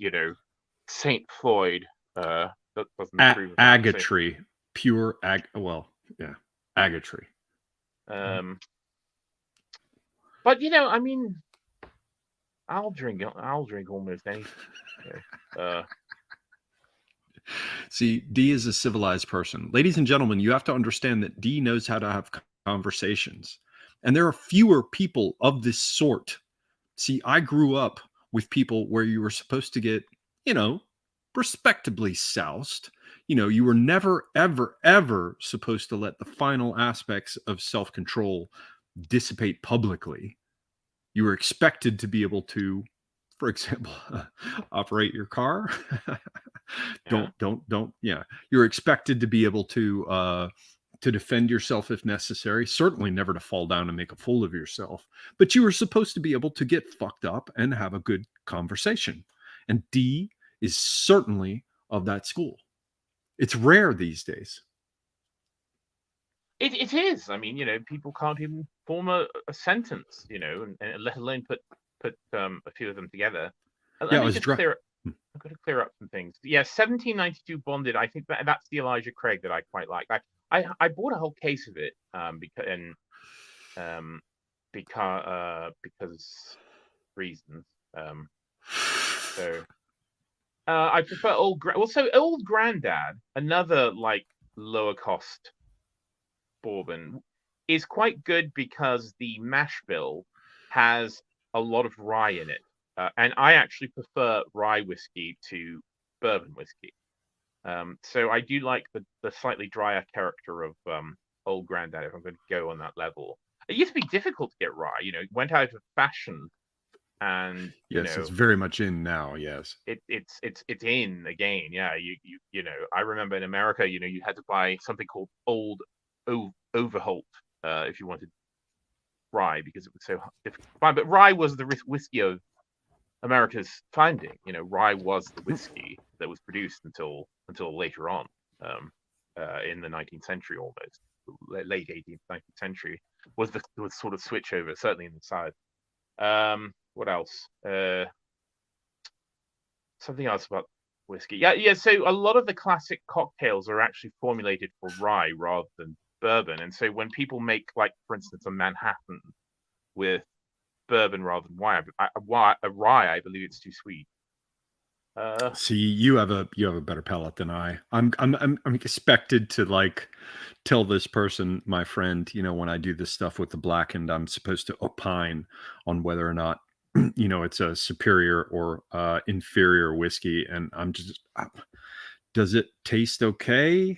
S2: Saint Floyd. That doesn't approve of that. So,
S1: Agatry, pure well, yeah, Agatry.
S2: But I mean, I'll drink almost anything.
S1: See, D is a civilized person. Ladies and gentlemen, you have to understand that D knows how to have conversations. And there are fewer people of this sort. See, I grew up with people where you were supposed to get, respectably soused. You were never, ever, ever supposed to let the final aspects of self control dissipate publicly. You were expected to be able to, for example, operate your car.
S2: Yeah.
S1: Don't. Yeah, you're expected to be able to defend yourself if necessary. Certainly never to fall down and make a fool of yourself. But you were supposed to be able to get fucked up and have a good conversation. And D is certainly of that school. It's rare these days.
S2: It is. I mean, people can't even form a sentence, and let alone put a few of them together. Let me just clear up. I've got to clear up some things. Yeah, 1792 bonded. I think that's the Elijah Craig that I quite like. I bought a whole case of it because reasons. So I prefer old. So Old Grandad, another like lower cost bourbon, is quite good because the mash bill has a lot of rye in it, and I actually prefer rye whiskey to bourbon whiskey. So I do like the slightly drier character of Old Grandad, if I'm going to go on that level. It used to be difficult to get rye, it went out of fashion and
S1: Yes, it's very much in now. Yes.
S2: it's in again. Yeah, you know, I remember in America, you know, you had to buy something called Old Overholt if you wanted rye because it was so difficult to find. But rye was the whiskey of America's founding. You know, rye was the whiskey that was produced until later on, in the 19th century, almost late 18th, 19th century was the sort of switch over, certainly in the South. What else? Something else about whiskey. Yeah. So a lot of the classic cocktails are actually formulated for rye rather than bourbon, and so when people make, like, for instance, a Manhattan with bourbon rather than rye, I believe it's too sweet.
S1: See, you have a better palate than I. I'm expected to like tell this person, my friend, you know, when I do this stuff with the blackened, I'm supposed to opine on whether or not you know it's a superior or inferior whiskey, and I'm just, does it taste okay?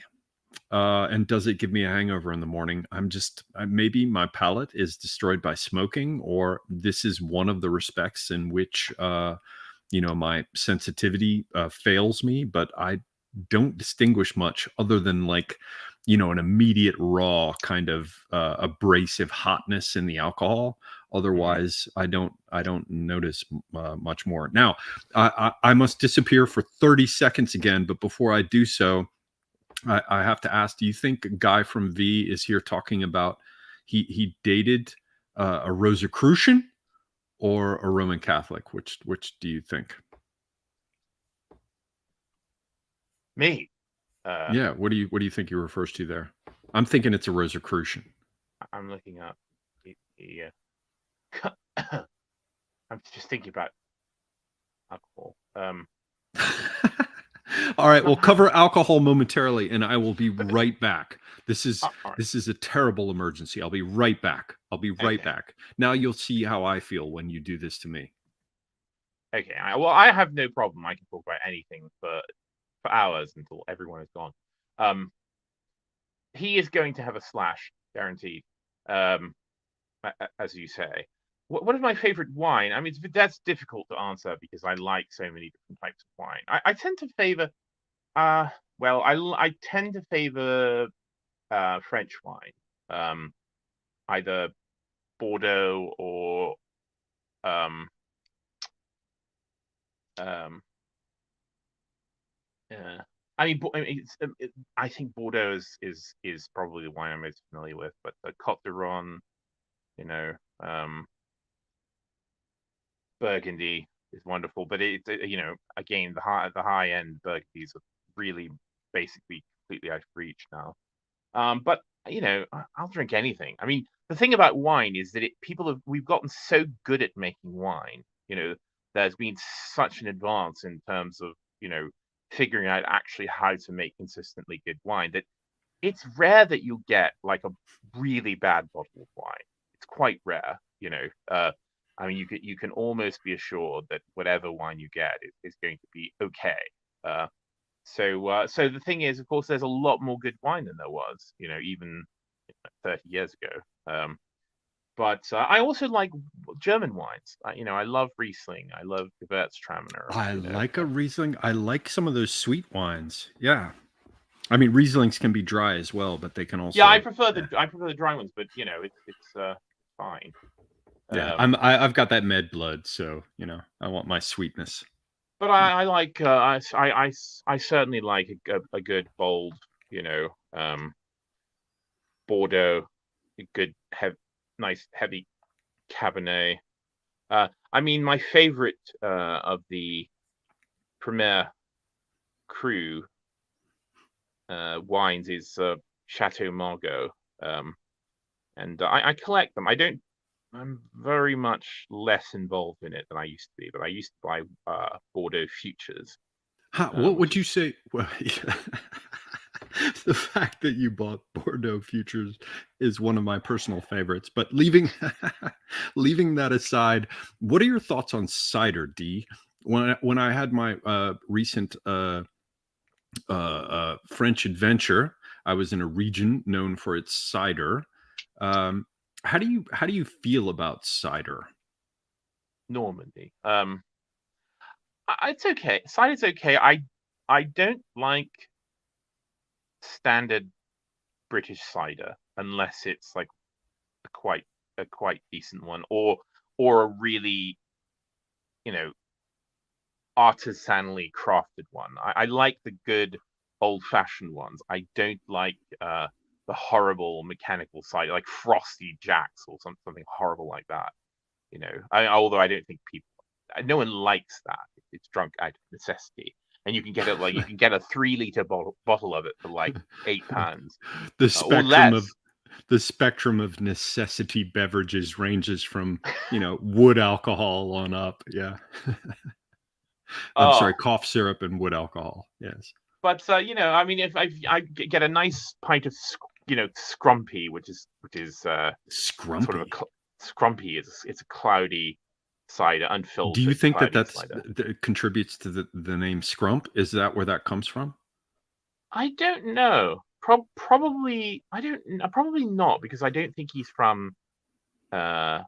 S1: And does it give me a hangover in the morning? I'm just, maybe my palate is destroyed by smoking, or this is one of the respects in which you know, my sensitivity fails me, but I don't distinguish much other than, like, you know, an immediate raw kind of abrasive hotness in the alcohol. Otherwise, I don't notice much more. Now, I must disappear for 30 seconds again, but before I do so, I have to ask: do you think a guy from V is here talking about he dated a Rosicrucian or a Roman Catholic? Which do you think?
S2: Me.
S1: Yeah, what do you think he refers to there? I'm thinking it's a Rosicrucian.
S2: I'm looking up. Yeah. I'm just thinking about alcohol.
S1: All right, we'll cover alcohol momentarily, and I will be right back. This is
S2: Right.
S1: this is a terrible emergency. I'll be right back. I'll be right back. Now you'll see how I feel when you do this to me.
S2: Okay. Well, I have no problem. I can talk about anything for hours until everyone is gone. He is going to have a slash, guaranteed. As you say. What is my favorite wine? I mean, that's difficult to answer because I like so many different types of wine. I tend to favor, well, I tend to favor French wine, either Bordeaux or um, um, I mean, I think Bordeaux is probably the wine I'm most familiar with, but the Côte d'Iron, you know, Burgundy is wonderful, but you know, again, the high end Burgundies are really basically completely out of reach now. But you know, I'll drink anything. I mean, the thing about wine is that we've gotten so good at making wine. You know, there's been such an advance in terms of, you know, figuring out actually how to make consistently good wine that it's rare that you get like a really bad bottle of wine. It's quite rare, you know. I mean, you can almost be assured that whatever wine you get is going to be okay. So the thing is, of course, there's a lot more good wine than there was, you know, even 30 years ago. But I also like German wines. You know, I love Riesling. I love Gewürztraminer.
S1: I
S2: You know,
S1: like a Riesling. I like some of those sweet wines. Yeah. I mean, Rieslings can be dry as well, but they can
S2: yeah,
S1: also.
S2: I prefer the dry ones, but you know, it's fine.
S1: Yeah,
S2: Um,
S1: I've got that med blood, so you know I want my sweetness.
S2: but I like I certainly like a good bold, you know, Bordeaux, a good nice heavy Cabernet. I mean, my favorite of the Premier Cru wines is Chateau Margaux, and I collect them. I'm very much less involved in it than I used to be, but I used to buy Bordeaux Futures,
S1: What
S2: which
S1: would
S2: is
S1: you say? Well, the fact that you bought Bordeaux Futures is one of my personal favorites. But leaving leaving that aside, what are your thoughts on cider, D? When I had my recent French adventure, I was in a region known for its cider. How do you feel about cider?
S2: Normandy. It's okay. Cider's okay. I don't like standard British cider unless it's like a quite decent one, or a really, you know, artisanally crafted one. I like the good old-fashioned ones. I don't like the horrible mechanical cider, like Frosty Jacks or something horrible like that. You know, although I don't think no one likes that. It's drunk out of necessity, and you can get it like you can get a 3-liter bottle of it for like £8.
S1: The
S2: Or less.
S1: The spectrum of necessity beverages ranges from, you know, wood alcohol on up. Yeah. I'm sorry, cough syrup and wood alcohol. Yes.
S2: But you know, I mean, if I get a nice pint of, you know, scrumpy, which is
S1: scrumpy.
S2: Sort of scrumpy it's a cloudy cider, unfiltered.
S1: Do you think that contributes to the name Scrump? Is that where that comes from?
S2: I don't know. Probably probably not, because I don't think he's from
S1: a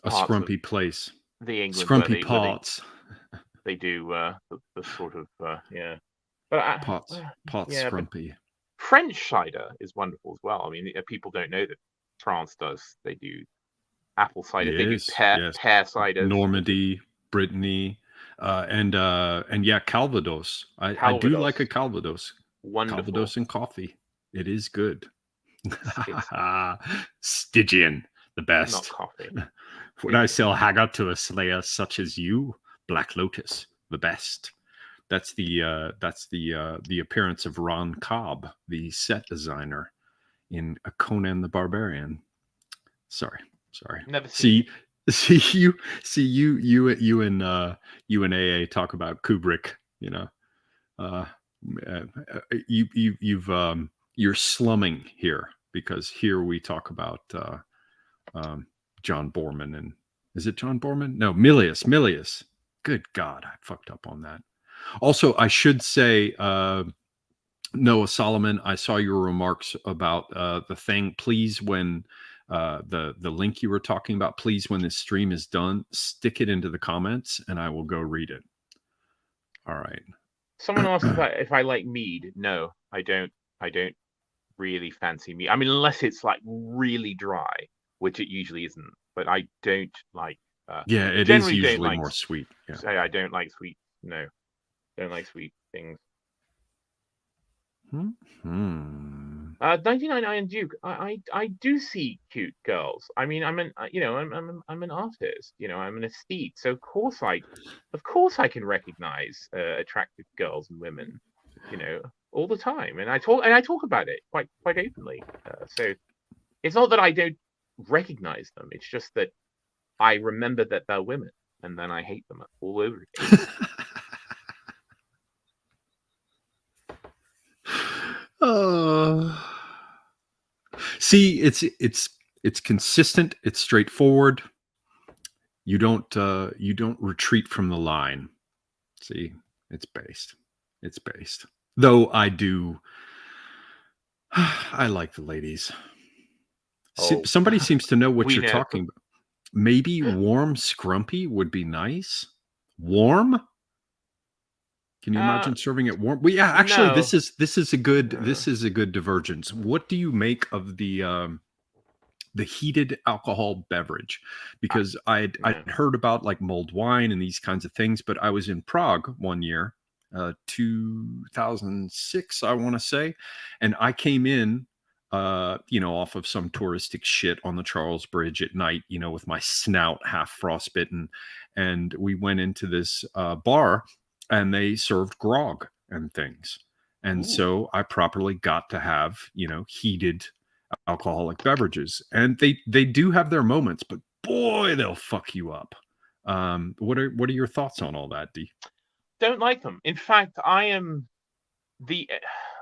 S1: scrumpy place.
S2: The England
S1: scrumpy parts.
S2: They do the sort of yeah. But
S1: pots
S2: yeah,
S1: scrumpy.
S2: French cider is wonderful as well. I mean, people don't know that France does. They do apple cider. Yes, they do pear cider.
S1: Normandy, Brittany, and yeah, Calvados. I do like a Calvados.
S2: Wonderful.
S1: Calvados and coffee. It is good. Stygian, the best.
S2: Not coffee.
S1: When I sell haggard to a slayer such as you, Black Lotus, the best. That's the appearance of Ron Cobb, the set designer in Conan the Barbarian. Sorry.
S2: Never
S1: seen. You and AA talk about Kubrick. You know, you're slumming here, because here we talk about John Borman, and is it John Borman? No, Milius. Good God, I fucked up on that. Also, I should say, Noah Solomon, I saw your remarks about the thing. Please, when the link you were talking about, please, when this stream is done, stick it into the comments, and I will go read it. All right.
S2: Someone asked if I like mead. No, I don't. I don't really fancy mead. I mean, unless it's like really dry, which it usually isn't. But I don't like.
S1: Yeah, it is usually more sweet. Yeah.
S2: Say I don't like sweet. No, don't like sweet things. 99 Iron Duke. I do see cute girls. I mean, I'm an artist. You know, I'm an aesthete. So of course I can recognize attractive girls and women. You know, all the time, and I talk about it quite openly. So it's not that I don't recognize them. It's just that I remember that they're women, and then I hate them all over again.
S1: See, it's consistent. It's straightforward. You don't retreat from the line. See, it's based. Though I like the ladies. Somebody seems to know what you're talking about. Maybe warm scrumpy would be nice. Warm? Can you imagine serving it warm? Well, yeah, actually, no. This is a good divergence. What do you make of the heated alcohol beverage? Because I'd heard about like mulled wine and these kinds of things, but I was in Prague one year, 2006, I want to say, and I came in, off of some touristic shit on the Charles Bridge at night, with my snout half frostbitten, and we went into this bar. And they served grog and things. And so I properly got to have, heated alcoholic beverages. And they do have their moments, but boy, they'll fuck you up. What are your thoughts on all that, D?
S2: Don't like them. In fact, I am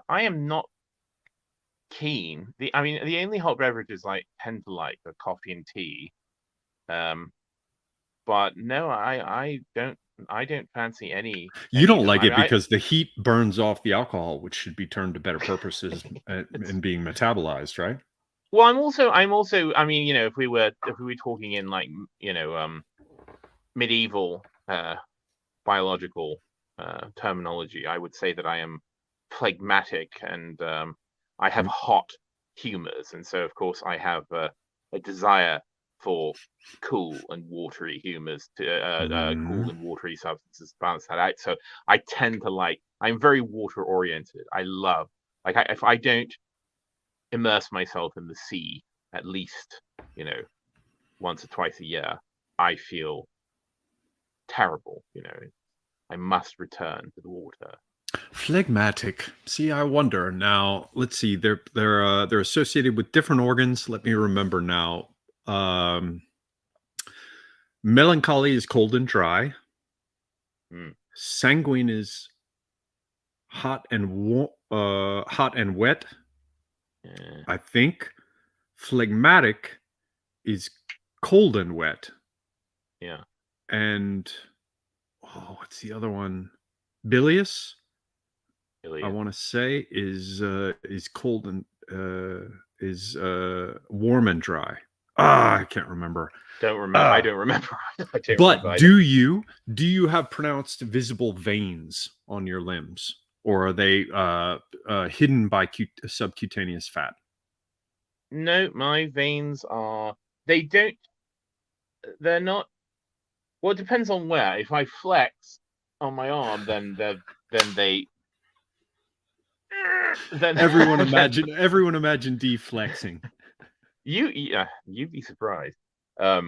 S2: not keen. The only hot beverages I tend to like are coffee and tea. But no, I don't fancy any.
S1: You don't like it because the heat burns off the alcohol, which should be turned to better purposes and being metabolized, right?
S2: Well, I'm also. I mean, if we were talking in like, medieval biological terminology, I would say that I am phlegmatic, and I have hot humors, and so of course I have a desire for cool and watery humors to cool and watery substances to balance that out. So I tend to I'm very water oriented. I love if I don't immerse myself in the sea at least, once or twice a year, I feel terrible. I must return to the water.
S1: Phlegmatic. See, I wonder now. Let's see. They're associated with different organs. Let me remember now. Melancholy is cold and dry. Sanguine is hot and wet. I think phlegmatic is cold and wet.
S2: Yeah.
S1: And what's the other one? Bilious. I want to say is cold and is warm and dry. I can't remember.
S2: Don't remember. I don't remember.
S1: But do you have pronounced visible veins on your limbs, or are they hidden by subcutaneous fat?
S2: No, my veins are. They're not. Well, it depends on where. If I flex on my arm, then they. Then
S1: everyone imagine deflexing.
S2: You'd be surprised. But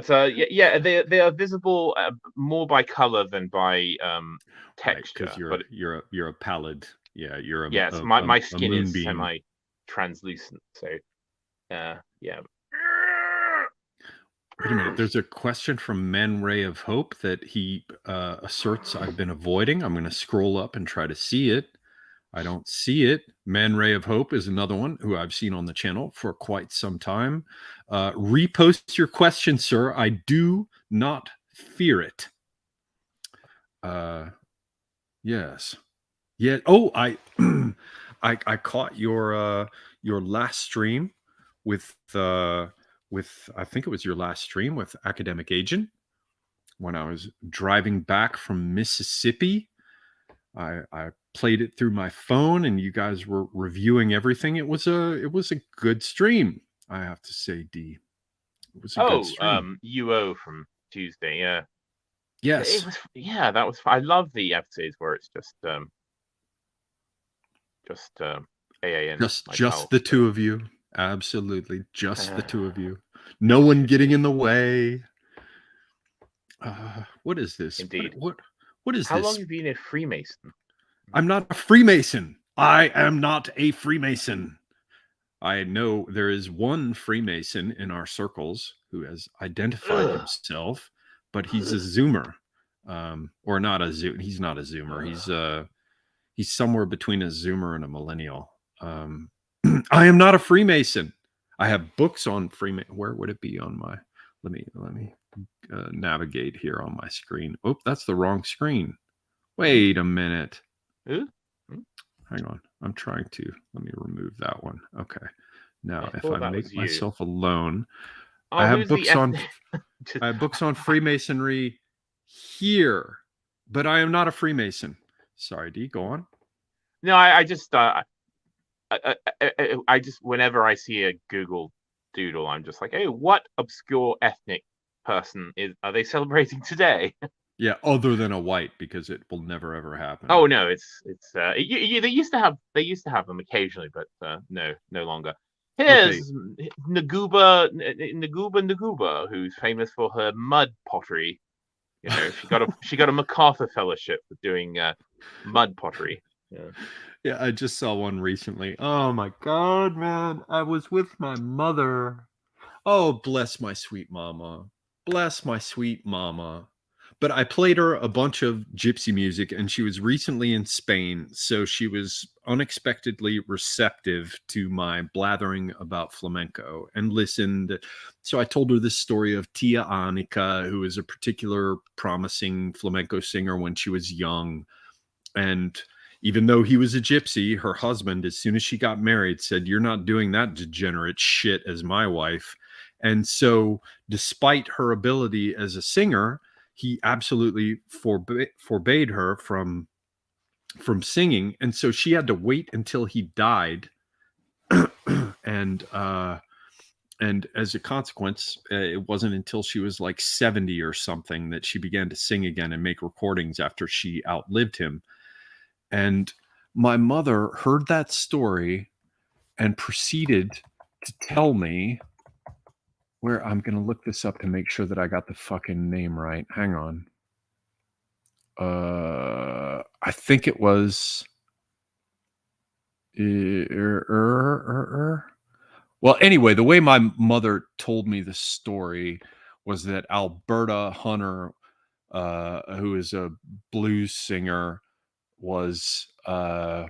S2: they are visible more by color than by texture.
S1: Because you're a pallid. Yeah, you're a
S2: yes. My skin is semi-translucent. So, yeah.
S1: Wait a minute. There's a question from Man Ray of Hope that he asserts I've been avoiding. I'm going to scroll up and try to see it. I don't see it. Man Ray of Hope is another one who I've seen on the channel for quite some time. Repost your question, sir. I do not fear it. Yes. Yeah. Oh, I caught your last stream with I think it was your last stream with Academic Agent when I was driving back from Mississippi. I played it through my phone, and you guys were reviewing everything. It was a good stream, I have to say, D. It was a good stream.
S2: UO from Tuesday, yeah.
S1: Yes.
S2: That was fun. I love the episodes where it's just AA and
S1: just the two of you. Absolutely, just the two of you. No one getting in the way. What is this?
S2: Indeed.
S1: What is
S2: How
S1: this?
S2: long have you been a Freemason?
S1: I'm not a Freemason. I am not a Freemason. I know there is one Freemason in our circles who has identified himself, but he's a Zoomer, or not a Zoom. He's not a Zoomer. He's somewhere between a Zoomer and a millennial. I am not a Freemason. I have books on Freemason. Where would it be on my? Let me navigate here on my screen. Oh, that's the wrong screen. Wait a minute. Hang on. I'm trying to. Let me remove that one. Okay. Now, if I make myself alone, I have books on. I have books on Freemasonry here, but I am not a Freemason. Sorry, D. Go on.
S2: No, I just whenever I see a Google Doodle, I'm just like, hey, what obscure ethnic person are they celebrating today?
S1: Yeah, other than a white, because it will never ever happen.
S2: Oh no, they used to have them occasionally, but no longer. Here's Naguba, who's famous for her mud pottery. She got a MacArthur Fellowship for doing mud pottery.
S1: Yeah, I just saw one recently. Oh my God, man. I was with my mother. Oh, bless my sweet mama. Bless my sweet mama. But I played her a bunch of gypsy music, and she was recently in Spain, so she was unexpectedly receptive to my blathering about flamenco and listened. So I told her this story of Tia Anica, who is a particular promising flamenco singer when she was young. And even though he was a gypsy, her husband, as soon as she got married, said, "You're not doing that degenerate shit as my wife." And so, despite her ability as a singer, he absolutely forbade her from singing, and so she had to wait until he died, and as a consequence, it wasn't until she was like 70 or something that she began to sing again and make recordings after she outlived him. And my mother heard that story and proceeded to tell me, where I'm going to look this up to make sure that I got the fucking name right. Hang on. I think it was. Well, anyway, the way my mother told me the story was that Alberta Hunter, who is a blues singer, was or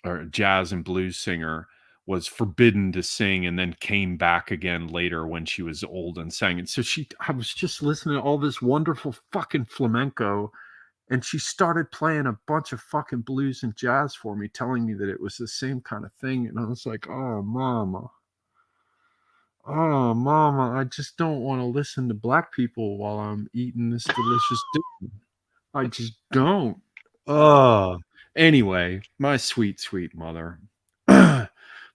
S1: a jazz and blues singer, was forbidden to sing and then came back again later when she was old and sang. And so I was just listening to all this wonderful fucking flamenco, and she started playing a bunch of fucking blues and jazz for me, telling me that it was the same kind of thing. And I was like, oh, mama, I just don't want to listen to black people while I'm eating this delicious dinner. I just don't. Oh, anyway, my sweet, sweet mother.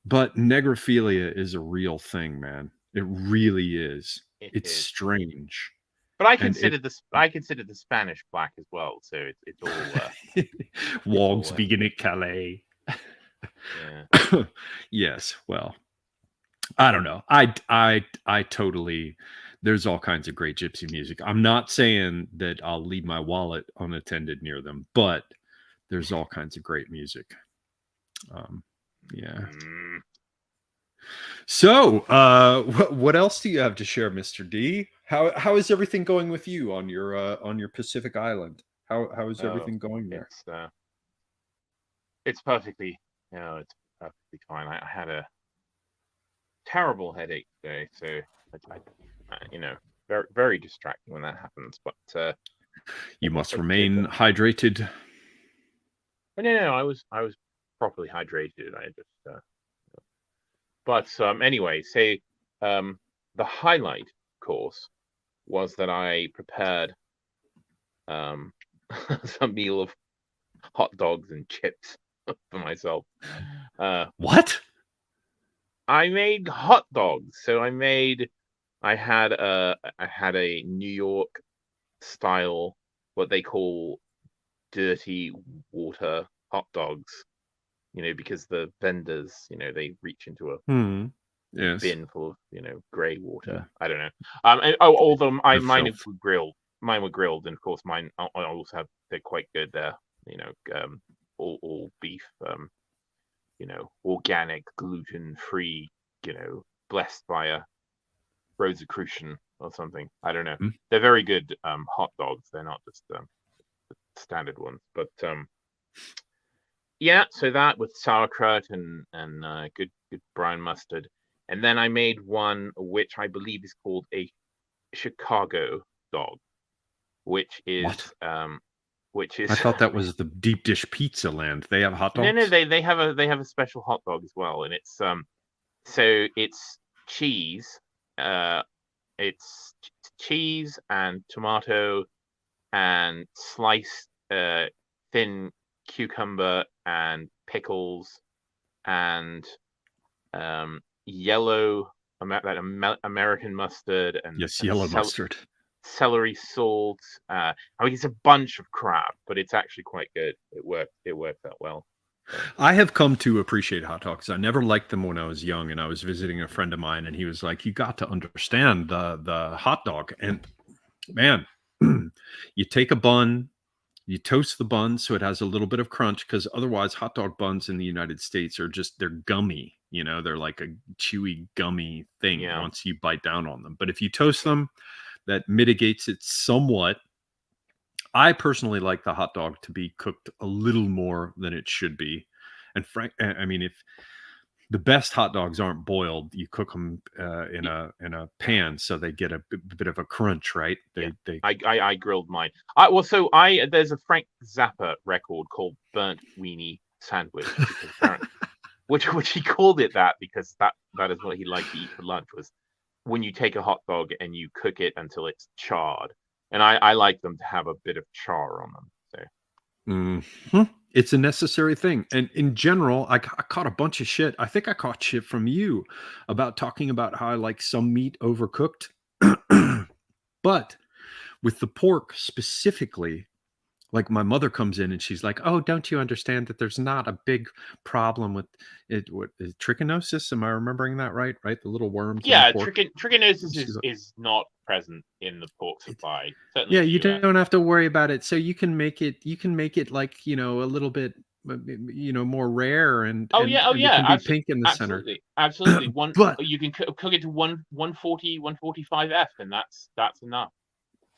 S1: But negrophilia is a real thing, man. It really is. It's strange.
S2: But I consider the Spanish black as well, so it's all
S1: Wogs begin at Calais.
S2: Yeah.
S1: Yes, well, I don't know. I totally. There's all kinds of great gypsy music. I'm not saying that I'll leave my wallet unattended near them, but there's all kinds of great music. Yeah. So, what else do you have to share, Mr. D? How is everything going with you on your Pacific Island? How is everything going there?
S2: It's perfectly, it's perfectly fine. I had a terrible headache today, so very, very distracting when that happens. But
S1: you must remain hydrated.
S2: No, I was properly hydrated. I just but anyway, the highlight, of course, was that I prepared some meal of hot dogs and chips for myself.
S1: What?
S2: I made hot dogs. So I had a New York style, what they call dirty water hot dogs. Because the vendors, they reach into a bin full of, grey water. Yeah. I don't know. Although mine were grilled. Mine were grilled, and of course mine. I also have. They're quite good. They're, all beef. Organic, gluten-free. Blessed by a Rosicrucian or something. I don't know. They're very good hot dogs. They're not just the standard ones, but yeah, so that with sauerkraut and good brown mustard. And then I made one which I believe is called a Chicago dog, which is I
S1: thought that was the deep dish pizza land. They have hot dogs?
S2: No, they have a special hot dog as well, and it's so it's cheese, and tomato and sliced thin cucumber and pickles and yellow American mustard and
S1: yellow mustard,
S2: celery salt. It's a bunch of crap, but it's actually quite good. It worked out well.
S1: I have come to appreciate hot dogs. I never liked them when I was young, and I was visiting a friend of mine, and he was like, "You got to understand the hot dog." And man, you take a bun. You toast the bun so it has a little bit of crunch, because otherwise hot dog buns in the United States they're gummy. They're like a chewy, gummy thing once you bite down on them. But if you toast them, that mitigates it somewhat. I personally like the hot dog to be cooked a little more than it should be. And if the best hot dogs aren't boiled, you cook them in a pan so they get a bit of a crunch, right?
S2: I grilled mine. There's a Frank Zappa record called Burnt Weenie Sandwich, which he called it that because that is what he liked to eat for lunch, was when you take a hot dog and you cook it until it's charred, and I like them to have a bit of char on them. So
S1: It's a necessary thing. And in general, I caught a bunch of shit. I think I caught shit from you about talking about how I like some meat overcooked. But with the pork specifically, like my mother comes in and she's like, "Oh, don't you understand that there's not a big problem with it? What is trichinosis? Am I remembering that right? Right, the little worms in the
S2: yeah,
S1: pork."
S2: trichinosis
S1: She's like,
S2: is not present in the pork supply, certainly
S1: yeah,
S2: in the
S1: you
S2: US.
S1: don't have to worry about it. So you can make it. You can make it like a little bit, more rare, and
S2: Oh
S1: and
S2: yeah, oh
S1: and it
S2: yeah,
S1: can be pink in the center.
S2: absolutely. One,
S1: But
S2: you can cook it to 145F, and that's enough.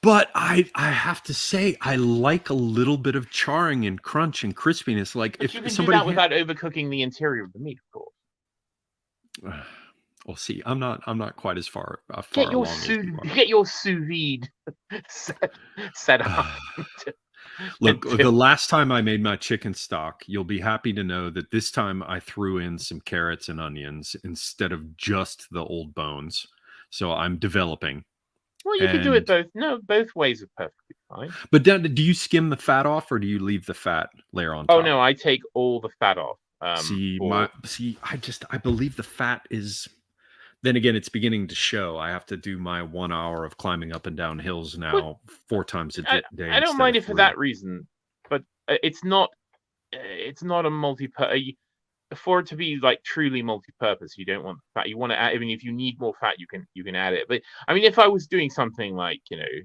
S1: But I have to say, I like a little bit of charring and crunch and crispiness. Like
S2: But you
S1: if
S2: can do
S1: somebody
S2: that without overcooking the interior of the meat, of course.
S1: well, see, I'm not quite as far
S2: Get your
S1: along as you are.
S2: get your sous vide set up.
S1: Look, the last time I made my chicken stock, you'll be happy to know that this time I threw in some carrots and onions instead of just the old bones. So I'm developing.
S2: Well, you can do it both. No, both ways are perfectly fine.
S1: But do you skim the fat off, or do you leave the fat layer on top?
S2: Oh no, I take all the fat off.
S1: I believe the fat is. Then again, it's beginning to show. I have to do my 1 hour of climbing up and down hills now 4 times a day.
S2: I don't mind it for that reason, but it's not a for it to be like truly multi-purpose. You don't want fat. You want to add. I mean, if you need more fat, you can add it. But I mean, if I was doing something like a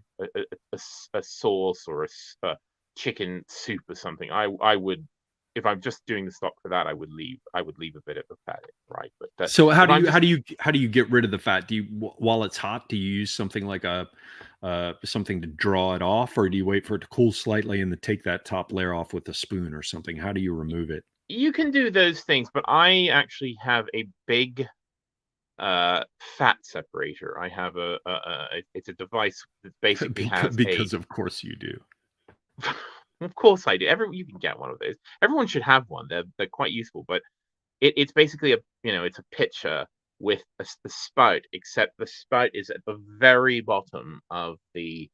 S2: sauce or a chicken soup or something, I would. If I'm just doing the stock for that, I would leave a bit of the fat in, right? But
S1: so how do you get rid of the fat? Do you, while it's hot, do you use something like something to draw it off, or do you wait for it to cool slightly and then take that top layer off with a spoon or something? How do you remove it?
S2: You can do those things, but I actually have a big fat separator. I have it's a device that basically
S1: because of course you do.
S2: Of course I do. You can get one of those. Everyone should have one. They're quite useful. But it's basically it's a pitcher with the spout, except the spout is at the very bottom of the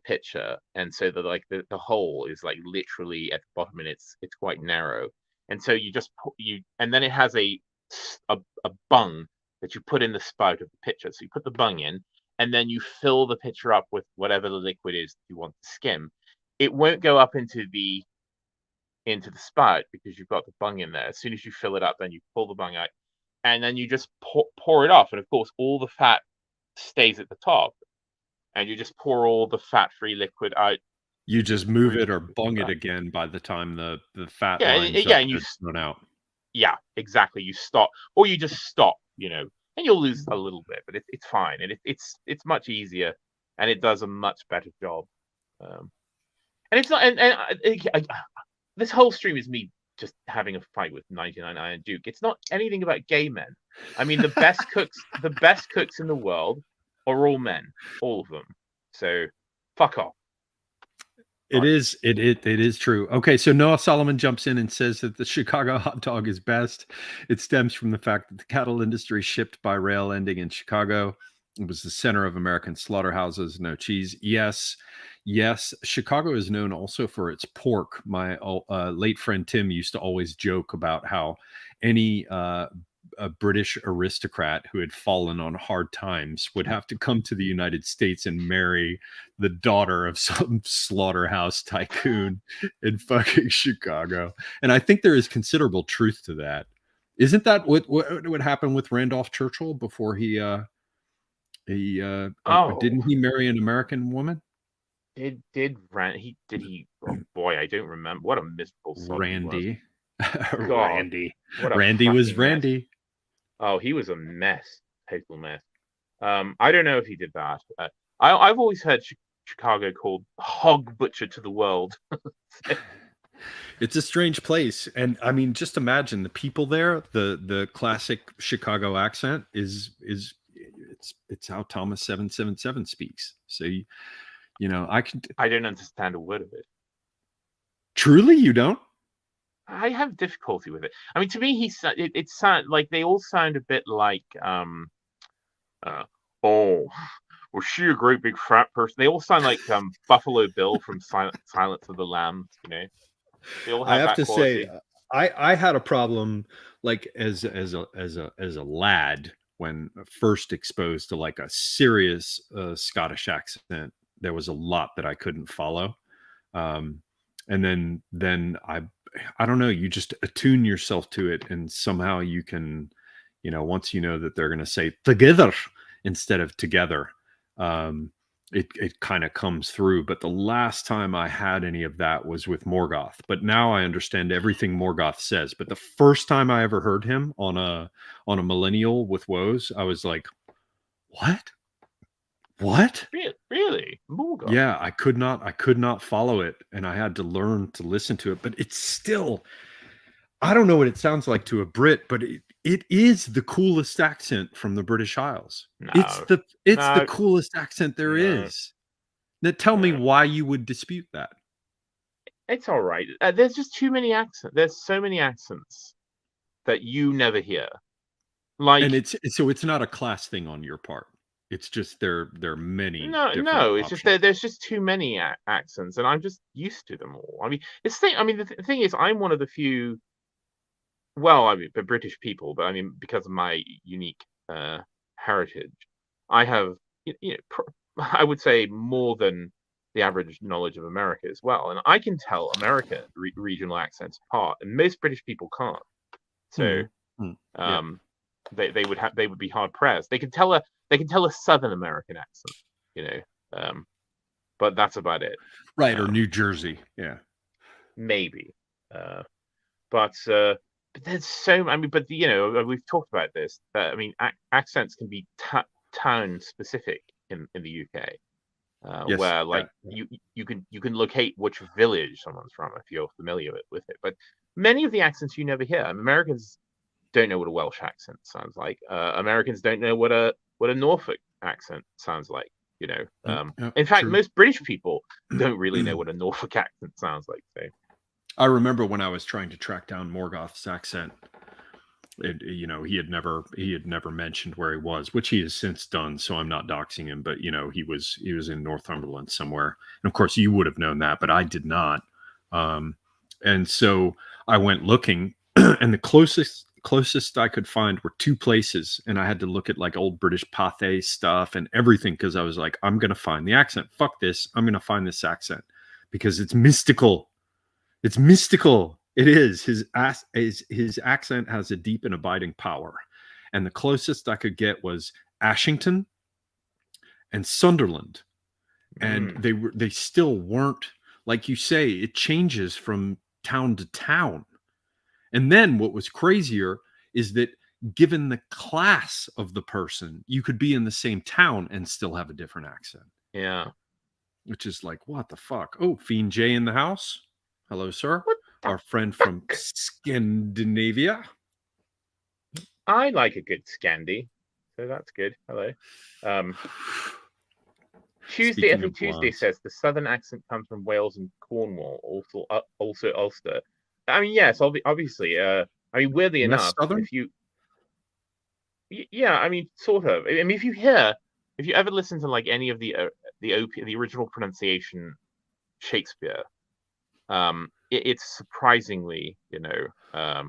S2: pitcher, and so the hole is like literally at the bottom, and it's quite narrow. And so and then it has a bung that you put in the spout of the pitcher. So you put the bung in, and then you fill the pitcher up with whatever the liquid is you want to skim. It won't go up into the spout because you've got the bung in there. As soon as you fill it up, then you pull the bung out, and then you just pour it off. And of course, all the fat stays at the top, and you just pour all the fat-free liquid out.
S1: You just move it or bung it again by the time the fat lines
S2: and you
S1: run out.
S2: Yeah, exactly. You stop, or you just stop, and you'll lose a little bit, but it's fine, and it's much easier, and it does a much better job. And it's not, and this whole stream is me just having a fight with 99 Iron Duke. It's not anything about gay men. I mean, the best cooks in the world are all men, all of them. So, fuck off.
S1: It is true. Okay, so Noah Solomon jumps in and says that the Chicago hot dog is best. It stems from the fact that the cattle industry shipped by rail ending in Chicago. It was the center of American slaughterhouses. No cheese. Yes. Chicago is known also for its pork. My late friend Tim used to always joke about how any a British aristocrat who had fallen on hard times would have to come to the United States and marry the daughter of some slaughterhouse tycoon in fucking Chicago. And I think there is considerable truth to that. Isn't that what happened with Randolph Churchill before didn't he marry an American woman?
S2: Did he? Oh boy, I don't remember. What a miserable son
S1: Randy.
S2: Randy.
S1: Randy was Randy.
S2: Mess. Oh, he was a mess, total mess. I don't know if he did that. I've always heard Chicago called hog butcher to the world.
S1: It's a strange place, and I mean, just imagine the people there. The classic Chicago accent is it's how Thomas 777 speaks. So I don't
S2: understand a word of it.
S1: Truly, you don't?
S2: I have difficulty with it. I mean, to me, it sounds like they all sound a bit like Oh, was she a great big fat person? They all sound like Buffalo Bill from Silence of the Lambs. You know, they all
S1: I
S2: have
S1: have
S2: that
S1: to say,
S2: quality.
S1: I had a problem like as a lad when first exposed to like a serious Scottish accent. There was a lot that I couldn't follow, um, and then I don't know. You just attune yourself to it, and somehow you can, once you know that they're going to say together instead of together. Um, it kind of comes through. But the last time I had any of that was with Morgoth. But now I understand everything Morgoth says. But the first time I ever heard him on a millennial with woes, I was like, what? What?
S2: Really, Morgoth.
S1: Yeah, I could not follow it, and I had to learn to listen to it. But it's still, I don't know what it sounds like to a Brit, but it is the coolest accent from the British Isles. It's
S2: No,
S1: the
S2: no,
S1: coolest accent there
S2: no,
S1: is. Now tell me
S2: no.
S1: why you would dispute that.
S2: It's all right. There's just too many accents. There's so many accents that you never hear. Like
S1: And it's not a class thing on your part. It's just there are many different
S2: no, it's just
S1: options.
S2: there's just too many accents, and I'm just used to them all. I mean, the thing is, I'm one of the few. Well, I mean, the British people, but I mean, because of my unique heritage, I have, I would say more than the average knowledge of America as well, and I can tell American regional accents apart, and most British people can't. So,
S1: Mhm. Mm. Yeah.
S2: um, they would be hard pressed. They can tell a Southern American accent, you know, but that's about it.
S1: Right, or
S2: Um,
S1: New Jersey. Yeah.
S2: Maybe. Uh, but there's so I mean, but we've talked about this. I mean, accents can be town specific in the UK,
S1: Yes.
S2: where
S1: Yeah.
S2: like you can locate which village someone's from if you're familiar with it. But many of the accents you never hear. I mean, Americans don't know what a Welsh accent sounds like. Americans don't know what a Norfolk accent sounds like. You know,
S1: Mm, yeah,
S2: in fact,
S1: true.
S2: most British people don't really know what a Norfolk accent sounds like. So.
S1: I remember when I was trying to track down Morgoth's accent. He had never mentioned where he was, which he has since done. So I'm not doxing him, but he was in Northumberland somewhere, and of course you would have known that, but I did not. Um, and so I went looking, and the closest I could find were two places, and I had to look at like old British Pathé stuff and everything because I was like, I'm gonna find the accent. Fuck this, I'm gonna find this accent because it's mystical. It's mystical. It is. His accent has a deep and abiding power. And the closest I could get was Ashington and Sunderland. And
S2: Mm.
S1: they still weren't, like you say, it changes from town to town. And then what was crazier is that given the class of the person, you could be in the same town and still have a different accent,
S2: Yeah.
S1: which is like, what the fuck? Oh, Fiend J in the house. Hello, sir.
S2: What the
S1: Our friend from
S2: fuck?
S1: Scandinavia.
S2: I like a good Scandi, so that's good. Hello. Um, Tuesday,
S1: Speaking
S2: every
S1: of
S2: Tuesday
S1: blondes,
S2: says the southern accent comes from Wales and Cornwall, also Ulster. I mean, yes, obviously. I mean, weirdly
S1: West
S2: enough,
S1: Southern.
S2: if you, yeah, I mean, sort of. I mean, if you ever listen to like any of the original pronunciation Shakespeare, it's surprisingly, I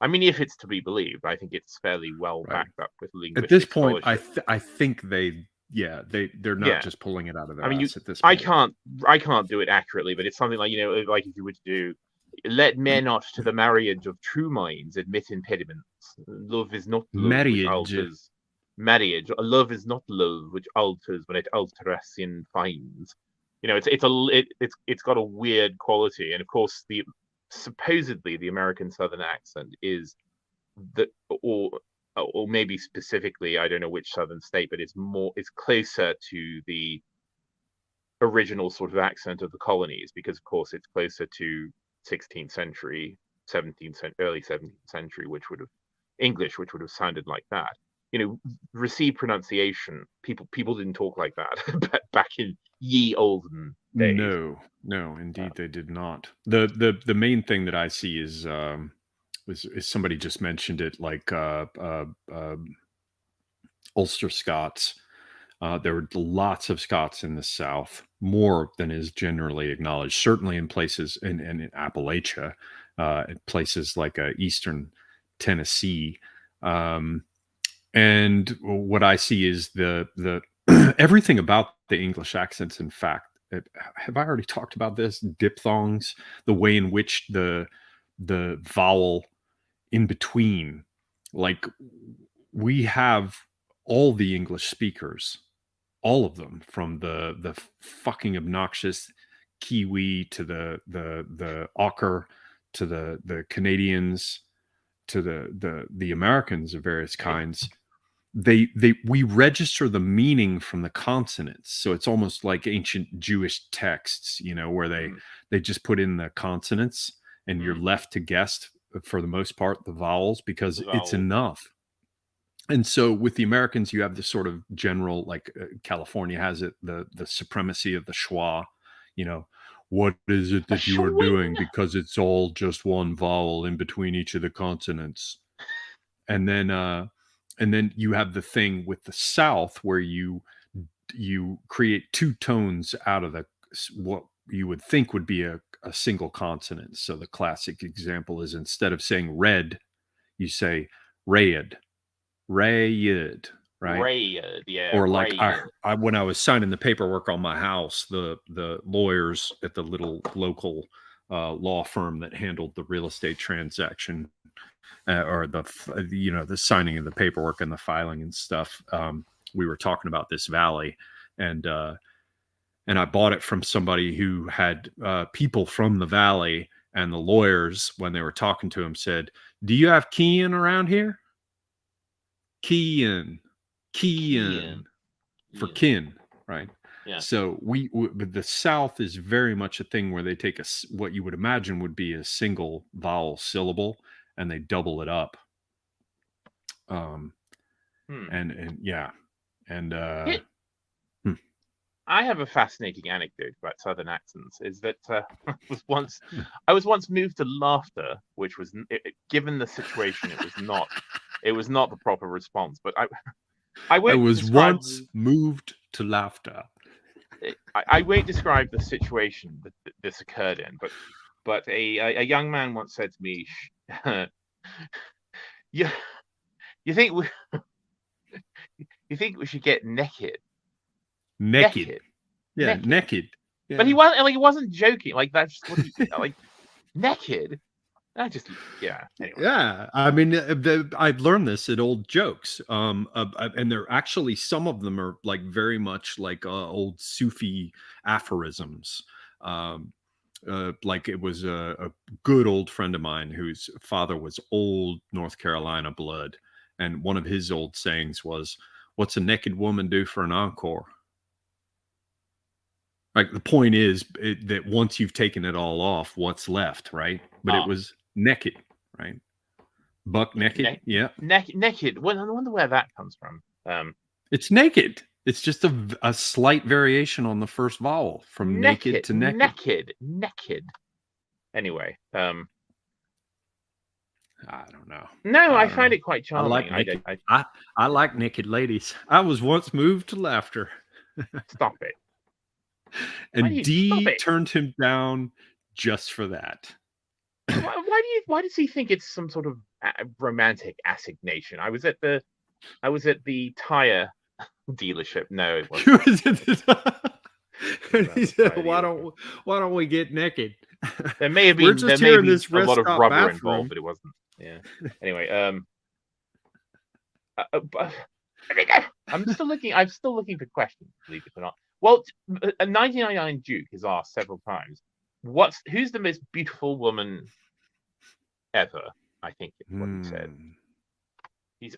S2: mean, if it's to be believed, I think it's fairly well
S1: Right.
S2: backed up with
S1: At this
S2: linguistic
S1: point,
S2: scholarship.
S1: I think they're not
S2: Yeah,
S1: just pulling it out of
S2: I
S1: their
S2: mean,
S1: ass at this point.
S2: I can't do it accurately, but it's something like like if you were to do, let men not to the marriage of true minds admit impediments. Love is not love which
S1: Marriage.
S2: alters marriage. Love is not love which alters when it alteration finds. It's got a weird quality, and of course the supposedly the American Southern accent is the or maybe specifically I don't know which southern state, but it's closer to the original sort of accent of the colonies because of course it's closer to 16th century, 17th early 17th century, which would have English, which would have sounded like that. Received pronunciation. People didn't talk like that back in ye olden days.
S1: No, indeed they did not. The main thing that I see is somebody just mentioned it, like Ulster Scots. There were lots of Scots in the South, more than is generally acknowledged, certainly in places in Appalachia, in places like eastern Tennessee. And what I see is the everything about the English accents. In fact, have I already talked about this? Diphthongs, the way in which the vowel in between, like we have all the English speakers, all of them, from the fucking obnoxious Kiwi to the Ocker to the Canadians to the Americans of various kinds. We register the meaning from the consonants, so it's almost like ancient Jewish texts, where they just put in the consonants and you're left to guess, for the most part, the vowels, because it's enough. And so with the Americans, you have this sort of general, like California has it, the supremacy of the schwa. What is it that you are doing? Because it's all just one vowel in between each of the consonants. And then you have the thing with the South where you create two tones out of what you would think would be a single consonant. So the classic example is, instead of saying red, you say rayed, right?
S2: Rayed, yeah.
S1: Or like I when I was signing the paperwork on my house, the lawyers at the little local law firm that handled the real estate transaction, or the signing of the paperwork and the filing and stuff, we were talking about this valley, and I bought it from somebody who had people from the valley, and the lawyers, when they were talking to him, said, "Do you have Kean around here?" Kean for kin, right?
S2: Yeah.
S1: So the South is very much a thing where they take what you would imagine would be a single vowel syllable, and they double it up. And yeah, and
S2: I have a fascinating anecdote about Southern accents. Is that I was once moved to laughter, which was, given the situation, it was not the proper response. But I was
S1: once moved to laughter.
S2: I won't describe the situation that this occurred in, but a young man once said to me, "You think we should get naked?"
S1: Naked. Yeah, naked. Yeah.
S2: But he wasn't joking. Like, that's just what he like, naked. I just, yeah. Anyway.
S1: Yeah, I mean, I've learned this at old jokes, and they're actually, some of them are like very much like old Sufi aphorisms. Like, it was a good old friend of mine whose father was old North Carolina blood, and one of his old sayings was, "What's a naked woman do for an encore?" Like, the point is that once you've taken it all off, what's left, right? But it was naked, right? Buck naked, yeah.
S2: Naked. Well, I wonder where that comes from.
S1: It's naked. It's just a slight variation on the first vowel, from naked to naked.
S2: Naked. Anyway,
S1: I don't know.
S2: No, I find it quite charming.
S1: I like naked ladies. I was once moved to laughter.
S2: Stop it.
S1: And D turned him down just for that.
S2: Why does he think it's some sort of romantic assignation? I was at the tire dealership. No, it wasn't.
S1: He said, "Why don't we get naked?"
S2: There may have been a lot of rubber involved, but it wasn't. Yeah. Anyway, I'm still looking for questions, believe it or not. Well, a 1999 Duke is asked several times, who's the most beautiful woman ever? I think is what he said.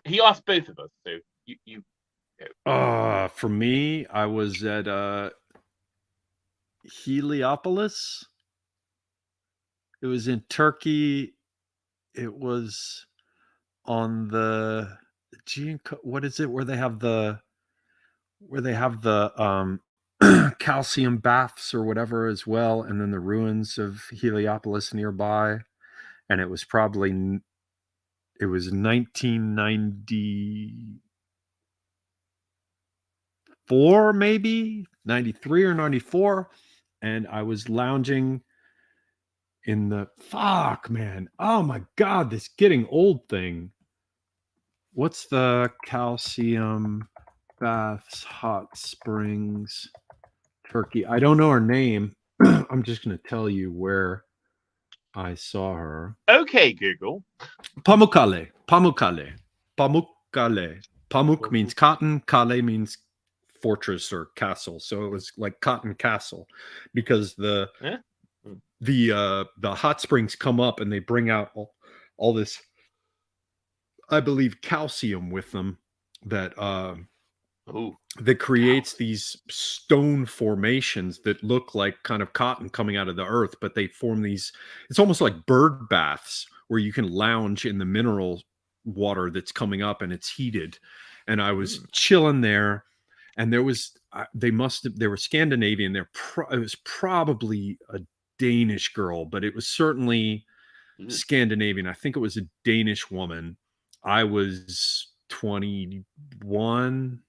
S2: He asked both of us, so you go.
S1: For me, I was at Heliopolis. It was in Turkey. It was on the what is it, where they have the calcium baths or whatever as well, and then the ruins of Heliopolis nearby. And it was 1990. 94, maybe 93 or 94, and I was lounging in the fuck, man. Oh my god, this getting old thing. What's the calcium baths, hot springs, Turkey? I don't know her name. I'm just going to tell you where I saw her.
S2: Okay, Google.
S1: Pamukkale. Pamukkale. Pamukkale. Pamuk means cotton. Kale means fortress or castle. So it was like Cotton Castle, because the hot springs come up and they bring out all this, I believe, calcium with them that that creates these stone formations that look like kind of cotton coming out of the earth, but they form these, it's almost like bird baths where you can lounge in the mineral water that's coming up and it's heated. And I was chilling there, and there was they were Scandinavian. It was probably a Danish girl, but it was certainly Scandinavian. I think it was a Danish woman. I was 21,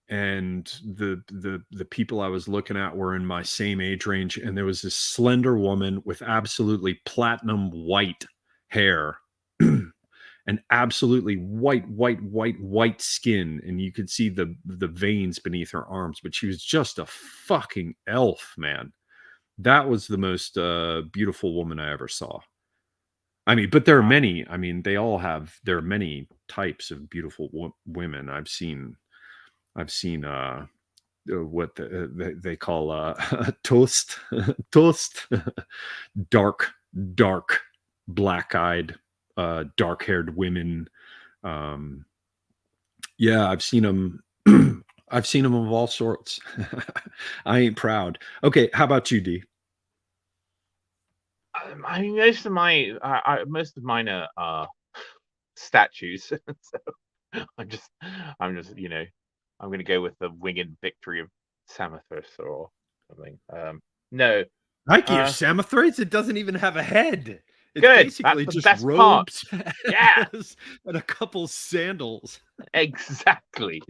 S1: and the people I was looking at were in my same age range, and there was this slender woman with absolutely platinum white hair and absolutely white skin, and you could see the veins beneath her arms, but she was just a fucking elf, man. That was the most beautiful woman I ever saw. I mean, but there are many. I mean, there are many types of beautiful women. I've seen what they call toast, dark, black-eyed, dark-haired women. Yeah, I've seen them. I've seen them of all sorts. I ain't proud. Okay, how about you, D?
S2: I mean, most of mine are statues. So I'm just, I'm going to go with the winged victory of Samothrace or something. No.
S1: Nike or Samothrace? It doesn't even have a head. It's
S2: good.
S1: basically
S2: That's the
S1: just
S2: best
S1: robes,
S2: yeah,
S1: and a couple sandals.
S2: Exactly.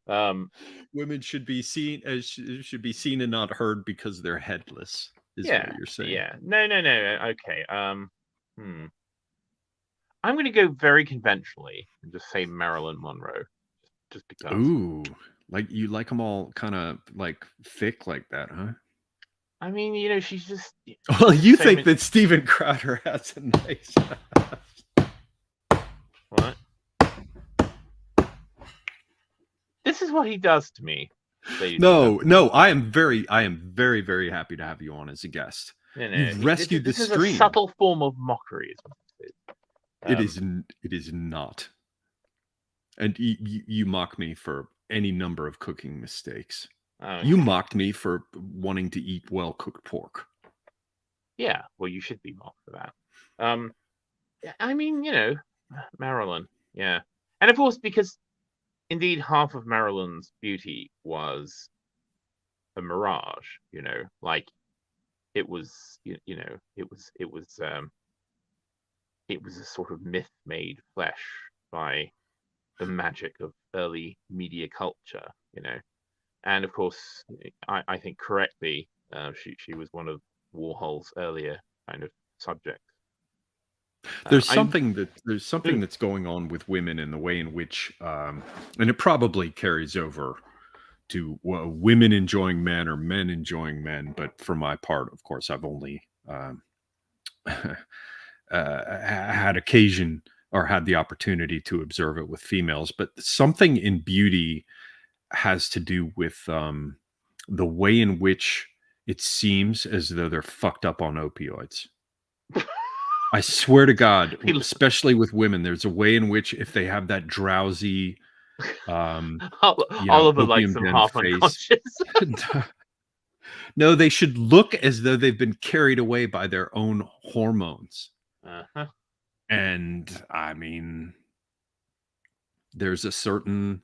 S1: Women should be seen and not heard because they're headless. Is what you're saying?
S2: Yeah. No. Okay. I'm going to go very conventionally and just say Marilyn Monroe, just because.
S1: Ooh, like you like them all kind of like thick like that, huh?
S2: I mean, she's just.
S1: Well, you think that Steven Crowder has a nice.
S2: What? This is what he does to me.
S1: No, I am very, very happy to have you on as a guest.
S2: No,
S1: You've rescued
S2: this
S1: the
S2: stream.
S1: stream.
S2: This is a subtle form of mockery.
S1: It is not. And you mock me for any number of cooking mistakes. Okay. You mocked me for wanting to eat well-cooked pork.
S2: Yeah, well, you should be mocked for that. I mean, Marilyn, yeah. And of course, because indeed half of Marilyn's beauty was a mirage, like it was, it was a sort of myth made flesh by the magic of early media culture, and of course, I think correctly, she was one of Warhol's earlier kind of subjects.
S1: There's something that's going on with women in the way in which, and it probably carries over to women enjoying men or men enjoying men. But for my part, of course, I've only had occasion or had the opportunity to observe it with females. But something in beauty has to do with the way in which it seems as though they're fucked up on opioids. I swear to God, especially with women, there's a way in which if they have that drowsy,
S2: Oliver likes them half unconscious.
S1: No, they should look as though they've been carried away by their own hormones.
S2: Uh-huh.
S1: And I mean, there's a certain,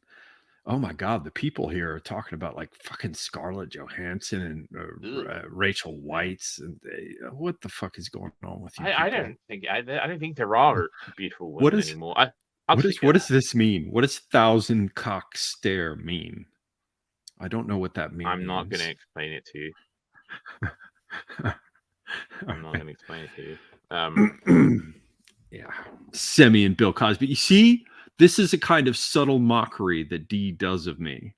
S1: oh my God, the people here are talking about like fucking Scarlett Johansson and Rachel Weisz, and what the fuck is going on with you?
S2: I don't think there are beautiful women anymore.
S1: What does this mean? What does thousand cock stare mean? I don't know what that means.
S2: I'm not going to explain it to you. I'm not going to explain it to you.
S1: Yeah, Semi and Bill Cosby. You see, this is a kind of subtle mockery that D does of me,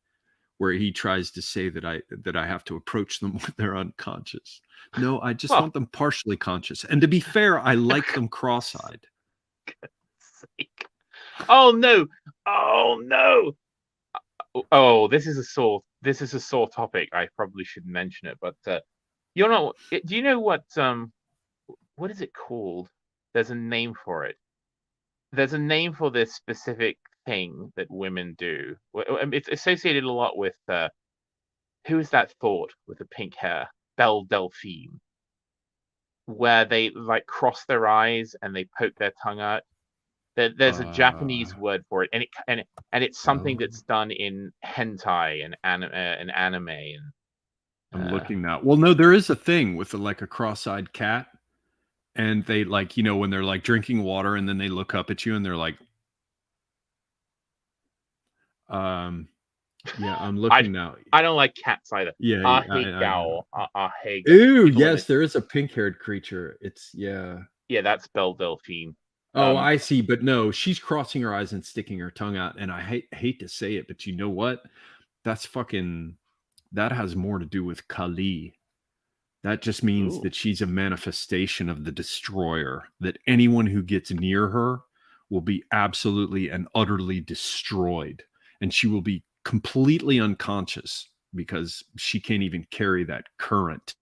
S1: where he tries to say that I have to approach them when they're unconscious. No, I just want them partially conscious. And to be fair, I like them cross-eyed.
S2: Oh no! Oh no! Oh, this is a sore topic. I probably shouldn't mention it, but you're not. Do you know what is it called? There's a name for it. There's a name for this specific thing that women do. It's associated a lot with who is that thought with the pink hair? Belle Delphine, where they like cross their eyes and they poke their tongue out. There's a Japanese word for it, and it's something that's done in hentai and anime. And
S1: I'm looking now. Well, no, there is a thing with like a cross-eyed cat, and they like, you know, when they're like drinking water and then they look up at you and they're like, yeah, I'm looking now.
S2: I don't like cats either.
S1: Yeah,
S2: Ooh,
S1: yes, there is a pink-haired creature. It's
S2: yeah, that's Belle Delphine.
S1: Oh, I see. But no, she's crossing her eyes and sticking her tongue out. And I hate to say it, but you know what? That has more to do with Kali. That just means that she's a manifestation of the destroyer, that anyone who gets near her will be absolutely and utterly destroyed. And she will be completely unconscious because she can't even carry that current.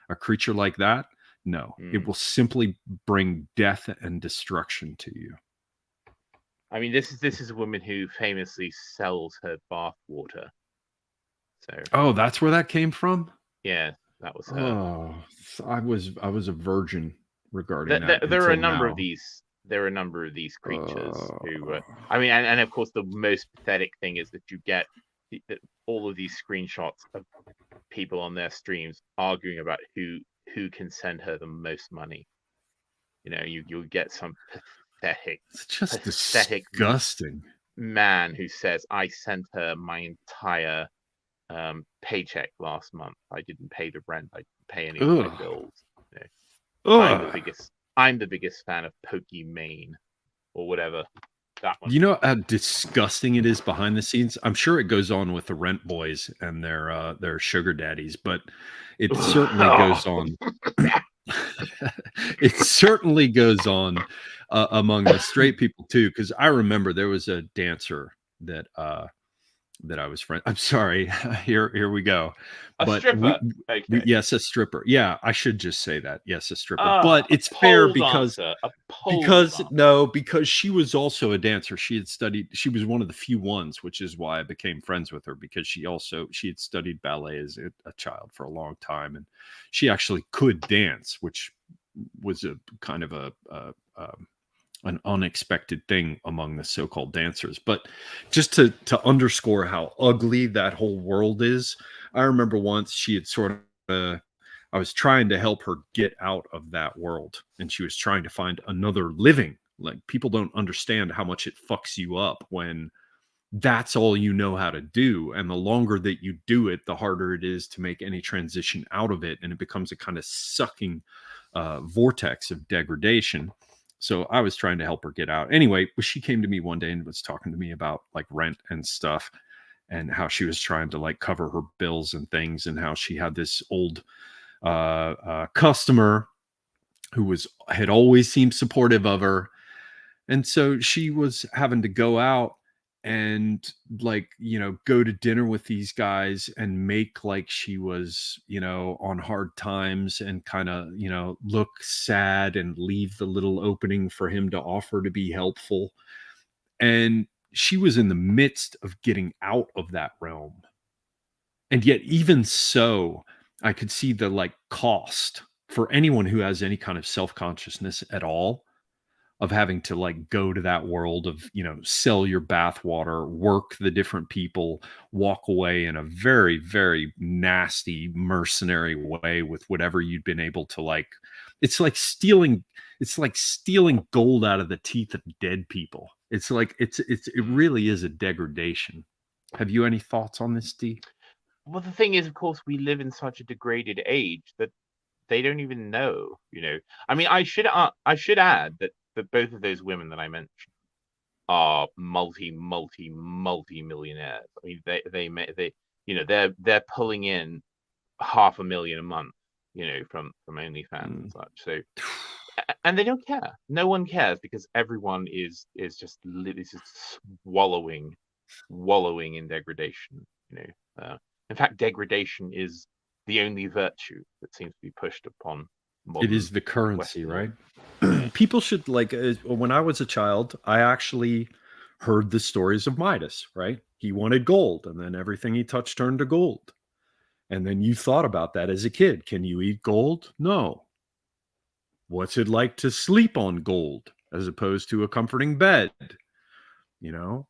S1: A creature like that, no, it will simply bring death and destruction to you.
S2: I mean, this is a woman who famously sells her bath water. So,
S1: that's where that came from.
S2: Yeah, that was her.
S1: Oh, I was a virgin regarding that.
S2: There are a number of these. There are a number of these creatures who. I mean, and of course, the most pathetic thing is that you get all of these screenshots of people on their streams arguing about who can send her the most money. You know, you'll get some pathetic,
S1: it's just disgusting
S2: man who says, "I sent her my entire paycheck last month. I didn't pay the rent. I didn't pay any of my bills." You know, I'm the biggest fan of Pokimane or whatever. That one.
S1: You know how disgusting it is behind the scenes? I'm sure it goes on with the rent boys and their sugar daddies, but it certainly goes on. It certainly goes on among the straight people too, because I remember there was a dancer that I was friend. I'm sorry. Here we go.
S2: A stripper.
S1: Yes, a stripper. Yeah, I should just say that. Yes, a stripper. But it's fair because she was also a dancer. She had studied. She was one of the few ones, which is why I became friends with her, because she had studied ballet as a child for a long time, and she actually could dance, which was a kind of an unexpected thing among the so-called dancers. But just to underscore how ugly that whole world is, I remember once she had I was trying to help her get out of that world, and she was trying to find another living. Like, people don't understand how much it fucks you up when that's all you know how to do. And the longer that you do it, the harder it is to make any transition out of it. And it becomes a kind of sucking vortex of degradation. So I was trying to help her get out. Anyway, she came to me one day and was talking to me about like rent and stuff, and how she was trying to like cover her bills and things, and how she had this old customer who had always seemed supportive of her. And so she was having to go out and like, you know, go to dinner with these guys and make like she was, you know, on hard times, and kind of, you know, look sad and leave the little opening for him to offer to be helpful. And she was in the midst of getting out of that realm. And yet, even so, I could see the like cost for anyone who has any kind of self-consciousness at all, of having to like go to that world of, you know, sell your bathwater, work the different people, walk away in a very, very nasty mercenary way with whatever you'd been able to like. It's like stealing gold out of the teeth of dead people. It's like it really is a degradation. Have you any thoughts on this, D?
S2: Well, the thing is, of course, we live in such a degraded age that they don't even know. I mean, I should add that both of those women that I mentioned are multi millionaires. I mean, they're pulling in $500,000 a month, from OnlyFans and such. So, and they don't care. No one cares because everyone is just wallowing in degradation. In fact, degradation is the only virtue that seems to be pushed upon modern.
S1: It is the currency,
S2: Western
S1: right? People should when I was a child, I actually heard the stories of Midas, right? He wanted gold, and then everything he touched turned to gold. And then you thought about that as a kid. Can you eat gold? No. What's it like to sleep on gold as opposed to a comforting bed? You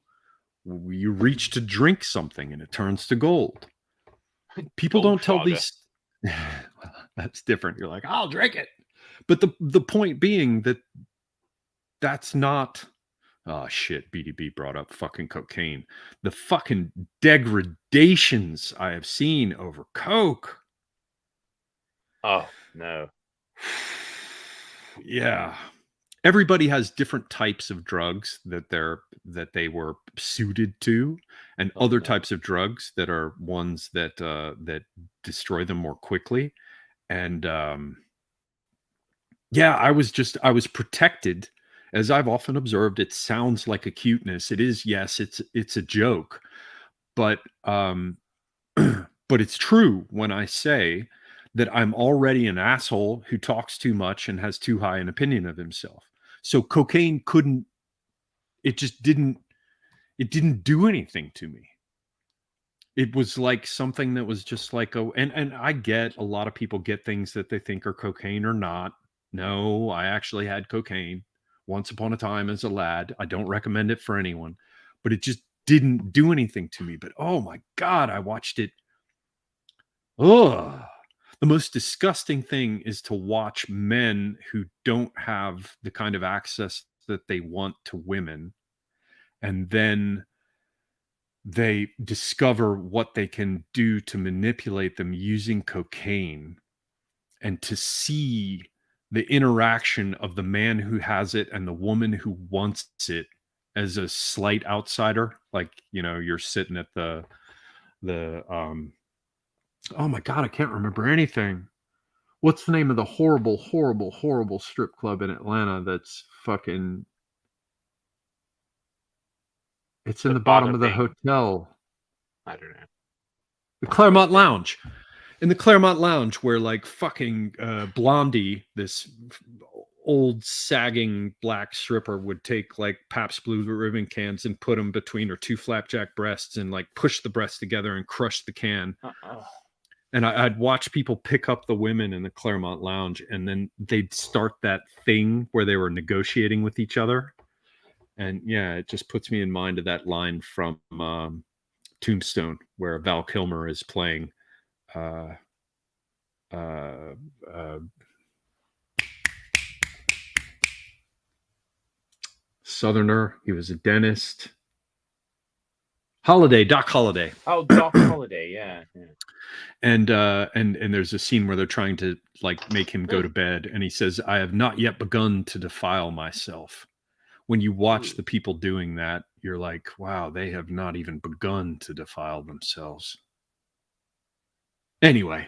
S1: reach to drink something and it turns to gold. People don't tell these. That's different. You're like, I'll drink it. But the point being that's not. Oh shit, BDB brought up fucking cocaine. The fucking degradations I have seen over coke.
S2: Oh no.
S1: Yeah. Everybody has different types of drugs that they were suited to, and other types of drugs that are ones that destroy them more quickly. And yeah, I was protected. As I've often observed, it sounds like a cuteness. It is, yes, it's a joke, but but it's true when I say that I'm already an asshole who talks too much and has too high an opinion of himself. So cocaine didn't do anything to me. It was like something that was just like, and I get a lot of people get things that they think are cocaine or not. No, I actually had cocaine once upon a time as a lad. I don't recommend it for anyone, but it just didn't do anything to me. But oh my God, I watched it. Ugh. The most disgusting thing is to watch men who don't have the kind of access that they want to women, and then they discover what they can do to manipulate them using cocaine, and to see the interaction of the man who has it and the woman who wants it as a slight outsider. Like, you're sitting at the oh my God, I can't remember anything. What's the name of the horrible, horrible, horrible strip club in Atlanta that's fucking... It's in the bottom of the hotel.
S2: I don't know.
S1: The Claremont Lounge. In the Claremont Lounge, where like fucking Blondie, this old sagging black stripper, would take like Pabst Blue Ribbon cans and put them between her two flapjack breasts and like push the breasts together and crush the can. And I'd watch people pick up the women in the Claremont Lounge, and then they'd start that thing where they were negotiating with each other. And yeah, it just puts me in mind of that line from Tombstone, where Val Kilmer is playing Southerner. He was a dentist. Doc Holliday.
S2: Oh, Doc Holliday, yeah.
S1: And there's a scene where they're trying to like make him go to bed, and he says, "I have not yet begun to defile myself." When you watch the people doing that, you're like, wow, they have not even begun to defile themselves. Anyway,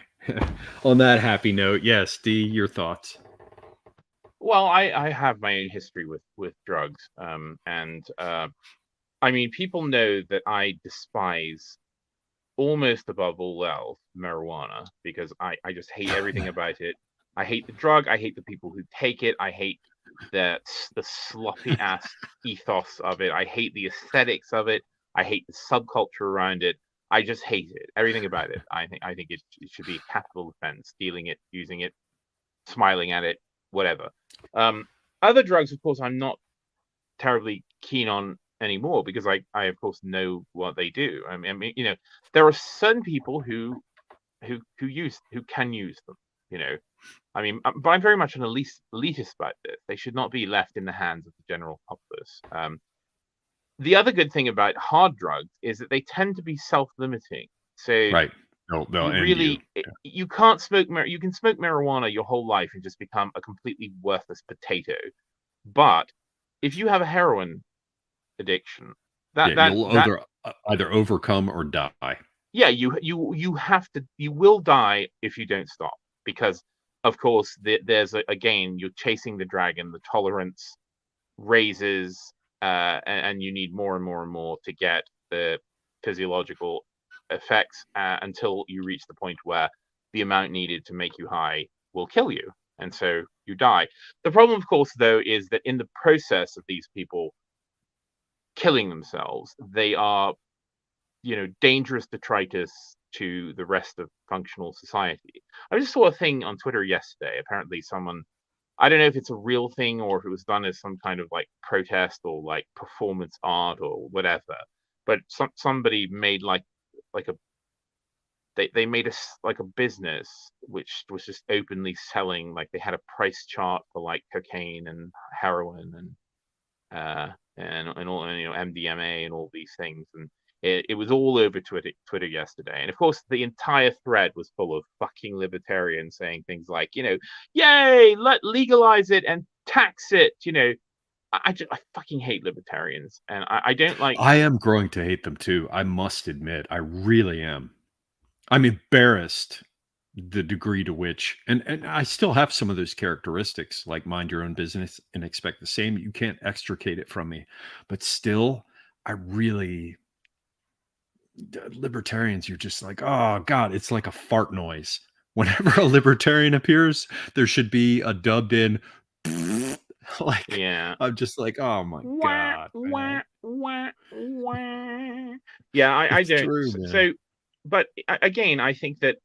S1: on that happy note, yes, D, your thoughts?
S2: Well, I have my own history with drugs, and I mean, people know that I despise, almost above all else, marijuana, because I just hate everything about it. I hate the drug. I hate the people who take it. I hate the sloppy ass ethos of it. I hate the aesthetics of it. I hate the subculture around it. I just hate it. Everything about it. I think it should be a capital offense. Stealing it, using it, smiling at it, whatever. Other drugs, of course, I'm not terribly keen on anymore, because I of course know what they do. I mean, there are certain people who can use them. I mean, but I'm very much an elitist about this. They should not be left in the hands of the general populace. The other good thing about hard drugs is that they tend to be self-limiting. So
S1: right. they'll
S2: You
S1: end
S2: really
S1: you.
S2: you can't smoke you can smoke marijuana your whole life and just become a completely worthless potato. But if you have a heroin addiction,
S1: Yeah, you'll either overcome or die.
S2: yeah, you have to, you will die if you don't stop, because of course there's again, you're chasing the dragon, the tolerance raises, and you need more and more and more to get the physiological effects, until you reach the point where the amount needed to make you high will kill you, and so you die. The problem, of course, though, is that in the process of these people killing themselves, they are, dangerous detritus to the rest of functional society. I just saw a thing on Twitter yesterday. Apparently, someone, I don't know if it's a real thing or if it was done as some kind of like protest or like performance art or whatever. But somebody made like a they made like a business which was just openly selling, like they had a price chart for like cocaine and heroin and all, and, MDMA and all these things, and it was all over Twitter yesterday. And of course, the entire thread was full of fucking libertarians saying things like, yay, legalize it and tax it. I fucking hate libertarians, and I don't like.
S1: I am growing to hate them too. I must admit, I really am. I'm embarrassed the degree to which, and I still have some of those characteristics, like mind your own business and expect the same. You can't extricate it from me, but still, I really, libertarians, you're just like, oh God, it's like a fart noise. Whenever a libertarian appears, there should be a dubbed in, like,
S2: Yeah.
S1: I'm just like, oh my God, man.
S2: Yeah, I
S1: It's
S2: don't.
S1: true, man.
S2: So, but again, I think that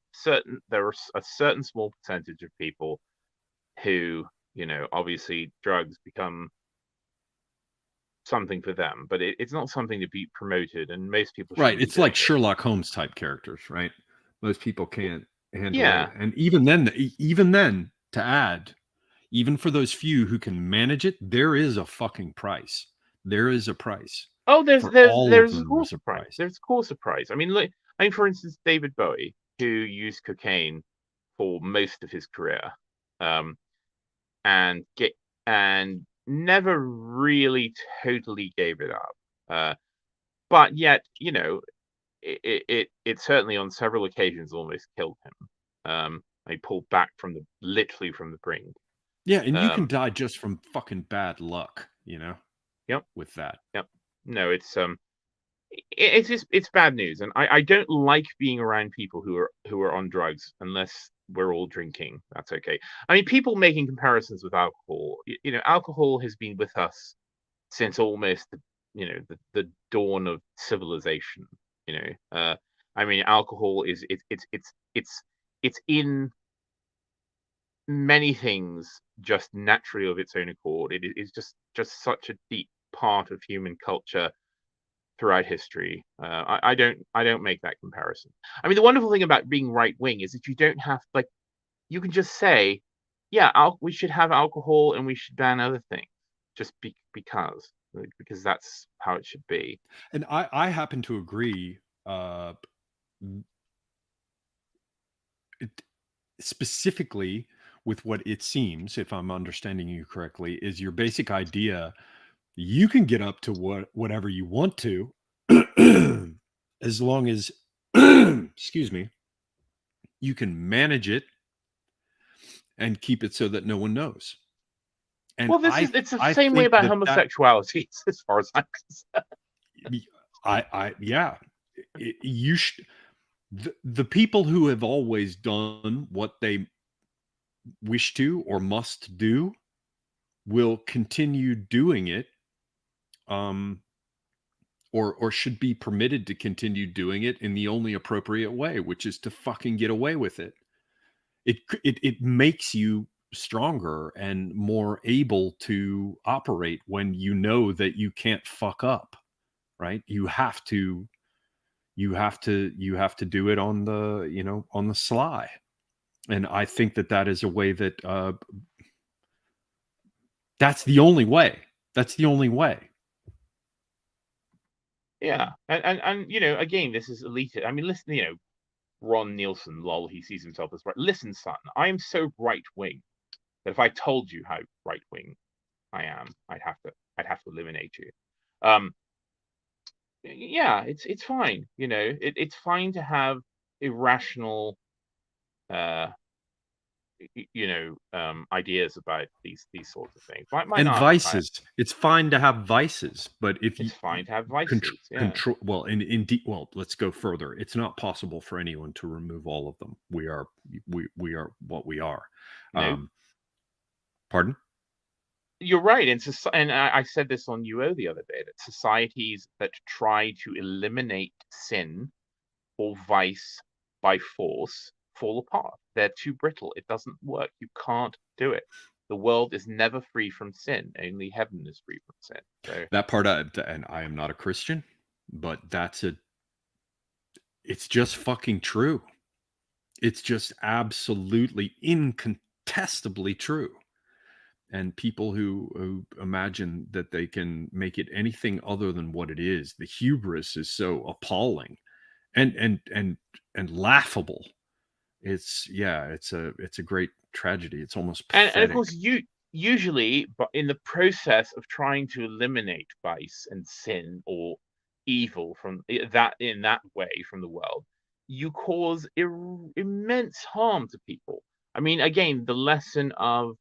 S2: there are a certain small percentage of people who, obviously drugs become something for them, but it's not something to be promoted, and most people
S1: Right.
S2: shouldn't be
S1: It's like
S2: doing it.
S1: Sherlock Holmes type characters, right? Most people can't handle it.
S2: Yeah.
S1: And even then, to add, even for those few who can manage it, there is a fucking price. There is a price.
S2: Oh,
S1: For all of
S2: there's of
S1: them, there's
S2: course
S1: a
S2: a price.
S1: price.
S2: There's of course a price. I mean, look, for instance, David Bowie, who used cocaine for most of his career, um, and never really totally gave it up. But yet, it certainly on several occasions almost killed him. He pulled back literally from the brink.
S1: Yeah, and you can
S2: Um,
S1: die just from fucking bad luck,
S2: yep,
S1: with that.
S2: yep. No, it's just, it's bad news, and I don't like being around people who are on drugs unless we're all drinking. That's okay. I mean, people making comparisons with alcohol. Alcohol has been with us since almost the dawn of civilization. I mean, alcohol is it's in many things just naturally of its own accord. It is just such a deep part of human culture throughout history. I don't make that comparison. I mean, the wonderful thing about being right wing is that you don't have, like, you can just say, yeah, we should have alcohol and we should ban other things, just because that's how it should be.
S1: And I happen to agree, it, specifically with what it seems, if I'm understanding you correctly, is your basic idea. You can get up to whatever you want to, as long as, excuse me, you can manage it and keep it so that no one knows. And
S2: Well, it's the
S1: I
S2: same way
S1: think
S2: about
S1: that
S2: homosexuality, as far as I'm concerned.
S1: yeah, you should. The people who have always done what they wish to or must do will continue doing it, or should be permitted to continue doing it in the only appropriate way, which is to fucking get away with it. It makes you stronger and more able to operate when you know that you can't fuck up, right? You have to do it on the sly. And I think that is a way that that's the only way. That's the only way.
S2: Yeah, and again, this is elite. I mean, listen, Ron Nielsen, lol, he sees himself as right. Listen, son, I am so right wing that if I told you how right wing I am, I'd have to eliminate you. Yeah, it's fine. You know, it's fine to have irrational, ideas about these sorts of things. Might
S1: And
S2: not.
S1: vices. It's fine to have vices, but if you
S2: It's fine to have
S1: control,
S2: vices. Yeah.
S1: well, well, let's go further. It's not possible for anyone to remove all of them. We are what we are.
S2: No,
S1: Pardon?
S2: you're right. And I said this on UO the other day, that societies that try to eliminate sin or vice by force fall apart. They're too brittle. It doesn't work. You can't do it. The world is never free from sin. Only heaven is free from sin. So
S1: That part, and I am not a Christian, but it's just fucking true. It's just absolutely incontestably true. And people who imagine that they can make it anything other than what it is, the hubris is so appalling and laughable. It's a great tragedy. It's almost pathetic.
S2: and of course usually, but in the process of trying to eliminate vice and sin or evil from that in that way from the world, you cause immense harm to people. I mean, again, the lesson of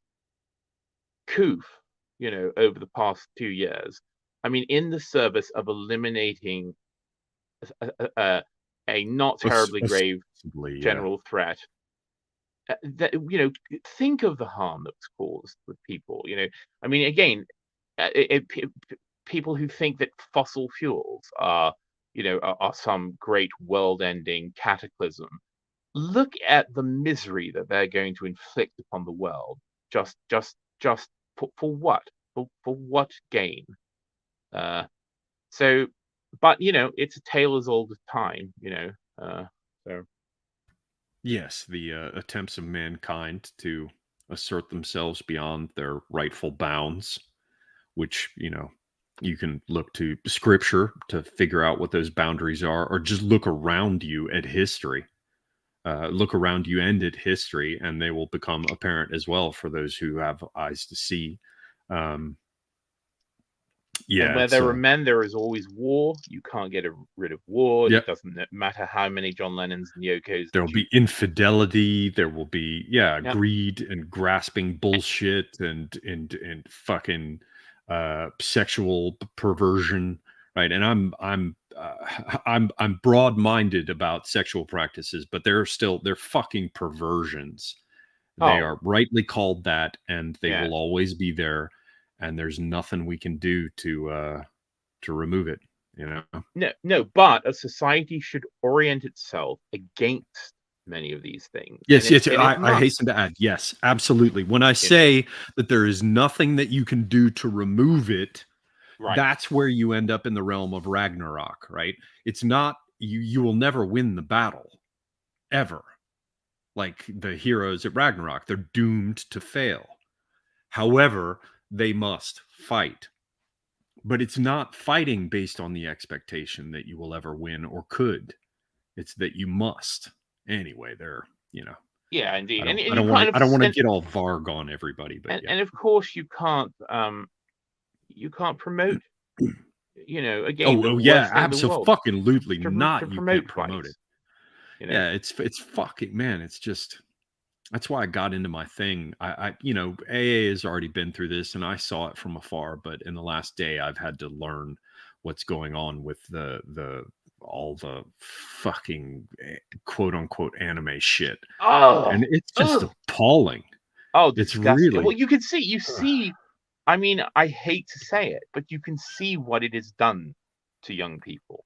S2: Koof, over the past 2 years. I mean, in the service of eliminating a not terribly grave
S1: Ostensibly,
S2: general threat, that think of the harm that was caused with people. I mean, again, people who think that fossil fuels are some great world-ending cataclysm. Look at the misery that they're going to inflict upon the world. Just for what? For what gain? So, but it's a tale as old as time. So.
S1: yes, the attempts of mankind to assert themselves beyond their rightful bounds, which you can look to scripture to figure out what those boundaries are, or just look around you at history. Look around you and at history, and they will become apparent as well for those who have eyes to see.
S2: And where there are men, there is always war. You can't get rid of war.
S1: Yep.
S2: It doesn't matter how many John Lennons and Yokos.
S1: There will be infidelity. There will be greed and grasping bullshit and fucking sexual perversion, right? And I'm broad-minded about sexual practices, but they're fucking perversions. They are rightly called that, and they will always be there. And there's nothing we can do to remove it.
S2: No, but a society should orient itself against many of these things.
S1: Yes. I hasten to add, yes, absolutely. When I say that there is nothing that you can do to remove it, right, that's where you end up in the realm of Ragnarok, right? It's not you will never win the battle, ever. Like the heroes at Ragnarok, they're doomed to fail. However, they must fight. But it's not fighting based on the expectation that you will ever win or could. It's that you must. Anyway,
S2: yeah, indeed.
S1: I don't want to get all Varg on everybody, but
S2: and of course you can't promote again.
S1: Oh yeah, absolutely not. You can't promote it. Yeah, it's fucking, man, it's just, that's why I got into my thing. I AA has already been through this, and I saw it from afar. But in the last day, I've had to learn what's going on with all the fucking quote unquote anime shit.
S2: Oh,
S1: and it's just appalling.
S2: Oh,
S1: it's
S2: disgusting.
S1: really.
S2: Well, you see. I mean, I hate to say it, but you can see what it has done to young people.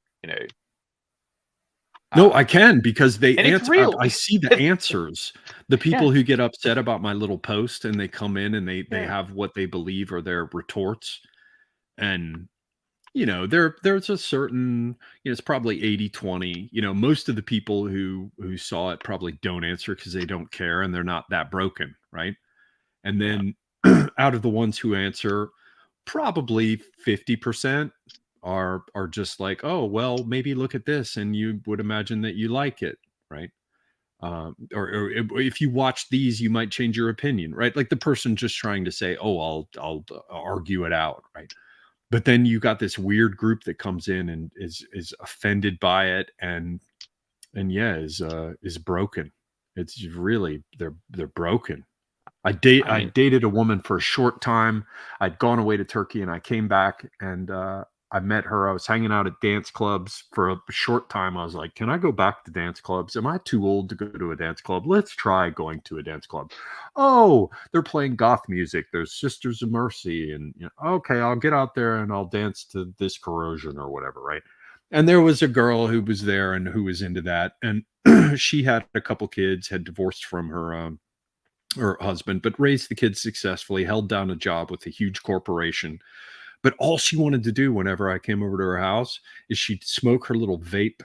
S1: No, I can, because they answer. I see the answers. The people who get upset about my little post, and they come in and they have what they believe are their retorts. And, there's a certain, it's probably 80-20. Most of the people who saw it probably don't answer because they don't care and they're not that broken, right? And then out of the ones who answer, probably 50% are just like, oh, well, maybe look at this and you would imagine that you like it, right? or if you watch these, you might change your opinion, right? Like the person just trying to say, oh, I'll argue it out, right? But then you got this weird group that comes in and is offended by it, and yeah, is broken. It's really they're broken. I
S2: mean,
S1: dated a woman for a short time. I'd gone away to Turkey and I came back, and I met her. I was hanging out at dance clubs for a short time. I was like, "Can I go back to dance clubs? Am I too old to go to a dance club? Let's try going to a dance club." Oh, they're playing goth music. There's Sisters of Mercy, and okay, I'll get out there and I'll dance to this Corrosion or whatever, right? And there was a girl who was there and who was into that, and she had a couple kids, had divorced from her husband, but raised the kids successfully, held down a job with a huge corporation. But all she wanted to do whenever I came over to her house is she'd smoke her little vape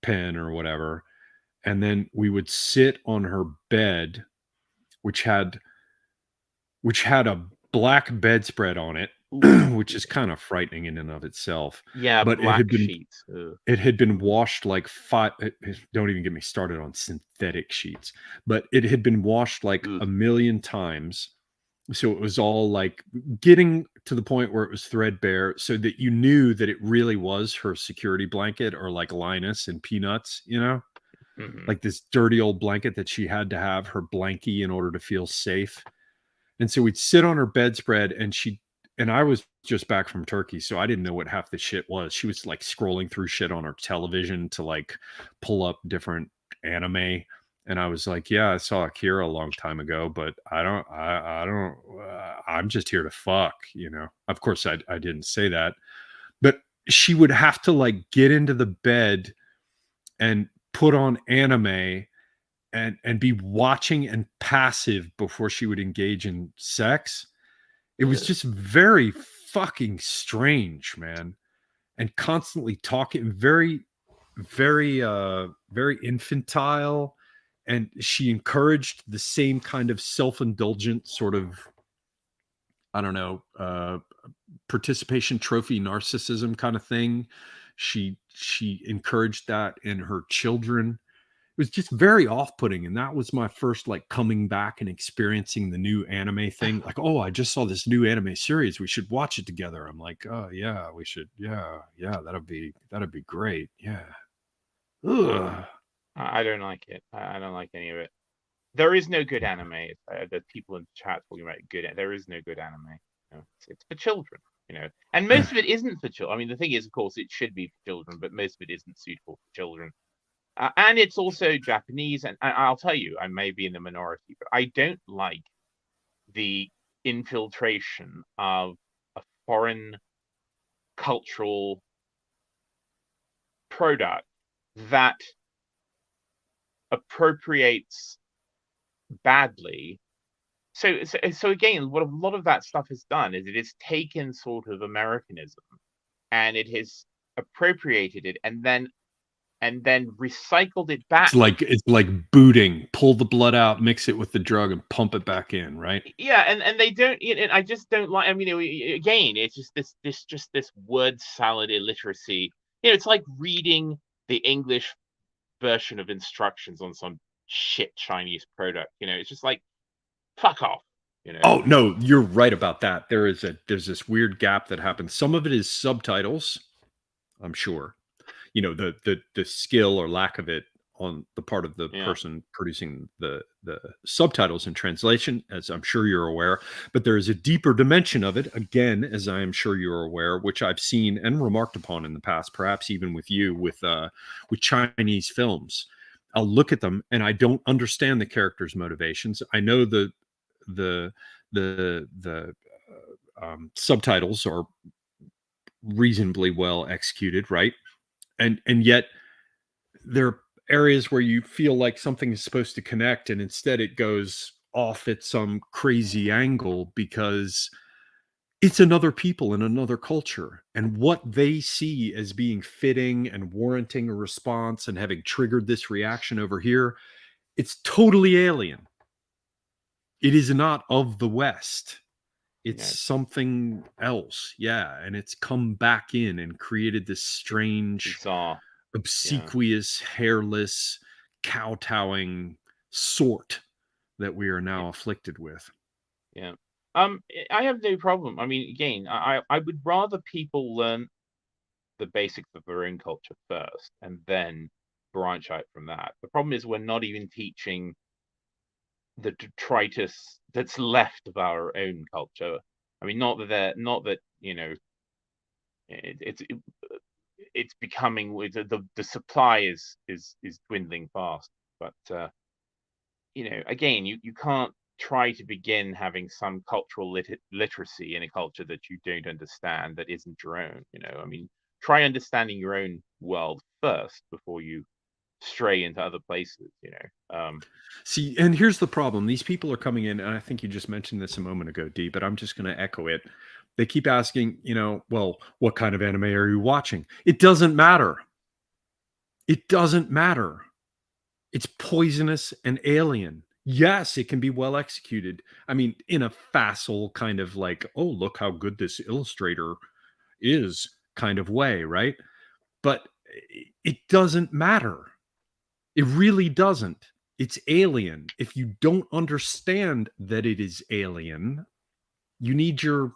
S1: pen or whatever. And then we would sit on her bed, which had a black bedspread on it, which is kind of frightening in and of itself.
S2: yeah,
S1: But
S2: black sheets.
S1: it had been washed like don't even get me started on synthetic sheets, but it had been washed like
S2: Ugh.
S1: a million times. So it was all like getting to the point where it was threadbare, so that you knew that it really was her security blanket, or like Linus and Peanuts,
S2: Mhm.
S1: like this dirty old blanket that she had to have her blankie in order to feel safe. And so we'd sit on her bedspread, and I was just back from Turkey, so I didn't know what half the shit was. She was like scrolling through shit on her television to like pull up different anime. And I was like, yeah, I saw Akira a long time ago, but I'm just here to fuck, Of course, I didn't say that, but she would have to like get into the bed and put on anime and be watching and passive before she would engage in sex. It was just very fucking strange, man. And constantly talking, very, very, very infantile. And she encouraged the same kind of self-indulgent sort of, I don't know, participation trophy narcissism kind of thing. She encouraged that in her children. It was just very off-putting, and that was my first like coming back and experiencing the new anime thing. Like, oh, I just saw this new anime series, we should watch it together. I'm like, oh yeah, we should. Yeah, that'd be great. Yeah. Ugh.
S2: I don't like it. I don't like any of it. There is no good anime. There's people in chat talking about good. There is no good anime. It's for children, and most of it isn't for children. I mean, the thing is, of course, it should be for children, but most of it isn't suitable for children. And it's also Japanese, and I'll tell you, I may be in the minority, but I don't like the infiltration of a foreign cultural product that appropriates badly. So again, what a lot of that stuff has done is it has taken sort of Americanism and it has appropriated it and then recycled it back.
S1: It's like booting. Pull the blood out, mix it with the drug, and pump it back in, right?
S2: Yeah, and they don't. And I just don't like. I mean, again, it's just this word salad illiteracy. It's like reading the English version of instructions on some shit Chinese product. It's just like, fuck off.
S1: Oh no, you're right about that. There's this weird gap that happens. Some of it is subtitles, I'm sure. The skill or lack of it on the part of the person producing the subtitles and translation, as I'm sure you're aware. But there is a deeper dimension of it, again, as I am sure you're aware, which I've seen and remarked upon in the past, perhaps even with you, with Chinese films. I'll look at them and I don't understand the characters' motivations. I know the subtitles are reasonably well executed, right? And yet there are areas where you feel like something is supposed to connect, and instead it goes off at some crazy angle because it's another people in another culture, and what they see as being fitting and warranting a response and having triggered this reaction over here, it's totally alien. It is not of the West. It's something else. Yeah. And it's come back in and created this strange,
S2: bizarre,
S1: obsequious, hairless, kowtowing sort that we are now afflicted with.
S2: Yeah. I have no problem. I mean, again, I would rather people learn the basics of their own culture first and then branch out from that. The problem is we're not even teaching the detritus that's left of our own culture. I mean, not that you know, it's becoming the supply is dwindling fast. But you know, again, you can't try to begin having some cultural literacy in a culture that you don't understand, that isn't your own. You know, I mean, try understanding your own world first before you stray into other places. You know.
S1: See, and here's the problem. These people are coming in, and I think you just mentioned this a moment ago, D, but I'm just going to echo it. They keep asking, you know, well, what kind of anime are you watching? It doesn't matter. It doesn't matter. It's poisonous and alien. Yes, it can be well executed. I mean, in a facile kind of like, oh, look how good this illustrator is kind of way, right? But it doesn't matter. It really doesn't. It's alien. If you don't understand that it is alien, you need your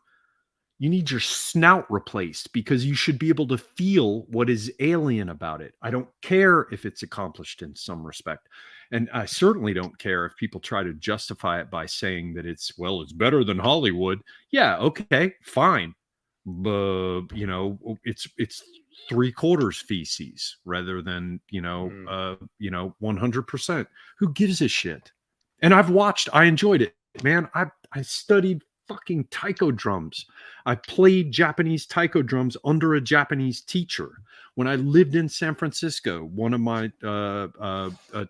S1: snout replaced, because you should be able to feel what is alien about it. I don't care if it's accomplished in some respect. And I certainly don't care if people try to justify it by saying that it's better than Hollywood. Yeah, okay, fine. But, you know, it's 3/4 feces rather than, 100%. Who gives a shit? And I enjoyed it, man. I studied fucking taiko drums. I played Japanese taiko drums under a Japanese teacher. When I lived in San Francisco, one of my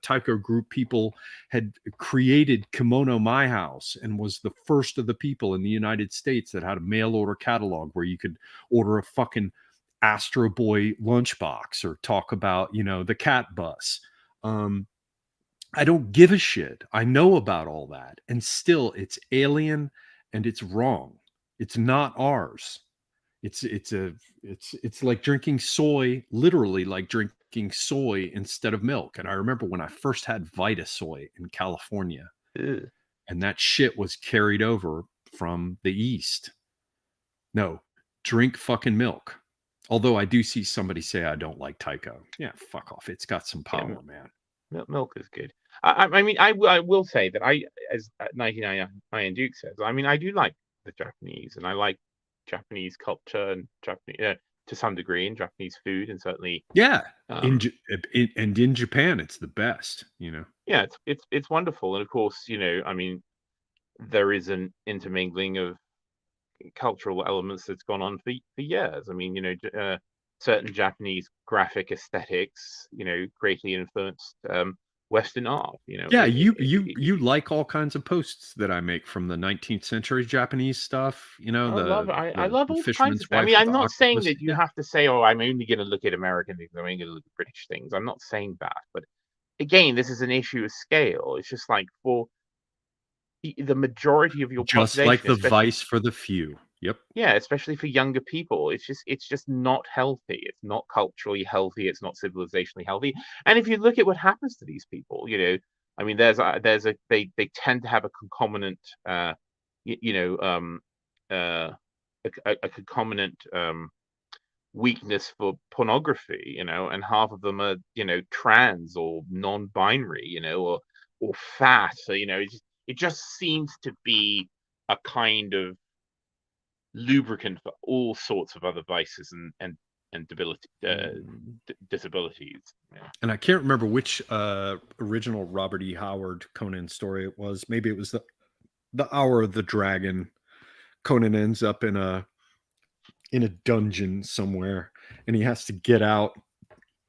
S1: taiko group people had created Kimono My House and was the first of the people in the United States that had a mail order catalog where you could order a fucking Astro Boy lunchbox or talk about, the cat bus. I don't give a shit. I know about all that. And still, it's alien and it's wrong. It's not ours. It's like drinking soy, literally like drinking soy instead of milk. And I remember when I first had Vita Soy in California,
S2: Ew.
S1: and that shit was carried over from the East. No, drink fucking milk. Although I do see somebody say I don't like Tycho. Yeah, fuck off. It's got some power, man.
S2: Milk is good. I mean, I will say that as 99 Iron Duke says, I mean, I do like the Japanese, and I like Japanese culture and Japanese to some degree, and Japanese food, and certainly
S1: in Japan, it's the best.
S2: Yeah, it's wonderful, and of course, I mean, there is an intermingling of cultural elements that's gone on for years. I mean, certain Japanese graphic aesthetics, greatly influenced Western art.
S1: Yeah, you like all kinds of posts that I make from the 19th century Japanese stuff.
S2: I love all kinds of. I mean, I'm not saying that you have to say, "Oh, I'm only going to look at American things. I'm only going to look at British things." I'm not saying that, but again, this is an issue of scale. It's just like for the majority of your
S1: just like the vice for the few. Yep.
S2: Yeah, especially for younger people, it's just not healthy. It's not culturally healthy. It's not civilizationally healthy. And if you look at what happens to these people, I mean, they tend to have a concomitant, a concomitant weakness for pornography, and half of them are, trans or non-binary, or fat. So, it just seems to be a kind of lubricant for all sorts of other vices and disabilities. Yeah.
S1: And I can't remember which original Robert E. Howard Conan story it was. Maybe it was the Hour of the Dragon. Conan ends up in a dungeon somewhere, and he has to get out,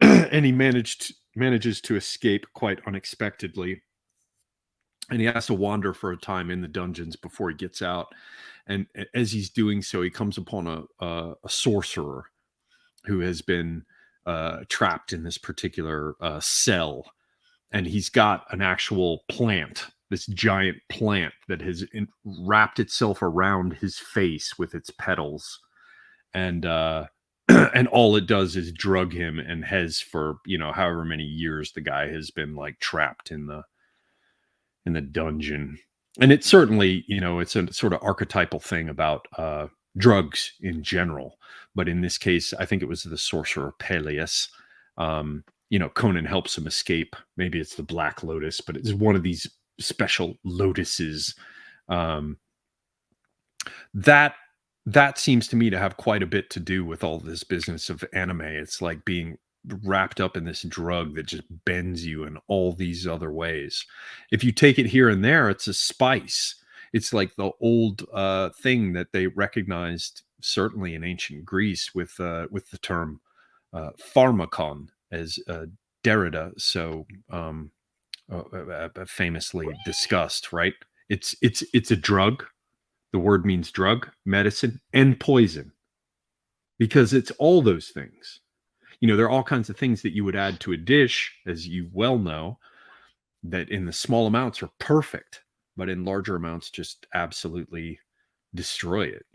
S1: and he manages to escape quite unexpectedly. And he has to wander for a time in the dungeons before he gets out. And as he's doing so, he comes upon a sorcerer who has been trapped in this particular cell. And he's got an actual plant, this giant plant that has wrapped itself around his face with its petals. And and all it does is drug him, and has for, however many years the guy has been like trapped in the dungeon. And it's certainly, it's a sort of archetypal thing about drugs in general, but in this case I think it was the sorcerer Peleus. Conan helps him escape. Maybe it's the Black Lotus, but it's one of these special lotuses. That seems to me to have quite a bit to do with all this business of anime. It's like being wrapped up in this drug that just bends you in all these other ways. If you take it here and there, it's a spice. It's like the old thing that they recognized certainly in ancient Greece with the term pharmakon, as Derrida so famously discussed. Right? It's a drug. The word means drug, medicine, and poison, because it's all those things. There are all kinds of things that you would add to a dish, as you well know, that in the small amounts are perfect, but in larger amounts just absolutely destroy it,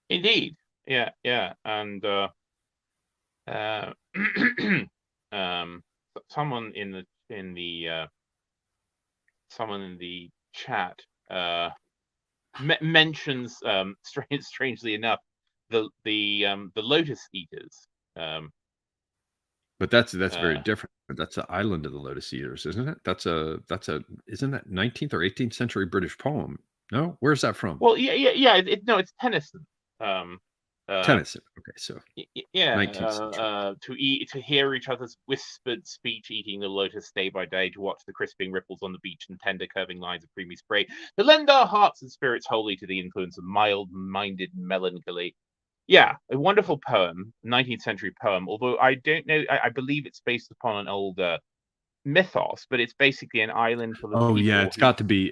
S2: Indeed. Yeah. And someone in the chat mentions, strangely enough, the Lotus Eaters.
S1: But that's very different. That's the island of the Lotus Eaters, isn't it? That's a isn't that 19th or 18th century British poem? No, where's that from?
S2: Well, yeah. No, it's Tennyson.
S1: Tennyson. Okay, so
S2: 19th century. To hear each other's whispered speech, eating the lotus day by day, to watch the crisping ripples on the beach and tender curving lines of creamy spray, to lend our hearts and spirits wholly to the influence of mild-minded melancholy. Yeah, a wonderful poem, 19th century poem. Although I don't know, I believe it's based upon an older mythos, but it's basically an island full of people.
S1: Yeah, it's got to be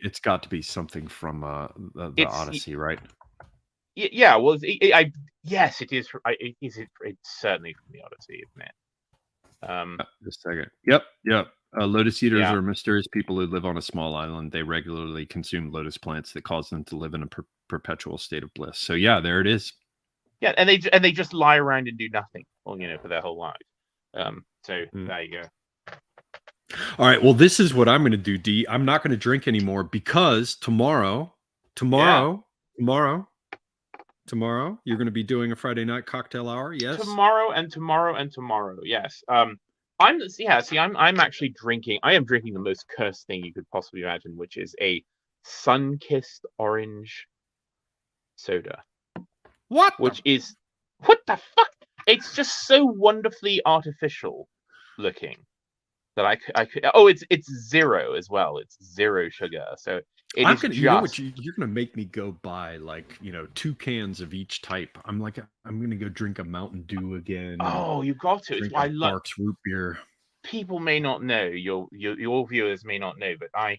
S1: something from the Odyssey, right?
S2: Yeah, well, yes, it is. It's certainly from the Odyssey, isn't it?
S1: Just a second. Yep. Lotus eaters are mysterious people who live on a small island. They regularly consume lotus plants that cause them to live in a perpetual state of bliss. So yeah, there it is.
S2: Yeah, and they just lie around and do nothing, for their whole life. So there you go.
S1: All right. Well, this is what I'm going to do, D. I'm not going to drink anymore, because tomorrow, you're going to be doing a Friday night cocktail hour. Yes.
S2: Tomorrow. Yes. I'm actually drinking. I am drinking the most cursed thing you could possibly imagine, which is a sun-kissed orange soda.
S1: What
S2: the fuck? It's just so wonderfully artificial looking that I could. Oh, it's zero as well. It's zero sugar. So you're gonna make me go buy 2 cans of each type. I'm gonna go drink a Mountain Dew again.
S1: Oh,
S2: you've got to.
S1: Drink a Barks root beer.
S2: People may not know, your viewers may not know, but I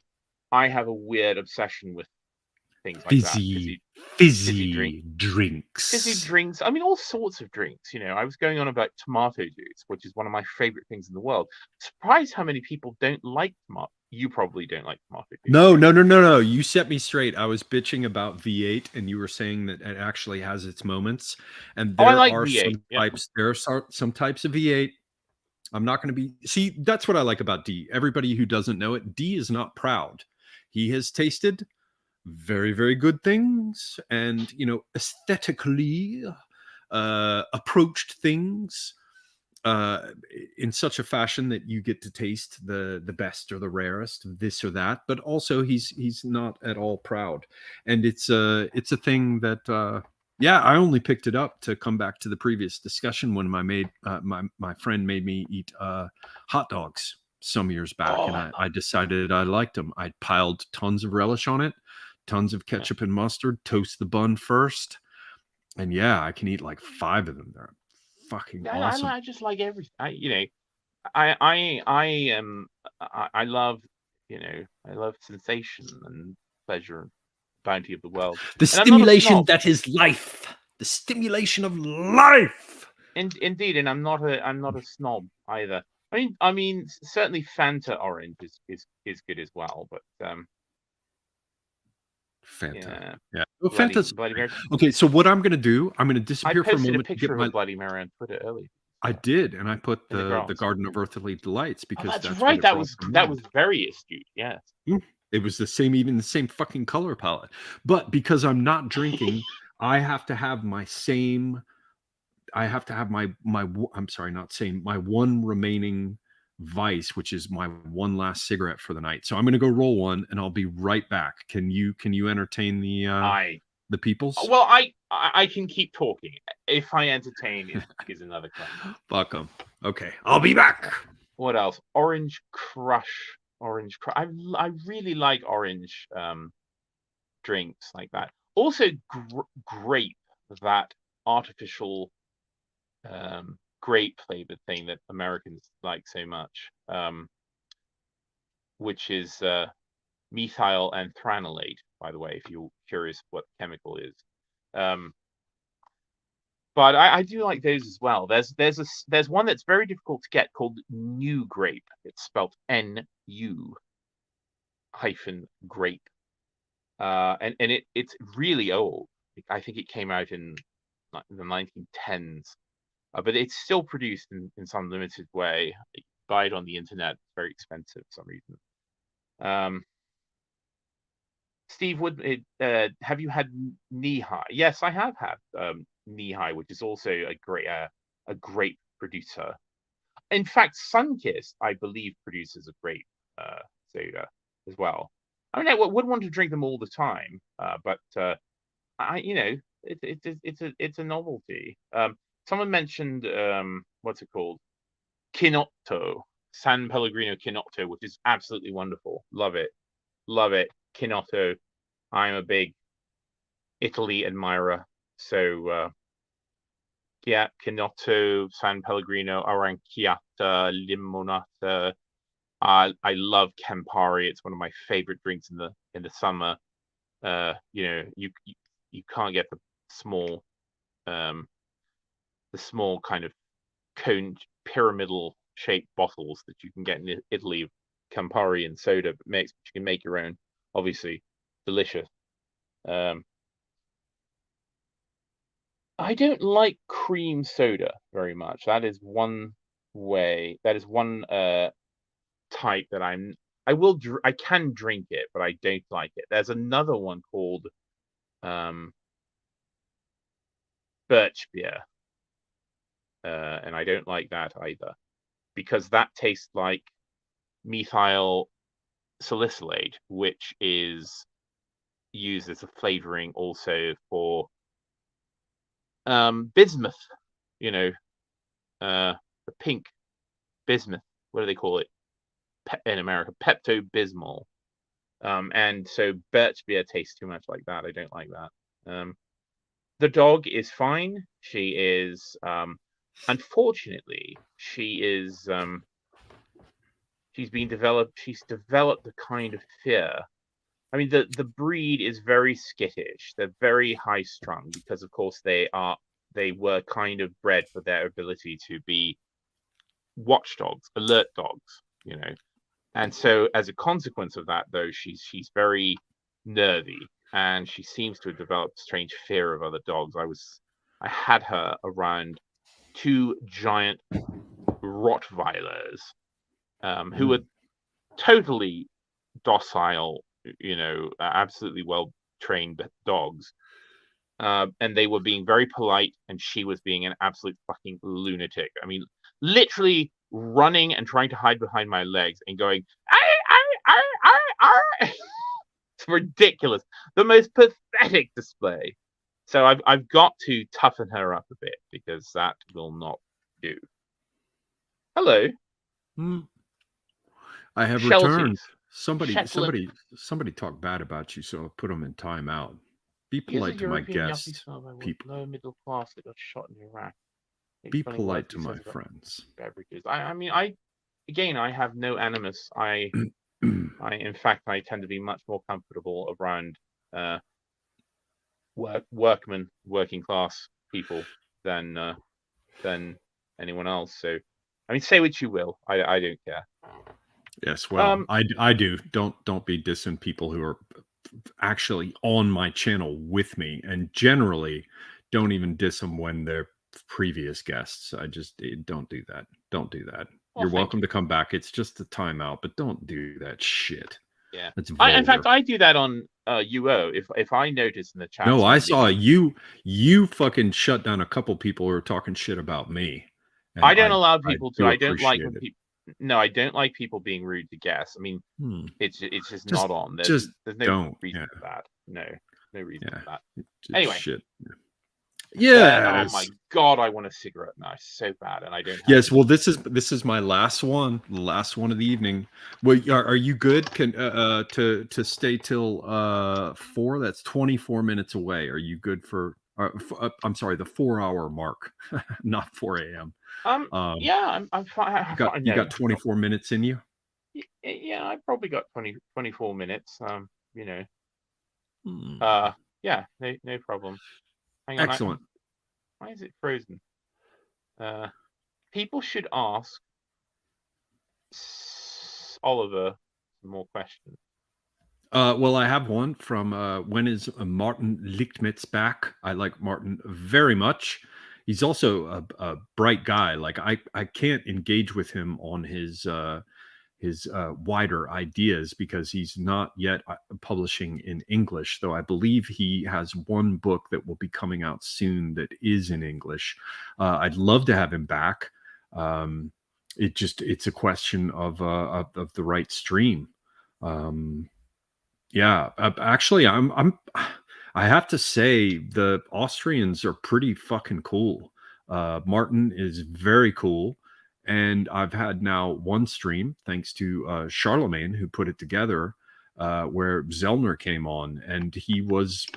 S2: have a weird obsession with things like
S1: fizzy drinks.
S2: Fizzy drinks. I mean, all sorts of drinks. I was going on about tomato juice, which is one of my favorite things in the world. Surprised how many people don't like tomato. You probably don't like tomato juice.
S1: No. You set me straight. I was bitching about V8, and you were saying that it actually has its moments. And there are V8, some types. There are some types of V8. I'm not going to be. See, that's what I like about D. Everybody who doesn't know it, D is not proud. He has tasted very, very good things, and aesthetically approached things in such a fashion that you get to taste the best or the rarest of this or that. But also he's not at all proud, and it's a thing that I only picked it up to come back to the previous discussion when my friend made me eat hot dogs some years back, and I decided I liked them. I piled tons of relish on it, tons of ketchup and mustard, toast the bun first, and I can eat 5 of them. They're fucking awesome.
S2: I just like everything. I love I love sensation and pleasure and bounty of the world.
S1: The stimulation that is life. The stimulation of life.
S2: Indeed, and I'm not a snob either. I mean, certainly Fanta orange is good as well, but
S1: Fanta.
S2: Yeah.
S1: Well,
S2: Bloody,
S1: Fanta's
S2: Bloody Mary.
S1: okay. So what I'm going to do, I'm going to
S2: I
S1: disappear for a
S2: posted a
S1: moment to
S2: picture
S1: get
S2: of
S1: my.
S2: a Bloody Mary on Twitter earlier.
S1: I did, and I put
S2: In the
S1: the
S2: grass.
S1: Garden of Earthly Delights
S2: Oh,
S1: because
S2: that's
S1: that's
S2: right.
S1: what it brought to
S2: That
S1: mind.
S2: was very astute. Yes.
S1: It was the same, even the same fucking color palette. But because I'm not drinking, I have to have my same. I have to have I'm sorry, not same. My one remaining vice, which is my one last cigarette for the night. So I'm going to go roll one, and I'll be right back. Can you entertain the peoples?
S2: Well, I can keep talking. If I entertain is another question.
S1: Fuck 'em. Okay, I'll be back.
S2: What else? Orange Crush. I really like orange drinks like that. Also, grape, that artificial grape flavored thing that Americans like so much, which is methyl anthranilate, by the way, if you're curious what the chemical is. But I do like those as well. There's one that's very difficult to get called New Grape. It's spelled NU -grape. And it's really old. I think it came out in the 1910s. But it's still produced in some limited way. You buy it on the internet. It's very expensive for some reason. Steve, have you had knee high? Yes, I have had knee high, which is also a grape producer. In fact, Sunkist, I believe, produces a grape soda as well. I mean, I would want to drink them all the time, but it's a novelty. Someone mentioned what's it called? Kinotto, San Pellegrino Kinotto, which is absolutely wonderful. Love it. Kinotto. I'm a big Italy admirer. So yeah, Kinotto, San Pellegrino, Arancchiata, Limonata. I love Campari. It's one of my favorite drinks in the summer. You can't get the small kind of cone pyramidal shaped bottles that you can get in Italy of Campari and soda, but you can make your own. Obviously, delicious. I don't like cream soda very much. That is one way. That is one type that I can drink it, but I don't like it. There's another one called birch beer, and I don't like that either because that tastes like methyl salicylate, which is used as a flavoring also for bismuth. The pink bismuth. What do they call it in America? Pepto-Bismol. And so birch beer tastes too much like that. I don't like that. The dog is fine. She is, unfortunately, she's developed a kind of fear. I mean, the breed is very skittish. They're very high strung because, of course, they were kind of bred for their ability to be watchdogs, alert dogs, And so, as a consequence of that, though, she's very nervy, and she seems to have developed a strange fear of other dogs. I had her around two giant Rottweilers, who were totally docile, absolutely well trained dogs. And they were being very polite, and she was being an absolute fucking lunatic. I mean, literally running and trying to hide behind my legs and going, it's ridiculous. The most pathetic display. So I've got to toughen her up a bit because that will not do. Hello.
S1: I have returned. Somebody talked bad about you, so I'll put them in timeout. Be polite to my guests, people.
S2: Lower middle class that got shot in Iraq.
S1: Be polite to my friends.
S2: Beverages. I have no animus. In fact, I tend to be much more comfortable around working class people than anyone else. So, I mean, say what you will. I don't care.
S1: Yes, well, I do. Don't be dissing people who are actually on my channel with me, and generally don't even diss them when they're previous guests. I just don't do that. Don't do that.
S2: Well,
S1: You're welcome
S2: you.
S1: to come back. It's just a timeout, but don't do that shit.
S2: Yeah.
S1: That's vulgar.
S2: In fact, I do that on UO. If I notice in the chat.
S1: No, I saw you fucking shut down a couple people who are talking shit about me.
S2: I don't allow people to. I don't like when
S1: it.
S2: people. No, I don't like people being rude to guests. I mean, it's just not on. There's no reason for that. No reason for that. Anyway.
S1: Shit. Yeah.
S2: Oh my god, I want a cigarette now so bad, and I don't.
S1: Yes. Well, this is my last one. The last one of the evening. Well, are you good? Can to stay till 4? That's 24 minutes away. Are you good for? I'm sorry, the 4-hour mark, not 4 a.m.
S2: Yeah, I'm fine.
S1: You got 24 minutes in you?
S2: Yeah, I probably got 24 minutes. You know. Yeah, no problem. Hang on.
S1: Excellent.
S2: Why is it frozen? People should ask Oliver some more questions.
S1: Well, I have one from when is Martin Lichtmitz back? I like Martin very much. He's also a bright guy. Like I can't engage with him on his wider ideas because he's not yet publishing in English, though I believe he has one book that will be coming out soon that is in English. I'd love to have him back. It's a question of the right stream. Yeah, actually, I have to say the Austrians are pretty fucking cool. Martin is very cool. And I've had now one stream, thanks to Charlemagne, who put it together, where Zellner came on, and he was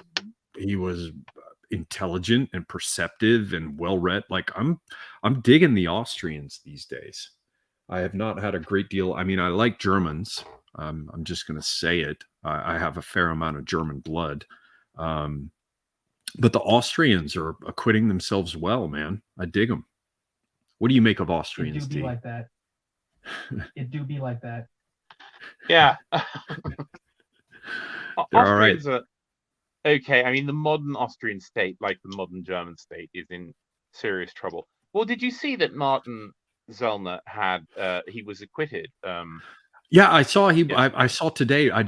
S1: intelligent and perceptive and well read. Like I'm digging the Austrians these days. I have not had a great deal. I mean, I like Germans. I'm just going to say it. I have a fair amount of German blood. But the Austrians are acquitting themselves well, man. I dig them. What do you make of Austrians?
S3: It do be like that. It do be like that.
S2: Yeah.
S1: Austrians
S2: are okay. I mean, the modern Austrian state, like the modern German state, is in serious trouble. Well, did you see that Martin Zellner he was acquitted?
S1: Yeah, I saw I saw today. I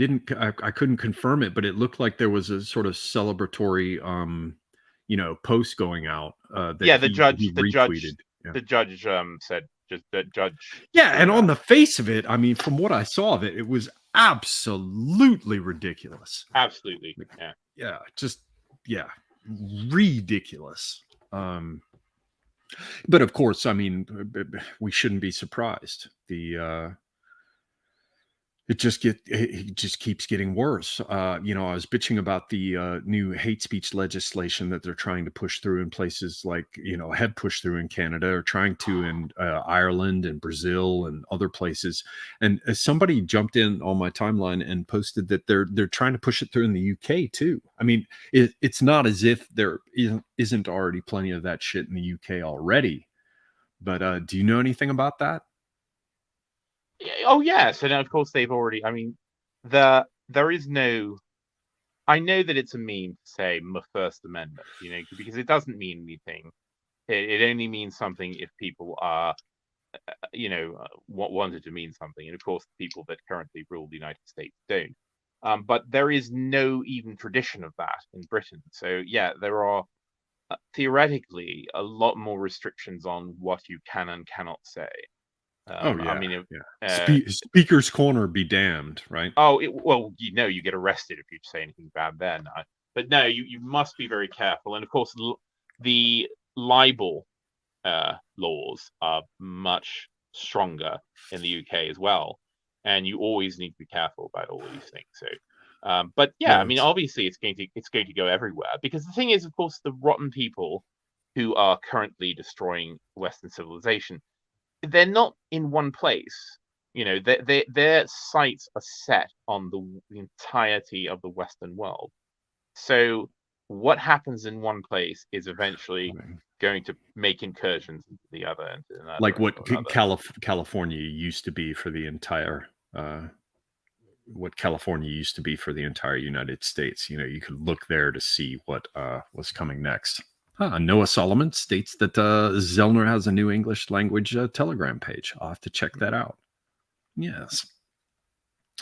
S1: couldn't confirm it, but it looked like there was a sort of celebratory, post going out.
S2: The judge said just the judge.
S1: Yeah, and on the face of it, I mean, from what I saw of it, it was absolutely ridiculous.
S2: Absolutely, yeah.
S1: Ridiculous. But of course, I mean, we shouldn't be surprised. It just keeps getting worse. I was bitching about the new hate speech legislation that they're trying to push through in places like, have pushed through in Canada, or trying to in Ireland and Brazil and other places. And somebody jumped in on my timeline and posted that they're trying to push it through in the UK too. I mean, it's not as if there isn't already plenty of that shit in the UK already. But do you know anything about that?
S2: Oh yes, and of course they've already. I mean, there is no. I know that it's a meme to say my First Amendment, because it doesn't mean anything. It only means something if people are, wanted to mean something, and of course the people that currently rule the United States don't. But there is no even tradition of that in Britain. So yeah, there are theoretically a lot more restrictions on what you can and cannot say. I mean,
S1: Speaker's Corner be damned, right?
S2: Oh, you get arrested if you say anything bad there. No, but no, you must be very careful. And of course, the libel laws are much stronger in the UK as well, and you always need to be careful about all these things. So, but yeah, I mean, obviously, it's going to go everywhere, because the thing is, of course, the rotten people who are currently destroying Western civilization, they're not in one place. Their sights are set on the entirety of the Western world. So what happens in one place is eventually going to make incursions into the other. Into another,
S1: like what California used to be for the entire what California used to be for the entire United States. You know, you could look there to see what was coming next. Noah Solomon states that Zellner has a new English language Telegram page. I'll have to check that out. Yes.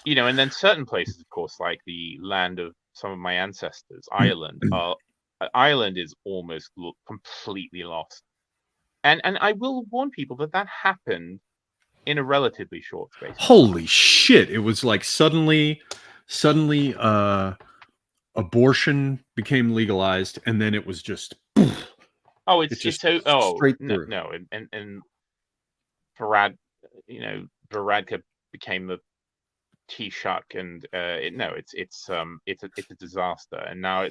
S2: You know, and then certain places, of course, like the land of some of my ancestors, Ireland. Ireland is almost completely lost, and I will warn people that that happened in a relatively short space.
S1: Holy shit! It was like suddenly, abortion became legalized, and then it was just.
S2: Oh, it's so
S1: straight through.
S2: No, and Farad, you know, Varadkar became the Taoiseach, and it's a disaster, and now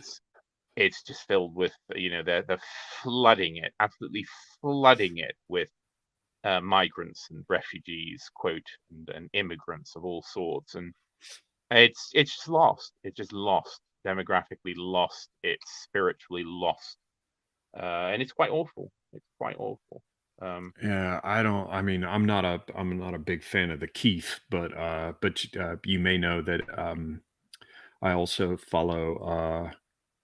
S2: it's just filled with, you know, they're flooding it, absolutely flooding it with migrants and refugees, quote, and immigrants of all sorts, and it's just lost. It's just lost, demographically lost. It's spiritually lost, and it's quite awful. It's quite awful.
S1: Yeah, I'm not a big fan of the Keith, but you may know that I also follow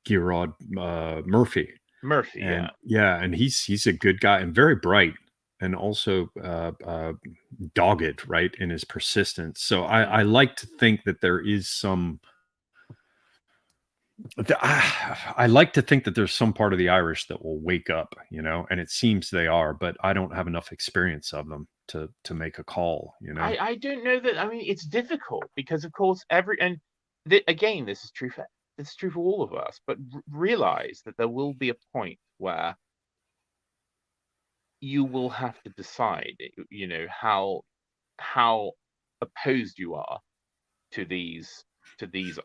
S1: Gerard Murphy.
S2: Murphy,
S1: And and he's a good guy and very bright, and also dogged, right, in his persistence. So I like to think that there is some. I like to think that there's some part of the Irish that will wake up, you know, and it seems they are, but I don't have enough experience of them to make a call, you know.
S2: I don't know that. I mean, it's difficult because, of course, again, this is true for all of us. But realize that there will be a point where you will have to decide, you know, how opposed you are to these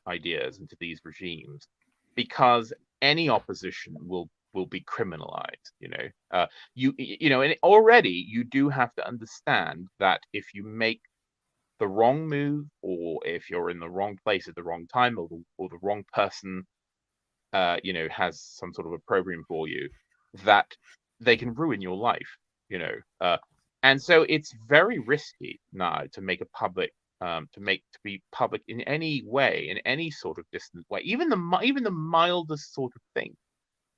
S2: ideas and to these regimes, because any opposition will be criminalized. You know, you know, and already you do have to understand that if you make the wrong move, or if you're in the wrong place at the wrong time, or the wrong person, you know, has some sort of opprobrium for you, that they can ruin your life. You know, and so it's very risky now to make a public. To be public in any way, in any sort of distant way, even the mildest sort of thing,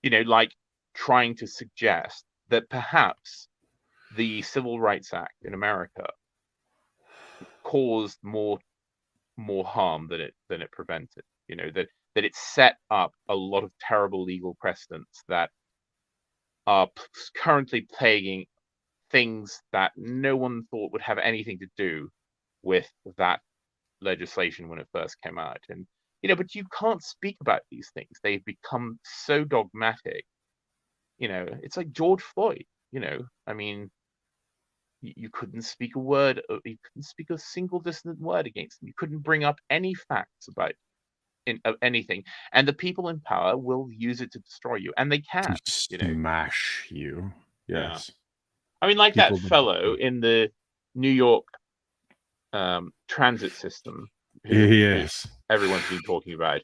S2: you know, like trying to suggest that perhaps the Civil Rights Act in America caused more harm than it prevented. You know, that it set up a lot of terrible legal precedents that are currently plaguing things that no one thought would have anything to do with that legislation when it first came out. And, you know, but you can't speak about these things. They've become so dogmatic. You know, it's like George Floyd. You know, I mean, you couldn't speak a word, you couldn't speak a single dissonant word against them. You couldn't bring up any facts about anything, and the people in power will use it to destroy you, and they can, you know,
S1: smash you. Yes.
S2: Yeah. I mean, like that fellow in the New York transit system, who everyone's been talking about.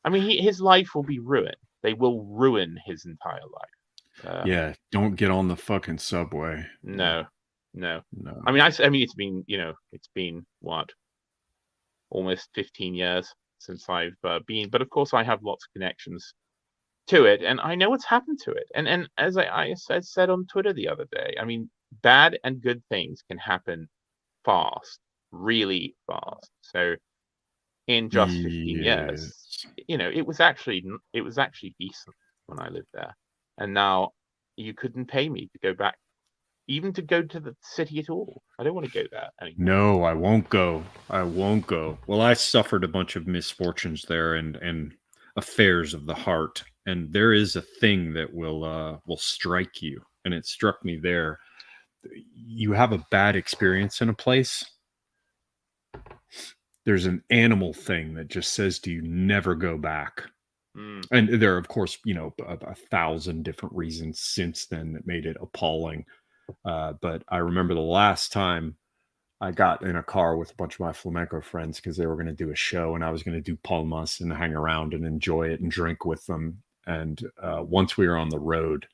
S2: I mean, his life will be ruined. They will ruin his entire life.
S1: Yeah, don't get on the fucking subway.
S2: No. I mean, it's been, you know, it's been what, almost 15 years since I've been, but of course I have lots of connections to it, and I know what's happened to it. And as I said on Twitter the other day, I mean, bad and good things can happen fast, really fast. So in just 15 years, you know, it was actually decent when I lived there, and now you couldn't pay me to go back, even to go to the city at all. I don't want to go there anymore.
S1: No, I won't go. Well, I suffered a bunch of misfortunes there and affairs of the heart, and there is a thing that will strike you, and it struck me there. You have a bad experience in a place, there's an animal thing that just says to you, never go back. And there are, of course, you know, a 1,000 different reasons since then that made it appalling. But I remember the last time I got in a car with a bunch of my flamenco friends because they were going to do a show, and I was going to do palmas and hang around and enjoy it and drink with them. And once we were on the road,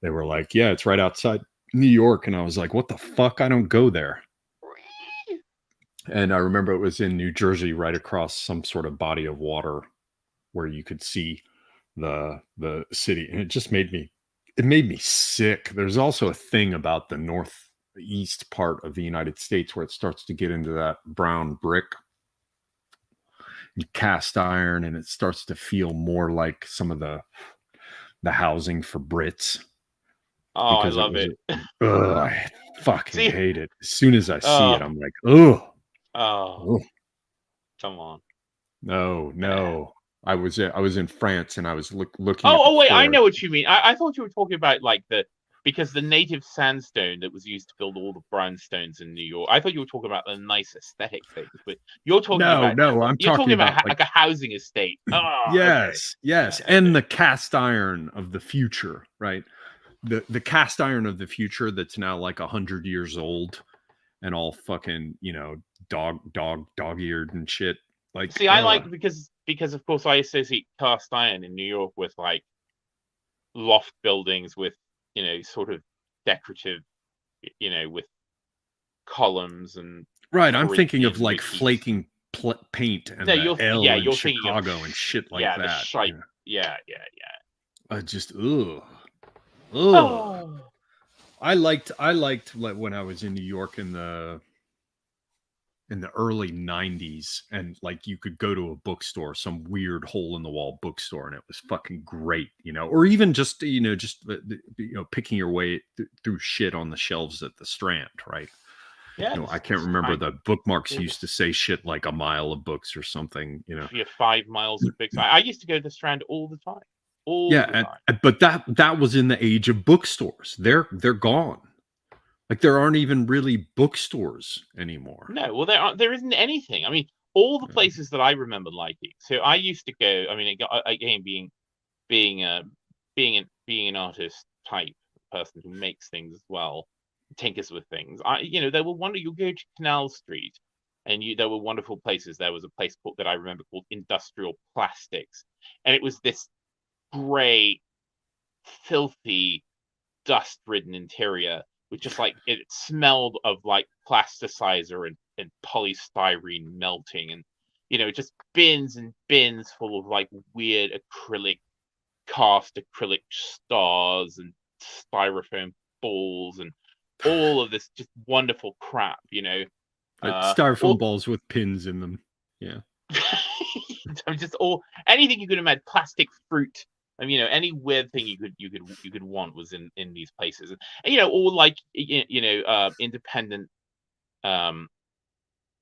S1: they were like, yeah, it's right outside New York. And I was like, what the fuck? I don't go there. And I remember it was in New Jersey, right across some sort of body of water where you could see the city, and it just made me sick. There's also a thing about the northeast part of the United States where it starts to get into that brown brick and cast iron, and it starts to feel more like some of the housing for Brits.
S2: Oh, I
S1: Because
S2: love it.
S1: Ugh, I fucking
S2: See?
S1: hate it. As soon as I see it,
S2: Oh.
S1: I'm like, ugh.
S2: Oh,
S1: Ugh.
S2: come on.
S1: No. I was in France, and I was looking.
S2: Oh, wait, I
S1: fort.
S2: know what you mean. I thought you were talking about like because the native sandstone that was used to build all the brownstones in New York. I thought you were talking about the nice aesthetic things, but you're talking about
S1: I'm talking about
S2: like a housing estate. Oh,
S1: yes,
S2: okay.
S1: yes, and the cast iron of the future, right? The cast iron of the future that's now like 100 years old and all fucking, dog-eared and shit. Like,
S2: see, I like because of course I associate cast iron in New York with like loft buildings with sort of decorative, with columns and
S1: right. I'm thinking of
S2: Corinthian
S1: like
S2: motifs.
S1: flaking paint and
S2: No,
S1: the L in
S2: you're
S1: Chicago
S2: thinking of,
S1: and shit like
S2: yeah,
S1: that.
S2: the shape. Yeah.
S1: I just ugh.
S2: Oh.
S1: I liked like when I was in New York in the early 90s, and like you could go to a bookstore, some weird hole in the wall bookstore, and it was fucking great, or even just picking your way through shit on the shelves at the Strand, right?
S2: Yeah,
S1: I can't remember, the bookmarks used to say shit like a mile of books or something,
S2: Yeah, 5 miles of books. I used to go to the Strand all the time. The time.
S1: But that was in the age of bookstores. They're gone. Like, there aren't even really bookstores anymore.
S2: No, well, there isn't anything. I mean, all the places that I remember liking. So I used to go. I mean, again, being an artist type person who makes things as well, tinkers with things. There were you go to Canal Street, and there were wonderful places. There was a place that I remember called Industrial Plastics, and it was this gray, filthy, dust-ridden interior, with just like it smelled of like plasticizer and polystyrene melting, and just bins and bins full of like weird cast acrylic stars and styrofoam balls and all of this just wonderful crap,
S1: styrofoam balls with pins in them. Yeah.
S2: Just anything you could imagine, plastic fruit. I mean, any weird thing you could want was in these places, and all like independent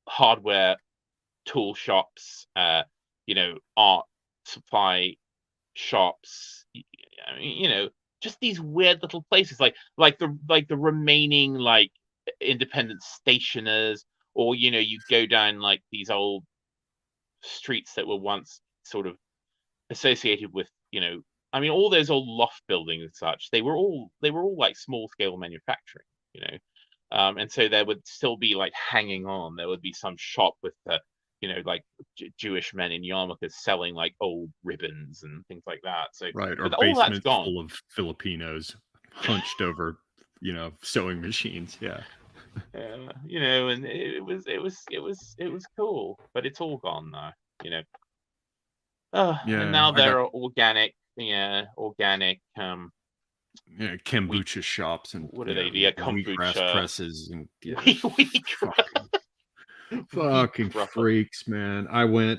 S2: hardware tool shops, art supply shops. I mean, just these weird little places, like the remaining like independent stationers, or you go down like these old streets that were once sort of associated with I mean, all those old loft buildings and such, they were all like small scale manufacturing, and so there would still be like hanging on. There would be some shop with like Jewish men in yarmulkes selling like old ribbons and things like that. So
S1: right, or
S2: all that's
S1: basements
S2: gone.
S1: full of Filipinos hunched over sewing machines. Yeah.
S2: And it was cool, but it's all gone now. And now there are organic
S1: kombucha shops and
S2: what do they do? Yeah, kombucha
S1: presses and fucking
S2: Wheat
S1: freaks, man.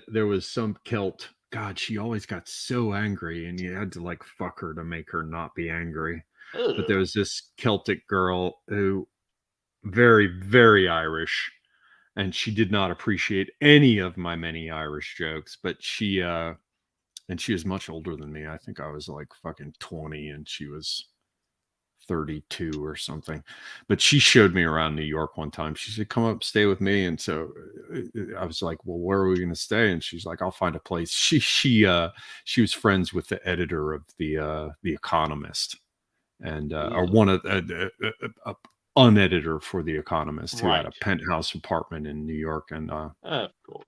S1: There was some Celt. God, she always got so angry, and you had to like fuck her to make her not be angry.
S2: Ugh.
S1: But there was this Celtic girl who very, very Irish, and she did not appreciate any of my many Irish jokes, but she was much older than me. I think I was like fucking 20 and she was 32 or something. But she showed me around New York one time. She said, "Come up, stay with me." And so I was like, "Well, where are we going to stay?" And she's like, "I'll find a place." She was friends with the editor of the Economist, and or one of an editor for the Economist, who had a penthouse apartment in New York, and
S2: of course.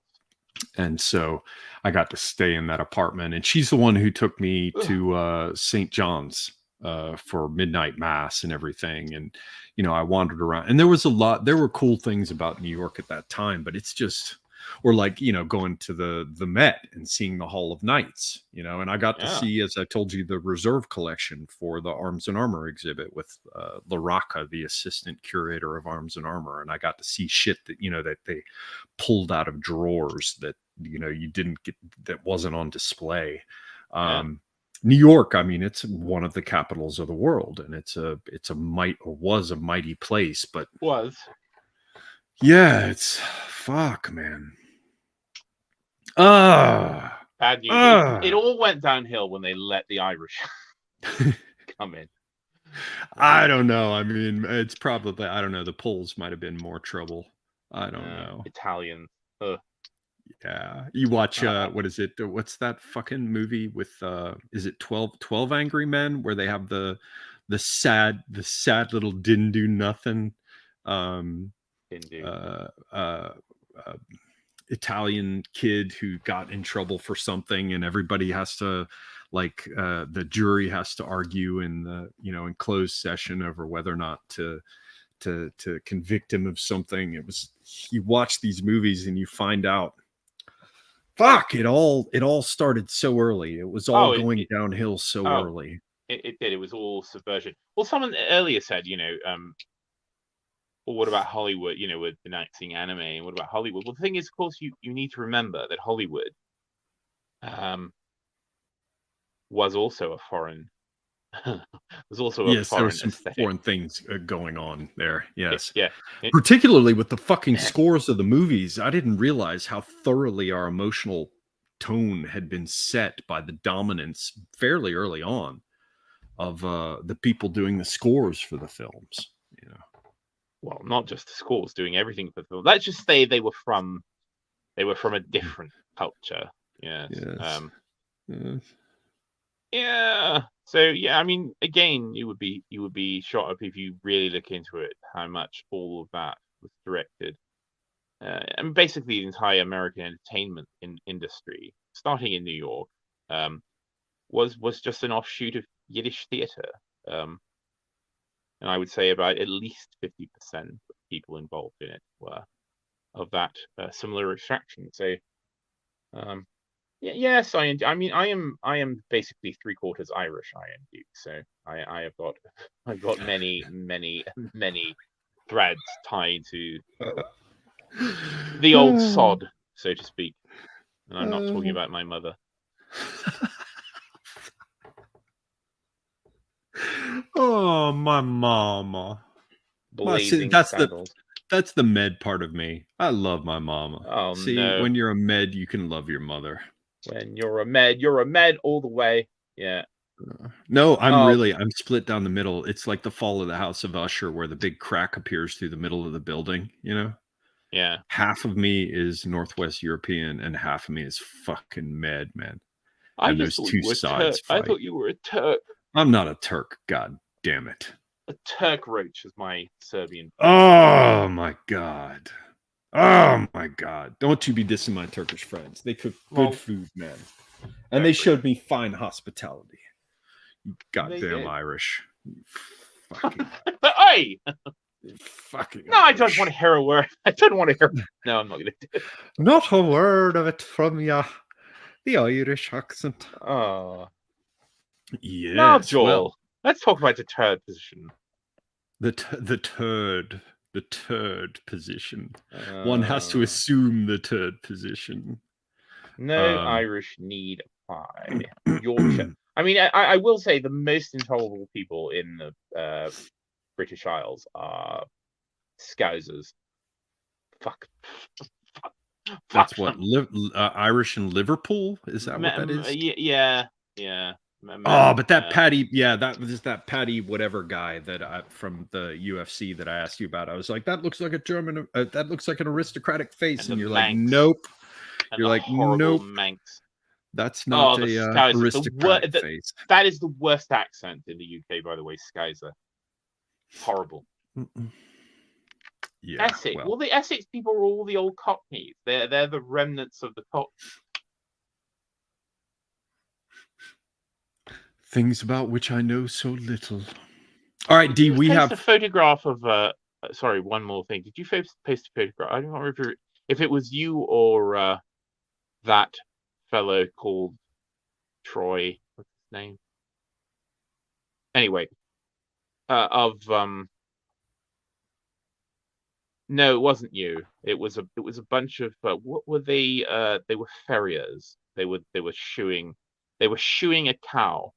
S1: And so I got to stay in that apartment, and she's the one who took me to St. John's for midnight mass and everything. And, you know, I wandered around, and there were cool things about New York at that time, but it's just, or like, you know, going to the Met and seeing the Hall of Knights, you know, and I got to see, as I told you, the reserve collection for the Arms and Armor exhibit with Laraca, the assistant curator of Arms and Armor. And I got to see shit that, you know, that they pulled out of drawers that, you know, you didn't get, that wasn't on display. New York, I mean, it's one of the capitals of the world, and was a mighty place, but yeah, it's fuck, man.
S2: Bad news. It all went downhill when they let the Irish come in.
S1: I don't know. I mean, it's probably, I don't know. The Poles might have been more trouble. I don't know.
S2: Italians.
S1: Yeah. You watch, what is it? What's that fucking movie with, is it 12 Angry Men, where they have the sad little didn't do nothing, Italian kid who got in trouble for something, and everybody has to, like, the jury has to argue in the, you know, in closed session over whether or not to convict him of something. It was, you watch these movies and you find out, fuck, it all started so early. It was all going downhill so early.
S2: It did. It was all subversion. Well, someone earlier said, you know, well, what about Hollywood? You know, with enacting anime, and what about Hollywood? Well, the thing is, of course, you need to remember that Hollywood was also a foreign. was also a
S1: yes,
S2: foreign
S1: there were some
S2: aesthetic.
S1: foreign things going on there. Yes,
S2: yeah.
S1: Particularly with the fucking scores of the movies, I didn't realize how thoroughly our emotional tone had been set by the dominance fairly early on of the people doing the scores for the films. You know.
S2: Well, not just the scores, doing everything for the film. Let's just say they were from a different culture. Yes. Yeah. So yeah, I mean, again, you would be shocked up if you really look into it, how much all of that was directed. And basically the entire American entertainment industry, starting in New York, was just an offshoot of Yiddish theater. And I would say about at least 50% of people involved in it were of that similar extraction. So, yes, I mean, I am basically 3/4 Irish. I am Duke, so I've got many threads tied to the old sod, so to speak. And I'm not talking about my mother.
S1: Oh, my mama.
S2: Blazing
S1: that's the med part of me. I love my mama.
S2: Oh,
S1: see,
S2: no.
S1: When you're a med, you can love your mother.
S2: When you're a med all the way. Yeah.
S1: No, I'm split down the middle. It's like the Fall of the House of Usher, where the big crack appears through the middle of the building, you know?
S2: Yeah.
S1: Half of me is Northwest European and half of me is fucking med, man.
S2: And those two sides fight. I thought you were a Turk.
S1: I'm not a Turk, god damn it.
S2: A Turk roach is my Serbian.
S1: Oh my god. Oh my god. Don't you be dissing my Turkish friends. They cook good food, man. And they showed me fine hospitality. You goddamn Irish. You fucking
S2: Hey!
S1: Fucking
S2: No, Irish. I don't want to hear a word. I don't want to hear. No, I'm not going to do it.
S1: Not a word of it from you. The Irish accent.
S2: Oh.
S1: Yes.
S2: Now, Joel, let's talk about the third position.
S1: The third position. One has to assume the third position.
S2: No Irish need apply. Yorkshire. I mean, I will say the most intolerable people in the British Isles are Scousers. Fuck.
S1: That's what Irish in Liverpool. Is that what that is?
S2: Yeah.
S1: Oh, but that Paddy, that was that Paddy whatever guy that from the UFC that I asked you about. I was like, that looks like a German. That looks like an aristocratic face, and you're like, nope. You're like, nope.
S2: Manx.
S1: That's not a aristocratic face.
S2: That is the worst accent in the UK, by the way. Scouser. Horrible.
S1: Yeah.
S2: Essex. Well, the Essex people are all the old Cockneys. They're the remnants of the Cockneys.
S1: Things about which I know so little. All right, D,
S2: Did you
S1: we
S2: post
S1: have
S2: a photograph of sorry, one more thing. Did you post a photograph? I don't remember if it was you or that fellow called Troy. What's his name? Anyway, of no, it wasn't you. It was a bunch of what were they? They were farriers. They were shoeing a cow.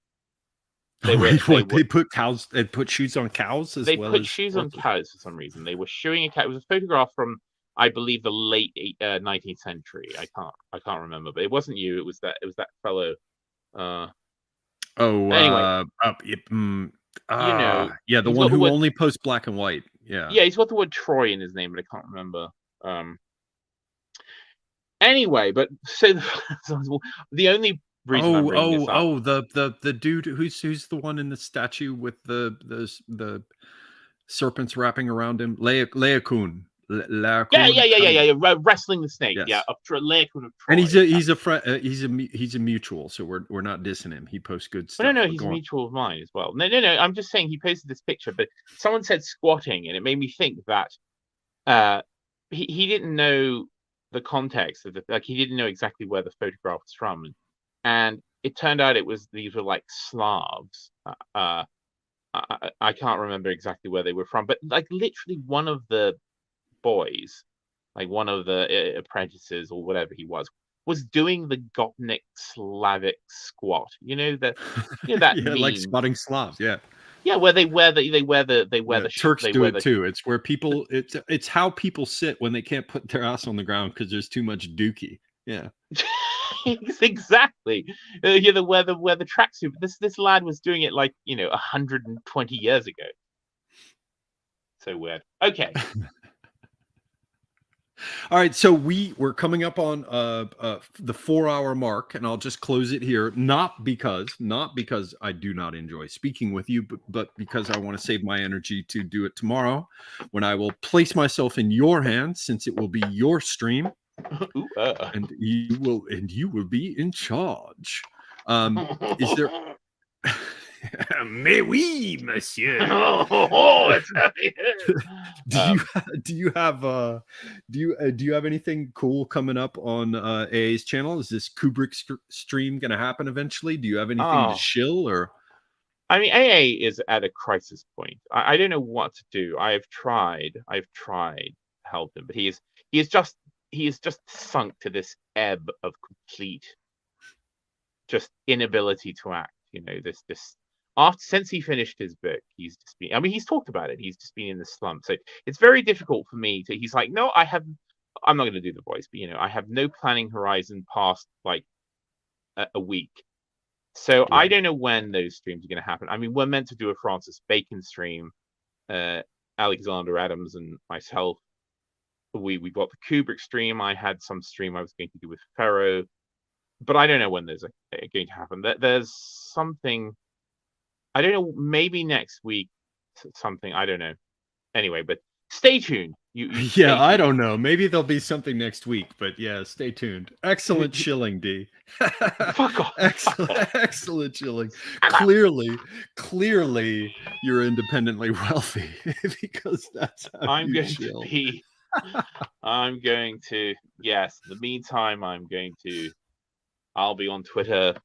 S2: They were
S1: wait, what?
S2: were
S1: They put cows. They put shoes on cows as
S2: they
S1: well
S2: put
S1: as
S2: shoes on
S1: horses?
S2: cows for some reason. They were shoeing a cow. It was a photograph from, I believe, the late 19th century. I can't remember, but it wasn't you. It was that fellow.
S1: Oh,
S2: Anyway, you know,
S1: yeah, the
S2: he's
S1: one
S2: got the
S1: who
S2: word.
S1: only posts black and white. Yeah.
S2: Yeah, he's got the word Troy in his name, but I can't remember. Anyway, but so the only reason I'm bringing this up.
S1: The dude who's the one in the statue with the serpents wrapping around him. Laocoon.
S2: Yeah. Wrestling the snake.
S1: Yes.
S2: Yeah, Laocoon of Troy.
S1: And he's a mutual, so we're not dissing him. He posts good stuff.
S2: No, he's a mutual of mine as well. No. I'm just saying he posted this picture, but someone said squatting, and it made me think that he didn't know the context of he didn't know exactly where the photograph was from, and it turned out these were like Slavs. I can't remember exactly where they were from, but like literally one of the boys, like one of the apprentices or whatever he was doing the Gopnik Slavic squat. You know that
S1: yeah,
S2: meme?
S1: like squatting Slavs. Yeah.
S2: Yeah, where they wear the
S1: Turks do it too. It's where people it's how people sit when they can't put their ass on the ground because there's too much dookie. Yeah.
S2: Exactly. Yeah, the wear the tracksuit. This lad was doing it like 120 years ago. So weird. Okay.
S1: All right, so we're coming up on the 4-hour mark, and I'll just close it here. Not because I do not enjoy speaking with you, but because I want to save my energy to do it tomorrow, when I will place myself in your hands, since it will be your stream, and you will be in charge. Is there? Mais oui, monsieur. Do you have anything cool coming up on AA's channel? Is this Kubrick stream going to happen eventually? Do you have anything to shill or?
S2: I mean, AA is at a crisis point. I don't know what to do. I've tried to help him, but he is just sunk to this ebb of complete just inability to act. This since he finished his book, he's just been. I mean, he's talked about it. He's just been in the slump. So it's very difficult for me to. He's like, no, I'm not going to do the voice, but I have no planning horizon past like a week. So right. I don't know when those streams are going to happen. I mean, we're meant to do a Francis Bacon stream. Alexander Adams and myself. We got the Kubrick stream. I had some stream I was going to do with Ferro, but I don't know when those are going to happen. There's something. I don't know. Maybe next week, something. I don't know. Anyway, but stay tuned.
S1: Yeah, I don't know. Maybe there'll be something next week, but yeah, stay tuned. Excellent shilling, D.
S2: Fuck off.
S1: Excellent shilling. Clearly, you're independently wealthy because that's how
S2: I'm
S1: you
S2: going
S1: chill.
S2: to be. I'm going to. Yes. In the meantime, I'll be on Twitter,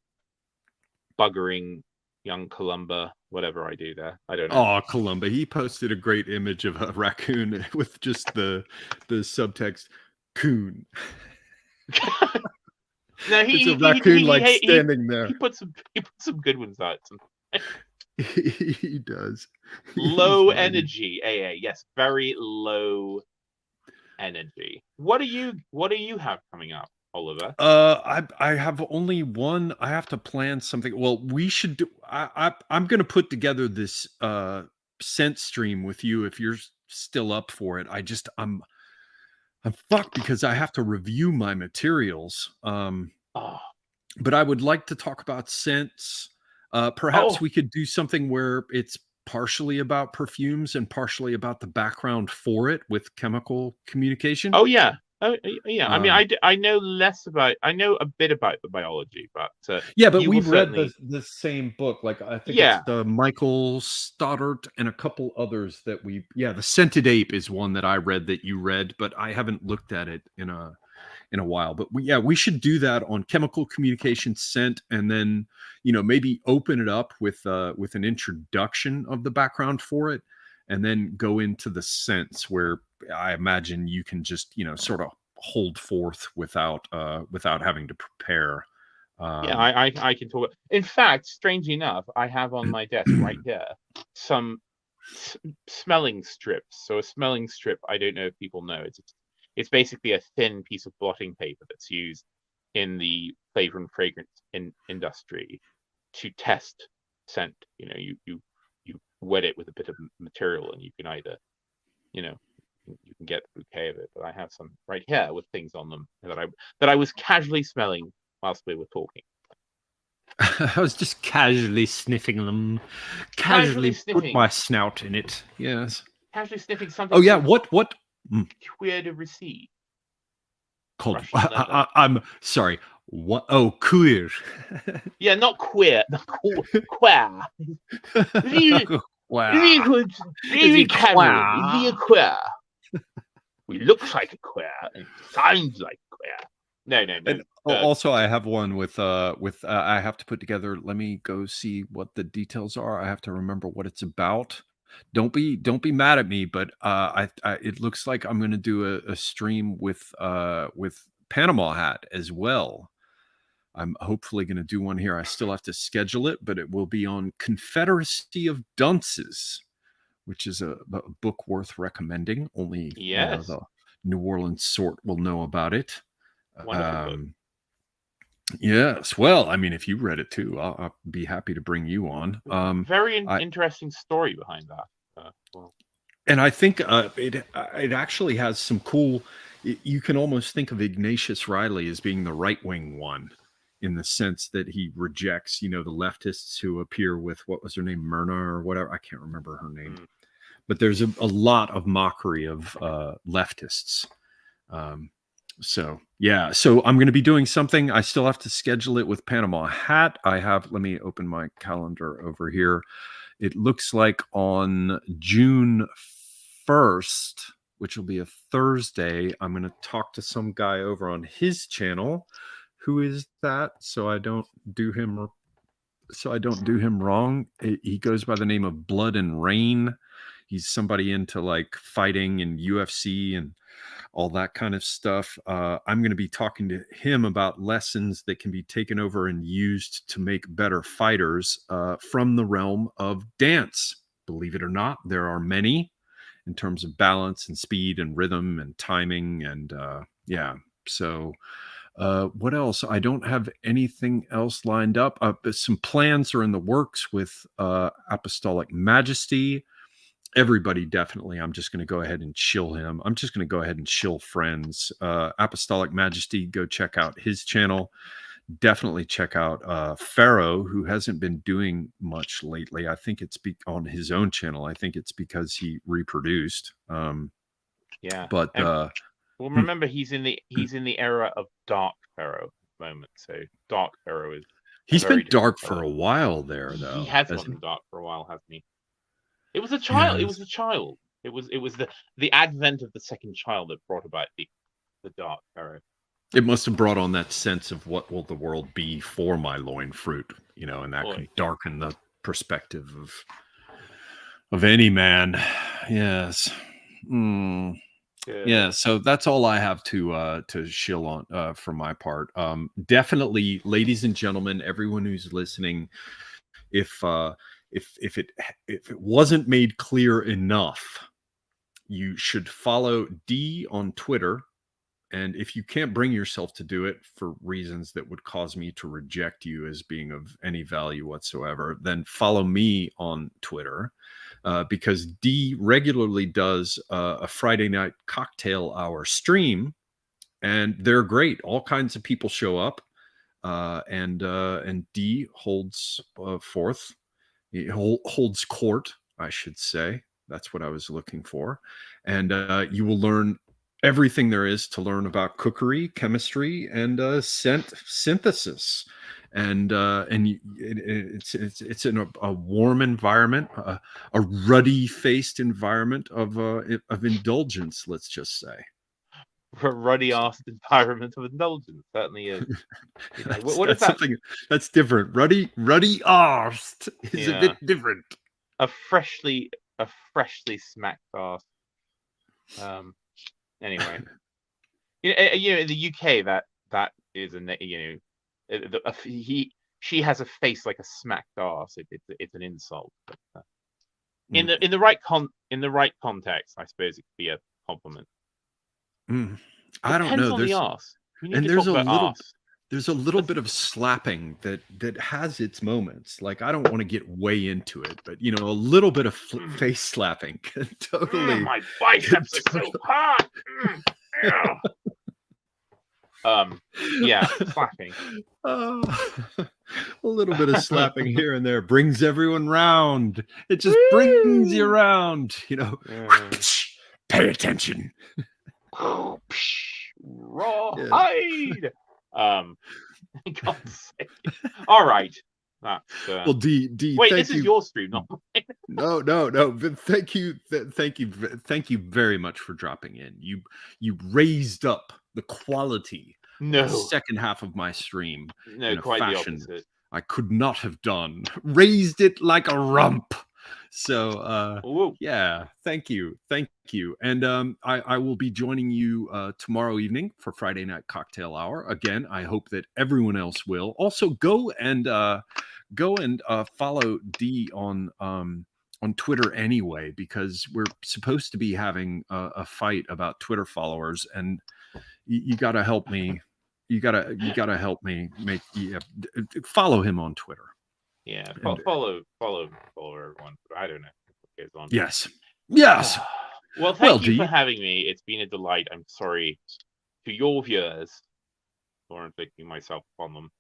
S2: buggering young Columba, whatever I do there. I don't know.
S1: Oh, Columba. He posted a great image of a raccoon with just the subtext, coon.
S2: No,
S1: it's a raccoon standing there.
S2: He put some good ones out.
S1: He does.
S2: Low energy, AA. Yes, very low energy. What do you have coming up, Oliver?
S1: I have only one. I have to plan something. Well, we should do. I'm going to put together this scent stream with you if you're still up for it. I'm fucked because I have to review my materials. But I would like to talk about scents. Perhaps we could do something where it's partially about perfumes and partially about the background for it with chemical communication.
S2: Oh yeah. Yeah. I mean, I know less about. I know a bit about the biology, but
S1: yeah, but
S2: you will
S1: we've read
S2: certainly.
S1: the same book. Like I think
S2: Yeah.
S1: it's Michael Stoddart and a couple others that we. Yeah, the Scented Ape is one that I read that you read, but I haven't looked at it in a while. But we should do that on chemical communication scent, and then maybe open it up with an introduction of the background for it, and then go into the scents where I imagine you can just sort of hold forth without having to prepare.
S2: Yeah, I can talk. In fact, strangely enough, I have on my desk right here some smelling strips. So a smelling strip, I don't know if people know, it's basically a thin piece of blotting paper that's used in the flavor and fragrance industry to test scent. You wet it with a bit of material, and you can either, you can get the bouquet of it. But I have some right here with things on them that I was casually smelling whilst we were talking.
S1: I was just casually sniffing them, casually put my snout in it. Yes,
S2: casually sniffing something.
S1: Oh yeah, what
S2: queer to receive?
S1: Called? I'm sorry. What? Oh, queer.
S2: Yeah, not queer. Queer.
S1: Wow.
S2: Very Cameron. Queer. He looks like a queer and sounds like queer. No.
S1: And also, I have one with I have to put together. Let me go see what the details are. I have to remember what it's about. Don't be mad at me, but it looks like I'm going to do a stream with Panama Hat as well. I'm hopefully going to do one here. I still have to schedule it, but it will be on Confederacy of Dunces, which is a book worth recommending. Only the New Orleans sort will know about it. Yes. Well, I mean, if you read it too, I'll be happy to bring you on.
S2: Very interesting story behind that.
S1: And I think it actually has some cool. You can almost think of Ignatius Riley as being the right-wing one, in the sense that he rejects, the leftists who appear with, what was her name, Myrna or whatever. I can't remember her name. But there's a lot of mockery of leftists. So I'm going to be doing something. I still have to schedule it with Panama Hat. Let me open my calendar over here. It looks like on June 1st, which will be a Thursday, I'm going to talk to some guy over on his channel. Who is that? So I don't do him wrong. He goes by the name of Blood and Rain. He's somebody into like fighting and UFC and all that kind of stuff. I'm going to be talking to him about lessons that can be taken over and used to make better fighters from the realm of dance. Believe it or not, there are many in terms of balance and speed and rhythm and timing. And so what else? I don't have anything else lined up. Some plans are in the works with Apostolic Majesty. Everybody, definitely. I'm just going to go ahead and chill him. I'm just going to go ahead and chill friends. Apostolic Majesty, go check out his channel. Definitely check out Pharaoh, who hasn't been doing much lately. I think it's on his own channel. I think it's because he reproduced. But
S2: well, remember, he's in the era of Dark Pharaoh at the moment. So Dark Pharaoh is.
S1: He's been dark for a while there, though.
S2: He has been dark for a while, hasn't he? It was a child. Yes. It was a child. It was the advent of the second child that brought about the Dark Pharaoh.
S1: It must have brought on that sense of what will the world be for my loin fruit, and that can darken the perspective of any man. Yes. Yeah. So that's all I have to shill on for my part. Definitely, ladies and gentlemen, everyone who's listening, if it wasn't made clear enough, you should follow D on Twitter. And if you can't bring yourself to do it for reasons that would cause me to reject you as being of any value whatsoever, then follow me on Twitter, because D regularly does a Friday night cocktail hour stream, and they're great. All kinds of people show up, and D holds forth. He holds court, I should say. That's what I was looking for. And you will learn everything there is to learn about cookery, chemistry, and scent synthesis. And it's in a warm environment, a ruddy-faced environment of indulgence. Let's just say.
S2: A ruddy-assed environment of indulgence certainly is. You know, what is
S1: that's
S2: that?
S1: Something that's different. Ruddy-assed is a bit different.
S2: A freshly smacked ass. Anyway, you know, in the UK, that is she has a face like a smacked ass. It's an insult. But, in the right context, I suppose it could be a compliment.
S1: I don't know.
S2: Depends on the ass.
S1: There's a little bit of slapping that has its moments. Like, I don't want to get way into it, but a little bit of face slapping can totally.
S2: My biceps are so hot. Yeah, slapping.
S1: A little bit of slapping here and there brings everyone round. It just brings you around. Pay attention.
S2: Rawhide. God's sake. All right. That's
S1: well, D.
S2: Wait, this is your stream, not mine.
S1: No. But thank you very much for dropping in. You raised up the quality of the second half of my stream in a
S2: quite
S1: fashion
S2: the opposite.
S1: I could not have done. Raised it like a rump. So yeah, thank you. And I will be joining you tomorrow evening for Friday Night Cocktail Hour. Again, I hope that everyone else will. Also, go and follow D on Twitter anyway, because we're supposed to be having a fight about Twitter followers, and you got to help me. You gotta help me follow him on Twitter.
S2: Yeah, follow everyone. I don't know what goes on.
S1: Yes.
S2: Well, thank you for having me. It's been a delight. I'm sorry to your viewers for inflicting myself upon them.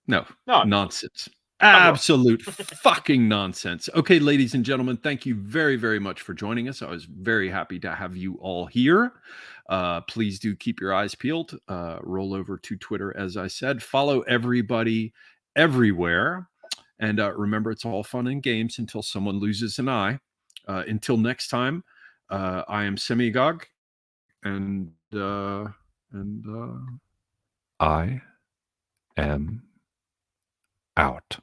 S1: No. Nonsense. Absolute fucking nonsense. Okay, ladies and gentlemen, thank you very, very much for joining us. I was very happy to have you all here. Please do keep your eyes peeled. Roll over to Twitter, as I said. Follow everybody everywhere. And remember, it's all fun and games until someone loses an eye. Until next time, I am Semigog, and I am out.